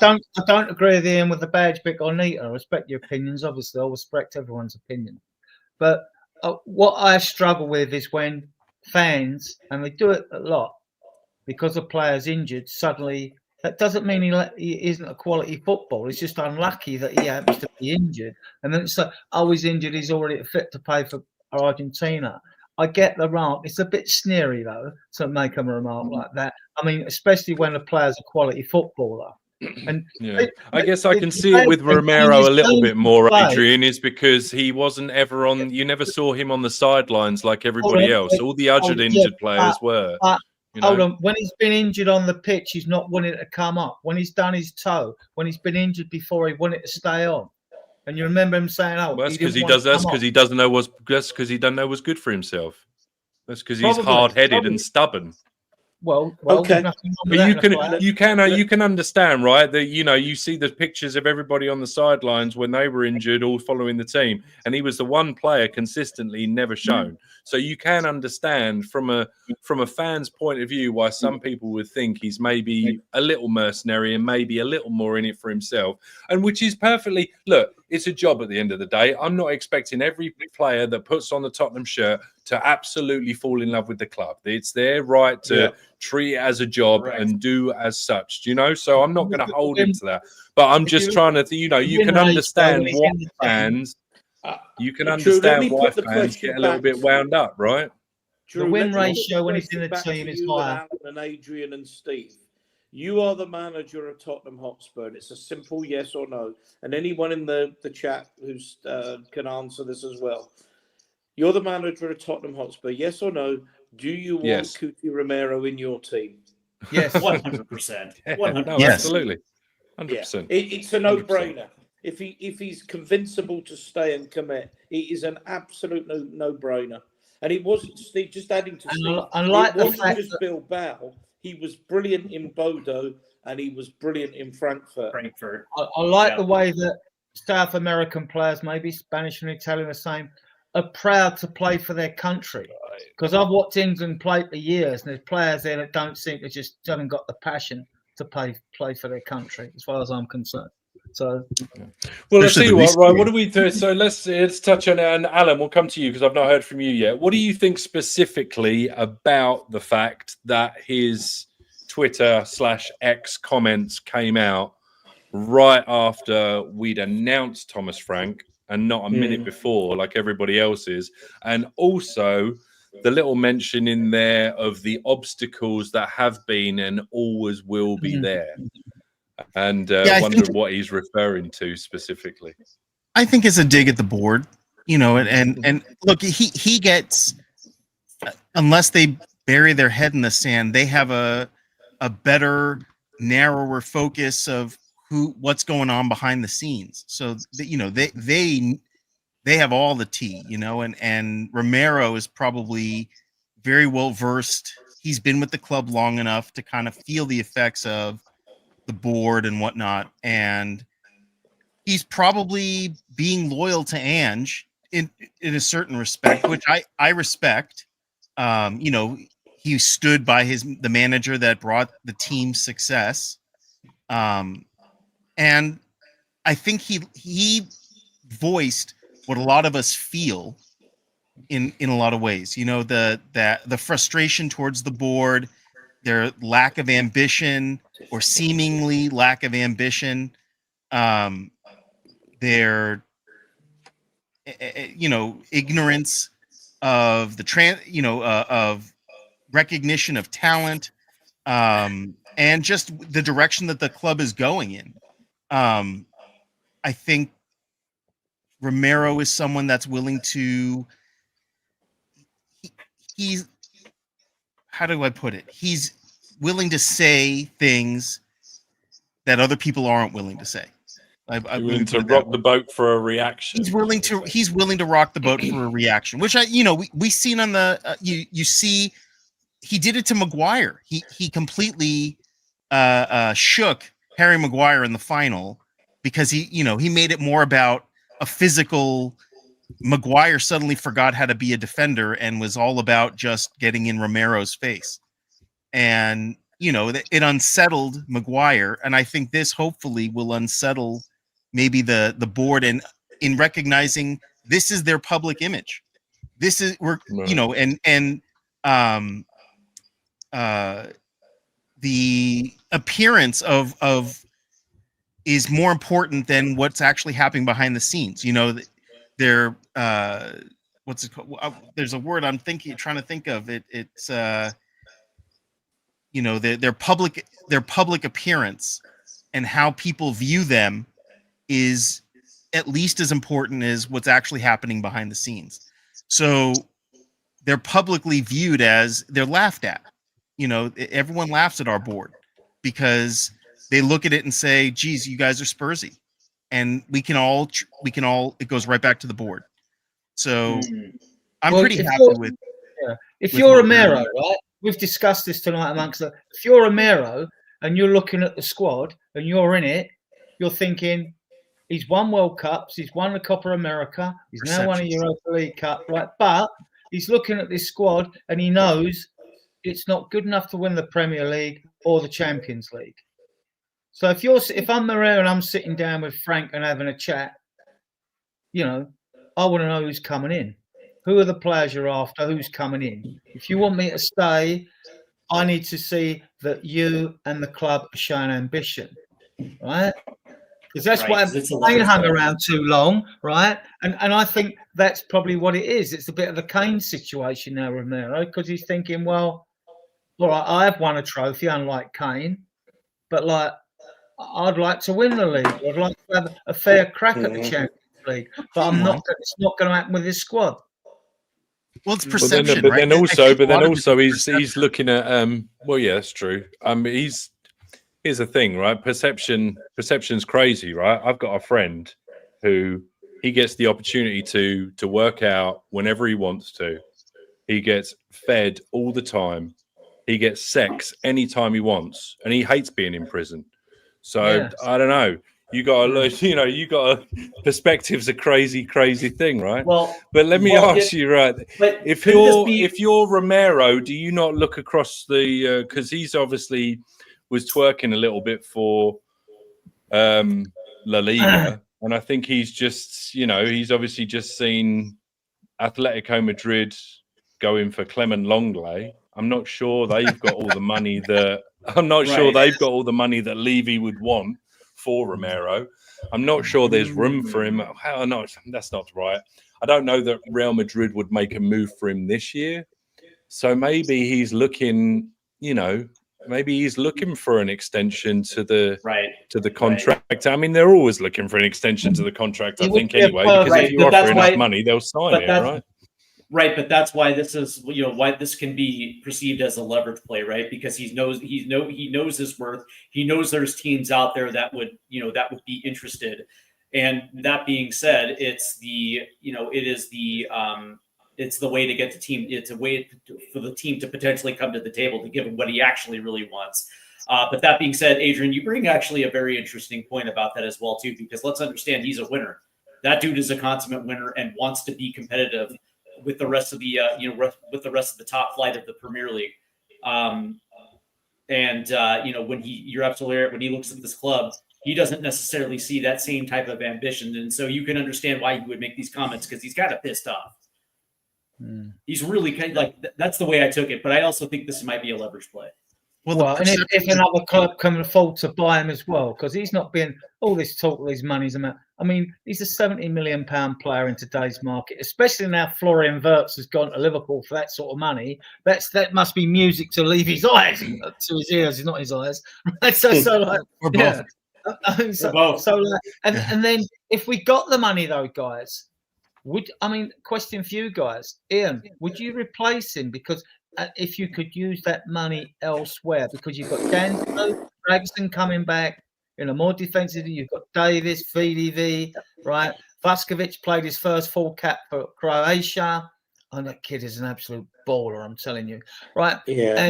Speaker 3: don't agree with Ian with the badge pick on Nita. I respect your opinions. Obviously, I respect everyone's opinion. But what I struggle with is when fans, and we do it a lot, because a player's injured, suddenly That doesn't mean he isn't a quality footballer. It's just unlucky that he happens to be injured. And then it's like, oh, he's injured. He's already fit to play for Argentina. I get the remark. It's a bit sneery, though, to make a remark like that. I mean, especially when a player's a quality footballer. And
Speaker 1: yeah, I guess I can see it with Romero a little bit more, Adrian, is because he wasn't ever on. You never saw him on the sidelines like everybody else. All the other injured players were.
Speaker 3: Hold on. When he's been injured on the pitch, he's not wanting to come up. When he's done his toe, when he's been injured before, he wanted to stay on. And you remember him saying, "Oh,
Speaker 1: well, that's because he does. That's because he doesn't know what's. That's because he doesn't know what's good for himself. That's because he's hard-headed and stubborn."
Speaker 3: Well,
Speaker 2: okay.
Speaker 1: But you can understand, right? That you see the pictures of everybody on the sidelines when they were injured, all following the team, and he was the one player consistently never shown. So you can understand from a fan's point of view why some people would think he's maybe a little mercenary and maybe a little more in it for himself, and which is perfectly look. It's a job at the end of the day. I'm not expecting every player that puts on the Tottenham shirt to absolutely fall in love with the club. It's their right to treat it as a job and do as such, So I'm not going to hold him to that. But I'm just trying to, you can understand why fans, get a little bit wound up, right?
Speaker 3: The win ratio when he's in the team is higher.
Speaker 2: And Adrian and Steve. You are the manager of Tottenham Hotspur. It's a simple yes or no. And anyone in the chat who can answer this as well. You're the manager of Tottenham Hotspur. Yes or no? Do you want Cuti Romero in your team?
Speaker 3: Yes.
Speaker 4: 100%. 100%.
Speaker 1: No, absolutely. 100%.
Speaker 2: Yeah. It's a no-brainer. 100%. If he's convincible to stay and commit, it is an absolute no-brainer. And it wasn't Steve, just adding to Steve, it wasn't just Bilbao. He was brilliant in Bodo and he was brilliant in Frankfurt.
Speaker 3: I like the way that South American players, maybe Spanish and Italian the same, are proud to play for their country. Because I've watched England play for years and there's players there that don't seem to just haven't got the passion to play for their country, as far as I'm concerned. So,
Speaker 1: well, let's see what do we do? So let's touch on it. And Alan, we'll come to you because I've not heard from you yet. What do you think specifically about the fact that his Twitter/X comments came out right after we'd announced Thomas Frank and not a minute before, like everybody else's, and also the little mention in there of the obstacles that have been and always will be there? And wondered what he's referring to specifically.
Speaker 5: I think it's a dig at the board, and look, he gets, unless they bury their head in the sand, they have a better, narrower focus of what's going on behind the scenes. So they have all the tea, and Romero is probably very well versed. He's been with the club long enough to kind of feel the effects of the board and whatnot, and he's probably being loyal to Ange in a certain respect, which I respect. He stood by the manager that brought the team success, and I think he voiced what a lot of us feel in a lot of ways. The frustration towards the board, their lack of ambition or seemingly lack of ambition, their ignorance of the of recognition of talent, and just the direction that the club is going in. I think Romero is someone that's willing to. He's, how do I put it? He's willing to say things that other people aren't willing to say.
Speaker 1: I'm willing to rock the boat for a reaction.
Speaker 5: He's willing to rock the boat for a reaction, which we seen on the you see he did it to Maguire. He completely shook Harry Maguire in the final because he made it more about a physical. Maguire suddenly forgot how to be a defender and was all about just getting in Romero's face. And, it unsettled Maguire. And I think this hopefully will unsettle maybe the board in recognizing this is their public image. This is, the appearance of is more important than what's actually happening behind the scenes. You know, they're what's it called? There's a word I'm trying to think of. It's you know, their public appearance and how people view them is at least as important as what's actually happening behind the scenes. So they're publicly viewed as, they're laughed at. You know, everyone laughs at our board because they look at it and say, geez, you guys are Spursy. And we can all, it goes right back to the board. So I'm pretty happy with.
Speaker 3: Yeah. If you're Romero, right? We've discussed this tonight amongst the. If you're Romero and you're looking at the squad and you're in it, you're thinking, he's won World Cups, he's won the Copa America, he's now won a Europa League Cup, right? But he's looking at this squad and he knows it's not good enough to win the Premier League or the Champions League. So if I'm Romero and I'm sitting down with Frank and having a chat, you know, I want to know who's coming in. Who are the players you're after? Who's coming in? If you want me to stay, I need to see that you and the club are showing ambition, right? Because that's why Kane hung around too long, right? And I think that's probably what it is. It's a bit of a Kane situation now, Romero, because he's thinking, well, all right, I have won a trophy, unlike Kane, but like I'd like to win the league. I'd like to have a fair crack at the Champions League, but I'm not. It's not going to happen with this squad.
Speaker 5: Well, it's perception,
Speaker 1: but
Speaker 5: right?
Speaker 1: then also he's looking at well, yeah, that's true. Here's the thing, right? Perception's crazy, right? I've got a friend who he gets the opportunity to work out whenever he wants to. He gets fed all the time. He gets sex anytime he wants, and he hates being in prison. So I don't know. You got a perspective's a crazy thing, right? Well, but let me ask you, right? If you're Romero, do you not look across the because he's obviously was twerking a little bit for La Liga, and I think he's just he's obviously just seen Atletico Madrid going for Clement Longley. I'm not sure they've got all the money that Levy would want for Romero. I'm not sure there's room for him. No, that's not right. I don't know that Real Madrid would make a move for him this year. So maybe he's looking, for an extension to the contract. Right. I mean, they're always looking for an extension to the contract, I think, anyway, because if you offer enough money, they'll sign it, right?
Speaker 4: Right, but that's why this is, why this can be perceived as a leverage play, right? Because he knows his worth. He knows there's teams out there that would be interested. And that being said, it's the way to get the team. It's a way for the team to potentially come to the table to give him what he actually really wants. But that being said, Adrian, you bring actually a very interesting point about that as well too, because let's understand he's a winner. That dude is a consummate winner and wants to be competitive with the rest of the with the rest of the top flight of the Premier League. You're absolutely right. When he looks at this club, he doesn't necessarily see that same type of ambition. And so you can understand why he would make these comments, because he's kind of pissed off. He's really kind of like, that's the way I took it. But I also think this might be a leverage play.
Speaker 3: Well, and if another club can afford to buy him as well, because he's not been all this talk, all these money's amount. I mean, he's a £70 million player in today's market, especially now Florian Wirtz has gone to Liverpool for that sort of money. That must be music to his eyes, to his ears, not his eyes. And then if we got the money though, guys, question for you guys, Ian, would you replace him? Because if you could use that money elsewhere, because you've got Danzo, Gregson coming back, more defensively, you've got Davis, VDV, right? Vuskovic played his first full cap for Croatia. And that kid is an absolute baller, I'm telling you, right? Yeah.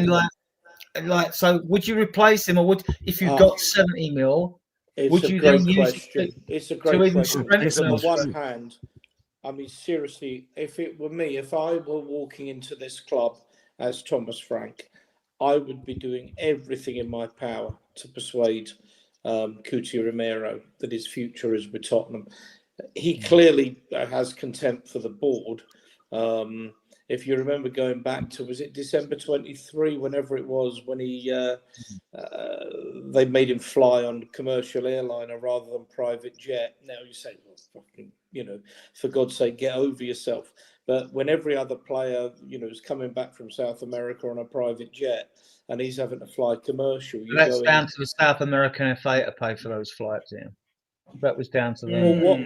Speaker 3: And so would you replace him, or if you got 70 mil, would you then use it?
Speaker 2: It's a great question. Because on the one hand, seriously, if it were me, if I were walking into this club as Thomas Frank, I would be doing everything in my power to persuade Cuti Romero that his future is with Tottenham. He clearly has contempt for the board. if you remember going back to, was it December 23, whenever it was, when they made him fly on commercial airliner rather than private jet. Now you say, well, fucking, for God's sake, get over yourself. But when every other player, is coming back from South America on a private jet and he's having to fly commercial,
Speaker 3: that's down to the South American FA to pay for those flights, yeah. That was down to them.
Speaker 2: Well,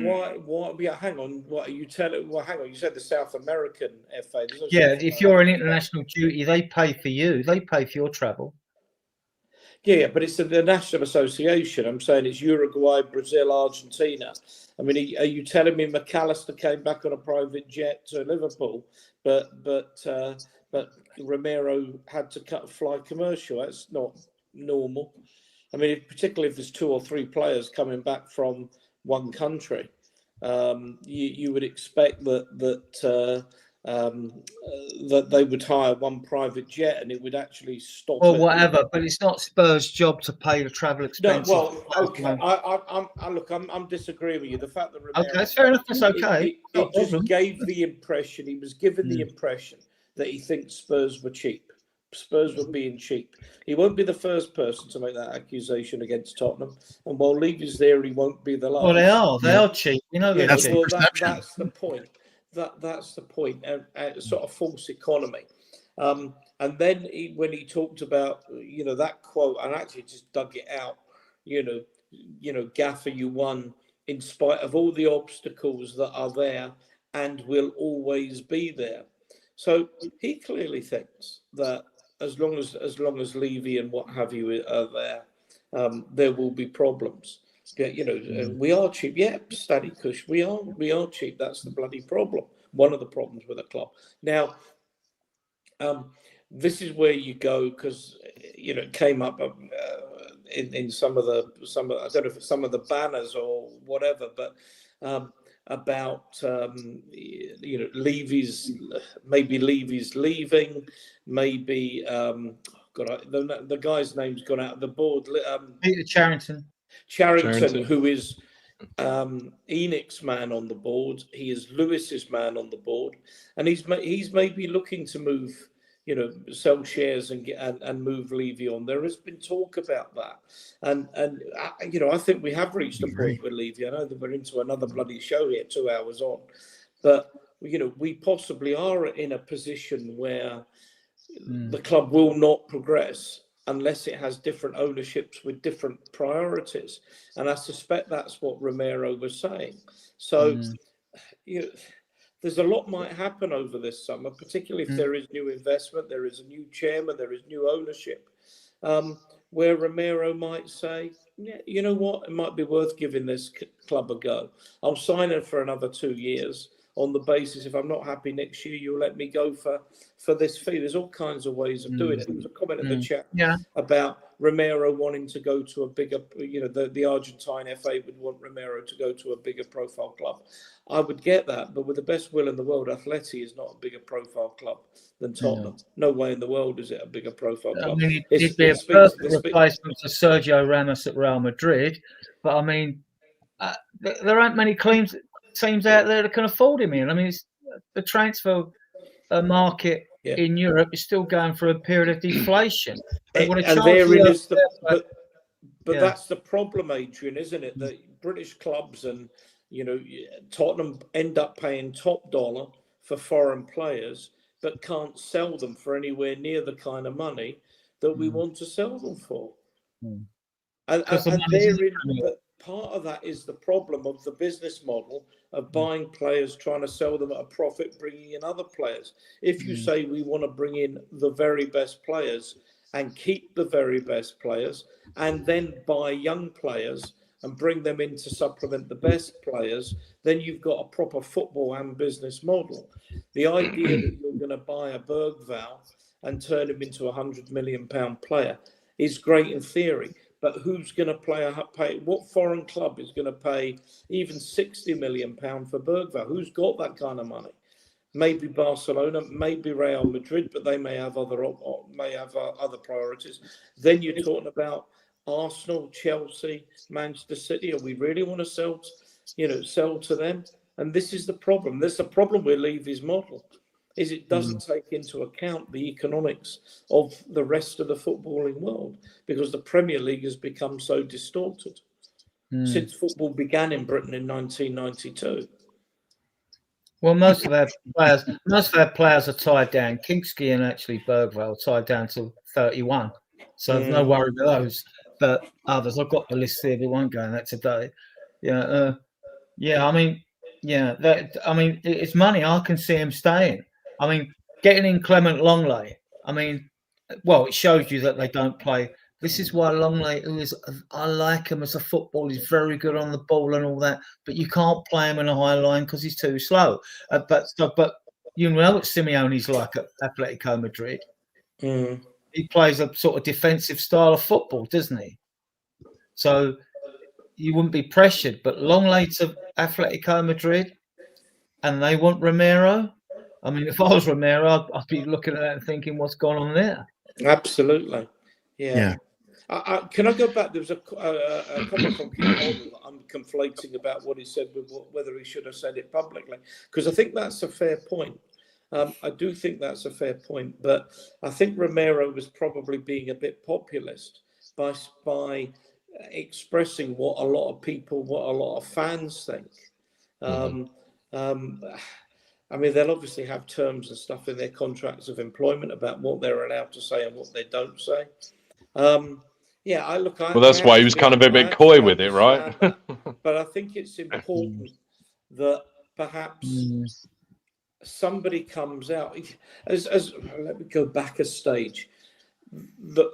Speaker 2: what? Yeah, hang on. What are you telling? Well, hang on. You said the South American FA.
Speaker 3: If you're an international duty, they pay for you. They pay for your travel.
Speaker 2: Yeah, but it's the National Association. I'm saying it's Uruguay, Brazil, Argentina. I mean, are you telling me McAllister came back on a private jet to Liverpool, but Romero had to fly commercial? That's not normal. I mean, particularly if there's 2 or 3 players coming back from one country, you would expect that they would hire one private jet and it would actually stop.
Speaker 3: Or whatever, but it's not Spurs' job to pay the travel expenses.
Speaker 2: No, well, okay. I'm disagreeing with you. The fact that Romero,
Speaker 3: okay, that's fair enough. That's okay.
Speaker 2: It just gave the impression, he was given the impression that he thinks Spurs were cheap. Spurs were being cheap. He won't be the first person to make that accusation against Tottenham, and while Levy's there, he won't be the last.
Speaker 3: Well, they are cheap. They're cheap.
Speaker 2: Well, that's the point. That's the point. Sort of false economy. And then when he talked about that quote, and actually just dug it out. Gaffer, you won in spite of all the obstacles that are there and will always be there. So he clearly thinks that as long as Levy and what have you are there, there will be problems. We are cheap. Yeah, Stady Kush, we are cheap. That's the bloody problem. One of the problems with the club. Now, this is where you go because it came up in some of the I don't know if it's some of the banners or whatever, but about Levy's leaving, maybe the guy's name's gone out of the board.
Speaker 3: Peter Charrington,
Speaker 2: who is Enoch's man on the board. He is Lewis's man on the board, and he's maybe looking to move, sell shares and move Levy on. There has been talk about that, and I think we have reached a point with Levy. I know that we're into another bloody show here, 2 hours on, but we possibly are in a position where the club will not progress unless it has different ownerships with different priorities. And I suspect that's what Romero was saying. So, there's a lot might happen over this summer, particularly if there is new investment, there is a new chairman, there is new ownership, where Romero might say, yeah, you know what, it might be worth giving this club a go. I'll sign in for another 2 years on the basis if I'm not happy next year, you'll let me go for this fee. There's all kinds of ways of doing it. There was a comment in the chat about Romero wanting to go to a bigger, the Argentine FA would want Romero to go to a bigger profile club. I would get that, but with the best will in the world, Atleti is not a bigger profile club than Tottenham. No way in the world is it a bigger profile club.
Speaker 3: I mean, it'd be a perfect replacement to Sergio Ramos at Real Madrid, but I mean, there aren't many teams out there that can afford him in. I mean, the transfer market in Europe is still going through a period of deflation.
Speaker 2: But that's the problem, Adrian, isn't it? That British clubs and Tottenham end up paying top dollar for foreign players, but can't sell them for anywhere near the kind of money that we want to sell them for. And part of that is the problem of the business model of buying players, trying to sell them at a profit, bringing in other players. If you say we want to bring in the very best players and keep the very best players and then buy young players and bring them in to supplement the best players, then you've got a proper football and business model. The idea that you're going to buy a Bergvall and turn him into £100 million player is great in theory. But who's going to pay? What foreign club is going to pay even £60 million for Bergvall? Who's got that kind of money? Maybe Barcelona, maybe Real Madrid, but they may have other priorities. Then you're talking about Arsenal, Chelsea, Manchester City. Or we really want to sell to them? And this is the problem. There's a problem with Levy's model. is it doesn't take into account the economics of the rest of the footballing world, because the Premier League has become so distorted since football began in Britain in 1992.
Speaker 3: Well, most of their players are tied down. Kingsky and actually Bergvall tied down till 31, so no worry with those. But others, I've got the list here. We won't go in that today. Yeah, I mean, it's money. I can see him staying. I mean, getting in Clement Longley. I mean, well, it shows you that they don't play. This is why Longley, I like him as a footballer. He's very good on the ball and all that, but you can't play him in a high line because he's too slow. But you know what Simeone's like at Atletico Madrid. He plays a sort of defensive style of football, doesn't he? So you wouldn't be pressured. But Longley to Atletico Madrid, and they want Romero. I mean, if I was Romero, I'd be looking at that and thinking, what's gone on there?
Speaker 2: Absolutely, yeah. Can I go back? There was a comment from Keith Holden that I'm conflating about what he said with whether he should have said it publicly, because I think that's a fair point. I do think that's a fair point, but I think Romero was probably being a bit populist by expressing what a lot of fans think. I mean, they'll obviously have terms and stuff in their contracts of employment about what they're allowed to say and what they don't say.
Speaker 1: Well, that's why he was kind of a bit coy with it, right?
Speaker 2: But I think it's important that perhaps somebody comes out as let me go back a stage.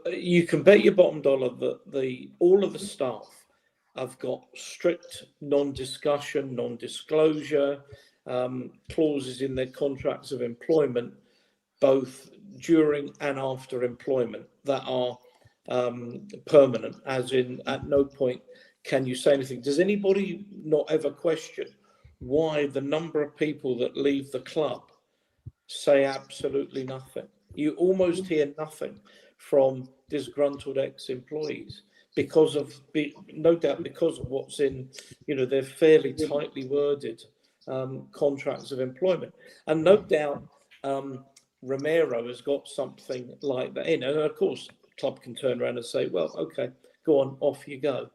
Speaker 2: You can bet your bottom dollar that all of the staff have got strict non-discussion, non-disclosure clauses in their contracts of employment, both during and after employment, that are permanent, as in at no point can you say anything. Does anybody not ever question why the number of people that leave the club say absolutely nothing? You almost hear nothing from disgruntled ex-employees because of what's in, they're fairly tightly worded contracts of employment. And no doubt Romero has got something like that in. And of course, the club can turn around and say, well, okay, go on, off you go.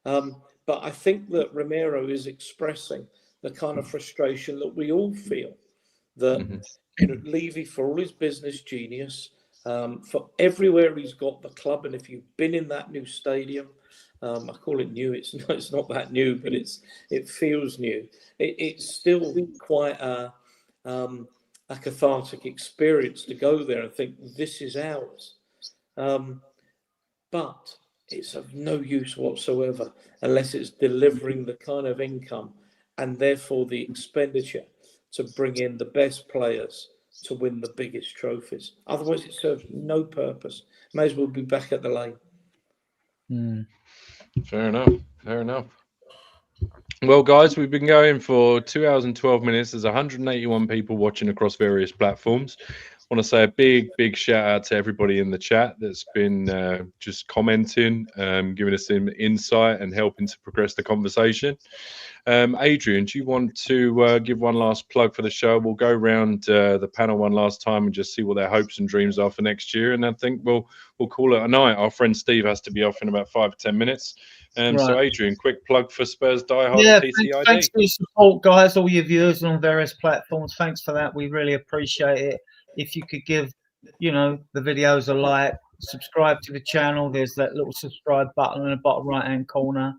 Speaker 2: But I think that Romero is expressing the kind of frustration that we all feel, that Levy, for all his business genius, for everywhere he's got the club, and if you've been in that new stadium, I call it new. It's not that new, but it feels new. It's still quite a cathartic experience to go there and think this is ours. But it's of no use whatsoever unless it's delivering the kind of income and therefore the expenditure to bring in the best players to win the biggest trophies. Otherwise, it serves no purpose. May as well be back at the lane.
Speaker 1: Fair enough. Well, guys, we've been going for 2 hours and 12 minutes. There's 181 people watching across various platforms. I want to say a big shout out to everybody in the chat that's been just commenting, giving us some insight and helping to progress the conversation. Adrian, do you want to give one last plug for the show? We'll go around the panel one last time and just see what their hopes and dreams are for next year, and I think we'll call it a night. Our friend Steve has to be off in about 5 or 10 minutes. Right. So, Adrian, quick plug for Spurs Diehards TTID.
Speaker 3: Thanks for your support, guys, all your viewers on various platforms. Thanks for that. We really appreciate it. If you could give, the videos a like, subscribe to the channel. There's that little subscribe button in the bottom right-hand corner.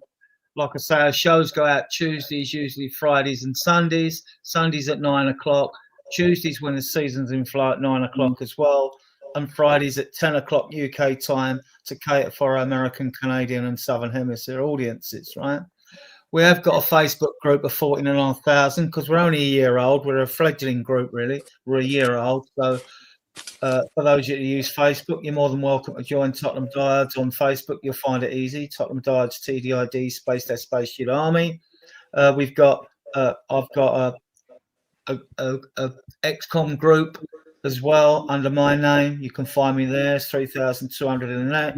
Speaker 3: Like I say, our shows go out Tuesdays, usually Fridays and Sundays. Sundays at 9 o'clock. Tuesdays when the season's in flow at 9 o'clock as well. And Fridays at 10 o'clock UK time to cater for our American, Canadian and Southern Hemisphere audiences, right? We have got a Facebook group of 14,500 because we're only a year old. We're a fledgling group, really. We're a year old. So for those of you who use Facebook, you're more than welcome to join Tottenham Diehards on Facebook. You'll find it easy. Tottenham Diehards TTID /Space Shield Army. I've got a XCOM group as well under my name. You can find me there. It's 3,200 in that.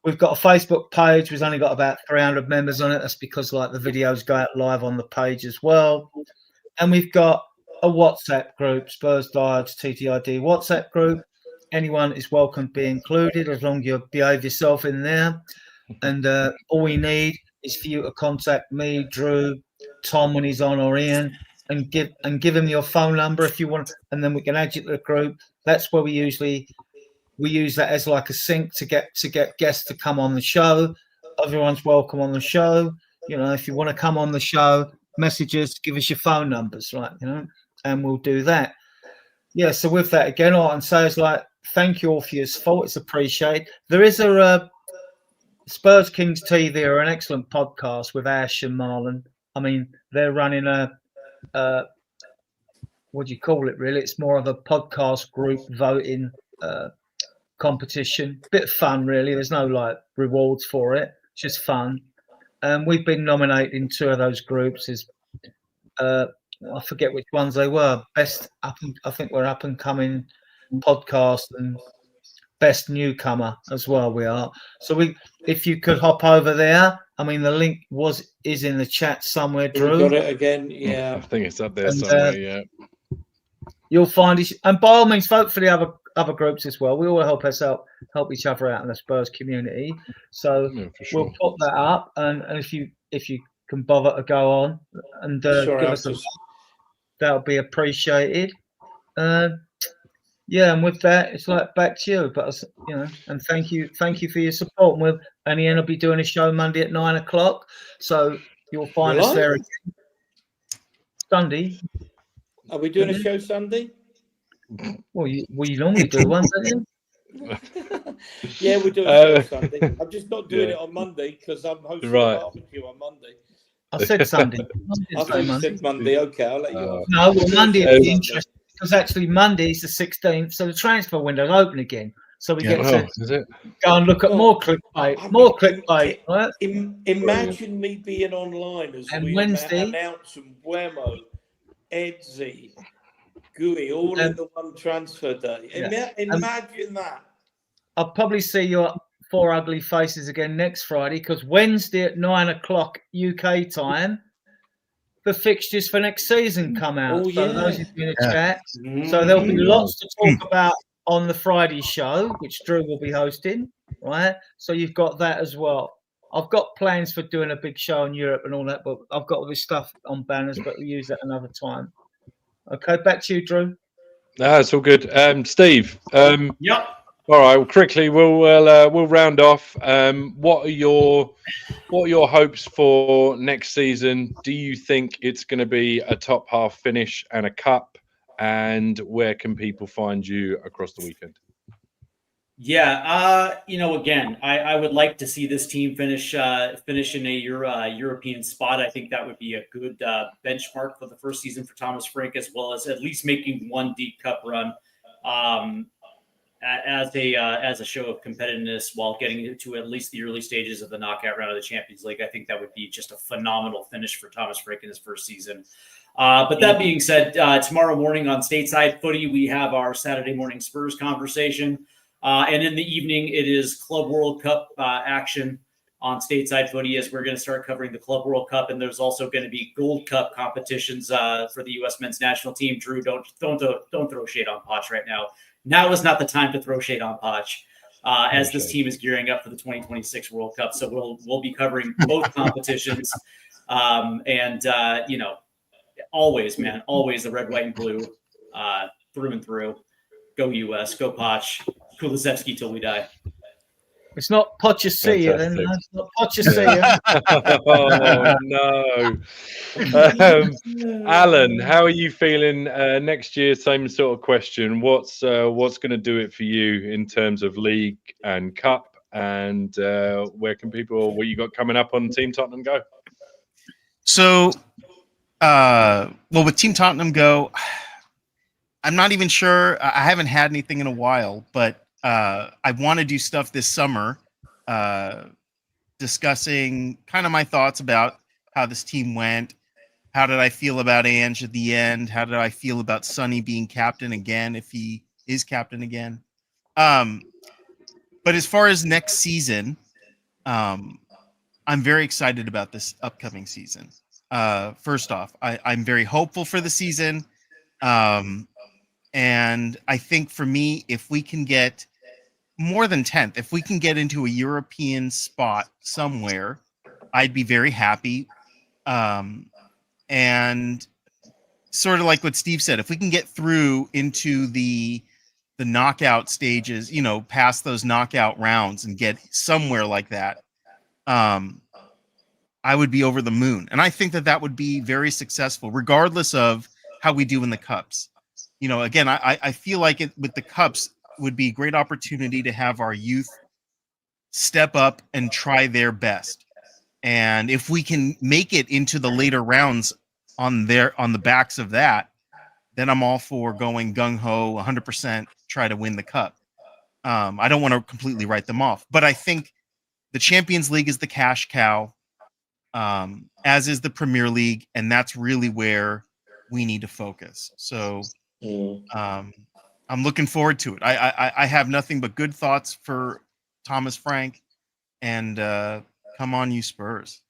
Speaker 3: We've got a Facebook page. We've only got about 300 members on it. That's because the videos go out live on the page as well. And we've got a WhatsApp group, Spurs Diehards TTID WhatsApp group. Anyone is welcome to be included as long as you behave yourself in there. And all we need is for you to contact me, Drew, Tom when he's on, or Ian, and give him your phone number if you want, and then we can add you to the group. That's where we use that as like a sync to get guests to come on the show. Everyone's welcome on the show. You know, if you want to come on the show, message us, give us your phone numbers, right? You know, and we'll do that. Yeah. So with that, again, all I can say is like, thank you all for your support. It's appreciated. There is a Spurs Kings TV are an excellent podcast with Ash and Marlon. I mean, they're running a what do you call it? Really, it's more of a podcast group voting competition. Bit of fun, really. There's no like rewards for it. It's just fun. We've been nominated in 2 of those groups as I forget which ones they were. Best up, I think we're up and coming podcast and best newcomer as well. We are. So if you could hop over there. I mean, the link is in the chat somewhere. Drew,
Speaker 2: you got it again? Yeah,
Speaker 1: I think it's up there somewhere. Yeah,
Speaker 3: you'll find it, and by all means, vote for the other groups as well. We all help each other out in the Spurs community. So we'll put that up, and if you can bother to go on and give us that'll be appreciated. Yeah, and with that, it's like back to you. But you know, and thank you for your support. And Ian will be doing a show Monday at 9:00, so you'll find us there again. Sunday.
Speaker 2: Are we doing a show Sunday?
Speaker 3: Well, you normally do one, don't you?
Speaker 2: Yeah, we're doing a show Sunday. I'm just not doing it on Monday because I'm hosting a barbecue on Monday.
Speaker 3: I said Sunday.
Speaker 2: I thought you said Monday. Okay, I'll let you know.
Speaker 3: No, well, Monday would be interesting because actually Monday is the 16th, so the transfer window's open again. So we get to go and look at more clickbait. Right?
Speaker 2: Imagine me being online as we announce Wemo, Edsy, Gooey, all in the one transfer day. Imagine that.
Speaker 3: I'll probably see your 4 ugly faces again next Friday because Wednesday at 9:00 UK time, the fixtures for next season come out. So those of you in the chat. So there'll be lots to talk about on the Friday show, which Drew will be hosting, right? So you've got that as well. I've got plans for doing a big show in Europe and all that, but I've got all this stuff on banners, but we'll use that another time. Okay, back to you, Drew.
Speaker 1: That's all good. Steve.
Speaker 4: Yep.
Speaker 1: All right. Well, quickly, we'll round off. What are your hopes for next season? Do you think it's going to be a top half finish and a cup? And where can people find you across the weekend?
Speaker 4: Yeah, again, I would like to see this team finish in a European spot. I think that would be a good benchmark for the first season for Thomas Frank, as well as at least making one deep cup run as a show of competitiveness while getting to at least the early stages of the knockout round of the Champions League. I think that would be just a phenomenal finish for Thomas Frank in his first season. But that being said, tomorrow morning on Stateside Footy, we have our Saturday morning Spurs conversation. And in the evening, it is Club World Cup action on Stateside Footy as we're going to start covering the Club World Cup. And there's also going to be Gold Cup competitions for the U.S. men's national team. Drew, don't throw shade on Poch right now. Now is not the time to throw shade on Poch as this team is gearing up for the 2026 World Cup. So we'll be covering both competitions. Always the red, white, and blue through and through. Go US, go Poch, Kulusevski till we die.
Speaker 3: It's not Pochassia, then. No, it's not Pochassia.
Speaker 1: Oh, no. Alan, how are you feeling next year? Same sort of question. What's going to do it for you in terms of league and cup? And where can people, what you got coming up on Team Tottenham Go?
Speaker 5: So, with Team Tottenham Go, I'm not even sure. I haven't had anything in a while, but I want to do stuff this summer, discussing kind of my thoughts about how this team went. How did I feel about Ange at the end? How did I feel about Sonny being captain again, if he is captain again? But as far as next season, I'm very excited about this upcoming season. First off, I'm very hopeful for the season. And I think for me, if we can get more than 10th, if we can get into a European spot somewhere, I'd be very happy. And sort of like what Steve said, if we can get through into the knockout stages, past those knockout rounds and get somewhere like that, I would be over the moon. And I think that would be very successful, regardless of how we do in the cups. Again, I feel like it with the cups would be a great opportunity to have our youth step up and try their best. And if we can make it into the later rounds on the backs of that, then I'm all for going gung-ho 100%, try to win the cup. I don't want to completely write them off, but I think the Champions League is the cash cow, as is the Premier League, and that's really where we need to focus. So I'm looking forward to it. I have nothing but good thoughts for Thomas Frank, and come on, you Spurs.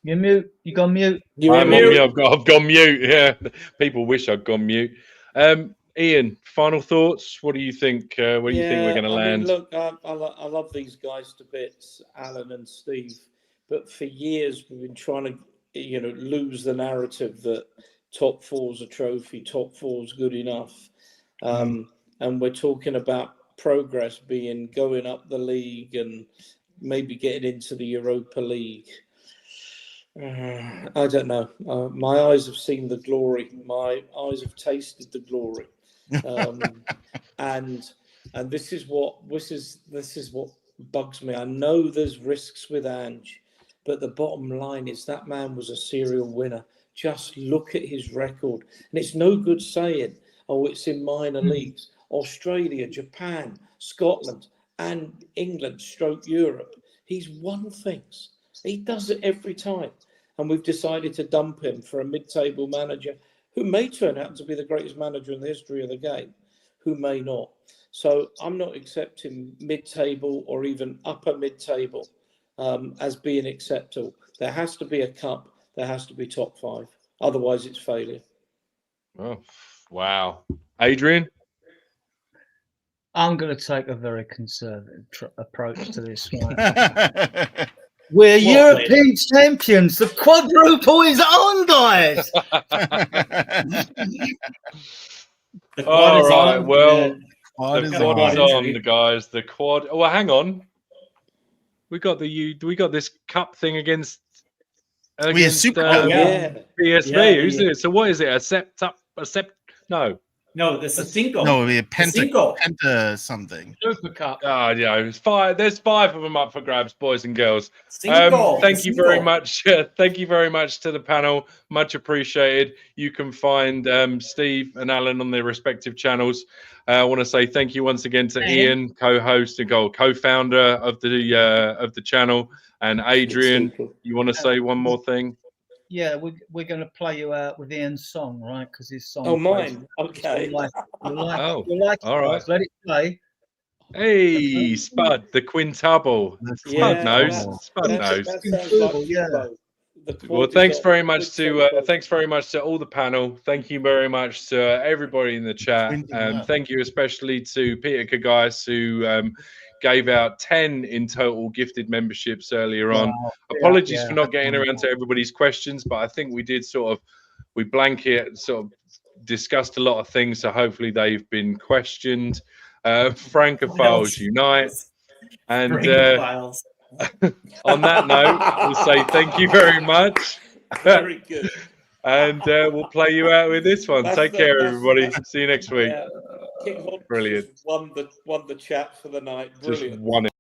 Speaker 3: You're mute. You gone mute.
Speaker 1: I've gone mute. Yeah, people wish I'd gone mute. Ian, final thoughts. What do you think? Where do you think we're going to land?
Speaker 2: Look, I love these guys to bits, Alan and Steve. But for years we've been trying to, lose the narrative that top four's a trophy, top four's good enough, and we're talking about progress being going up the league and maybe getting into the Europa League. I don't know. My eyes have seen the glory. My eyes have tasted the glory, and this is what bugs me. I know there's risks with Ange, but the bottom line is that man was a serial winner. Just look at his record, and it's no good saying, "Oh, it's in minor leagues." Australia, Japan, Scotland, and England, / Europe. He's won things. He does it every time. And we've decided to dump him for a mid-table manager who may turn out to be the greatest manager in the history of the game, who may not. So I'm not accepting mid-table or even upper mid-table as being acceptable. There has to be a cup. There has to be top 5. Otherwise, it's failure.
Speaker 1: Oh, wow. Adrian?
Speaker 3: I'm going to take a very conservative approach to this one. We're European champions. The quadruple is on, guys.
Speaker 4: The quad is on.
Speaker 1: Well, the quad is on, guys. The quad. Oh, well, hang on. We got this cup thing against
Speaker 5: Super Cup.
Speaker 1: PSV. Who's it? So what is it?
Speaker 4: No, this is Cinco.
Speaker 5: No, it'll be a Penta something.
Speaker 3: Super Cup.
Speaker 1: Oh, yeah. There's 5 of them up for grabs, boys and girls.
Speaker 4: Thank
Speaker 1: you very much. Thank you very much to the panel. Much appreciated. You can find Steve and Alan on their respective channels. I want to say thank you once again to Ian, co-host and co-founder of the channel, and Adrian. You want to say one more thing?
Speaker 3: Yeah, we're going to play you out with Ian's song, right? Because his song.
Speaker 2: Oh, mine. Okay.
Speaker 3: You like
Speaker 1: all right.
Speaker 3: Let it play.
Speaker 1: Hey, Spud, the quintuple. Spud knows. Well, thanks very much to all the panel. Thank you very much to everybody in the chat. Thank you especially to Peter Kagais, who gave out 10 in total gifted memberships earlier on. Apologies for not getting around to everybody's questions, but I think we did we blanket discussed a lot of things, so hopefully they've been questioned. Francophiles unite. And on that note, we'll say thank you very much.
Speaker 2: Very good.
Speaker 1: And we'll play you out with this one. Take care, everybody. See you next week.
Speaker 2: King Hodges
Speaker 1: Brilliant.
Speaker 2: Won the chat for the night. Brilliant.
Speaker 1: Just won it.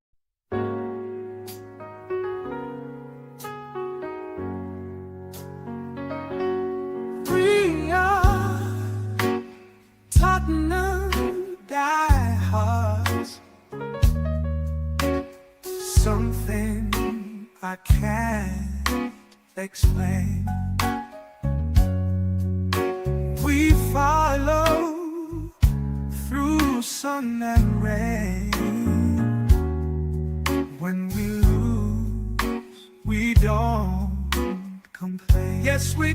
Speaker 6: We are Tottenham diehards. Something I can't explain. We follow through sun and rain. When we lose, we don't complain. complain. Yes, we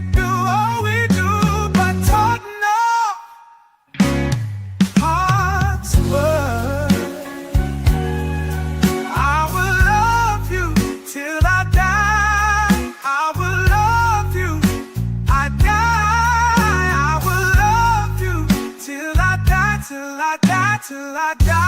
Speaker 6: do, oh, we do. But Tottenham Hotspur, I will love you till I die. I will love you, I die. I will love you till I die, till I die, till I die.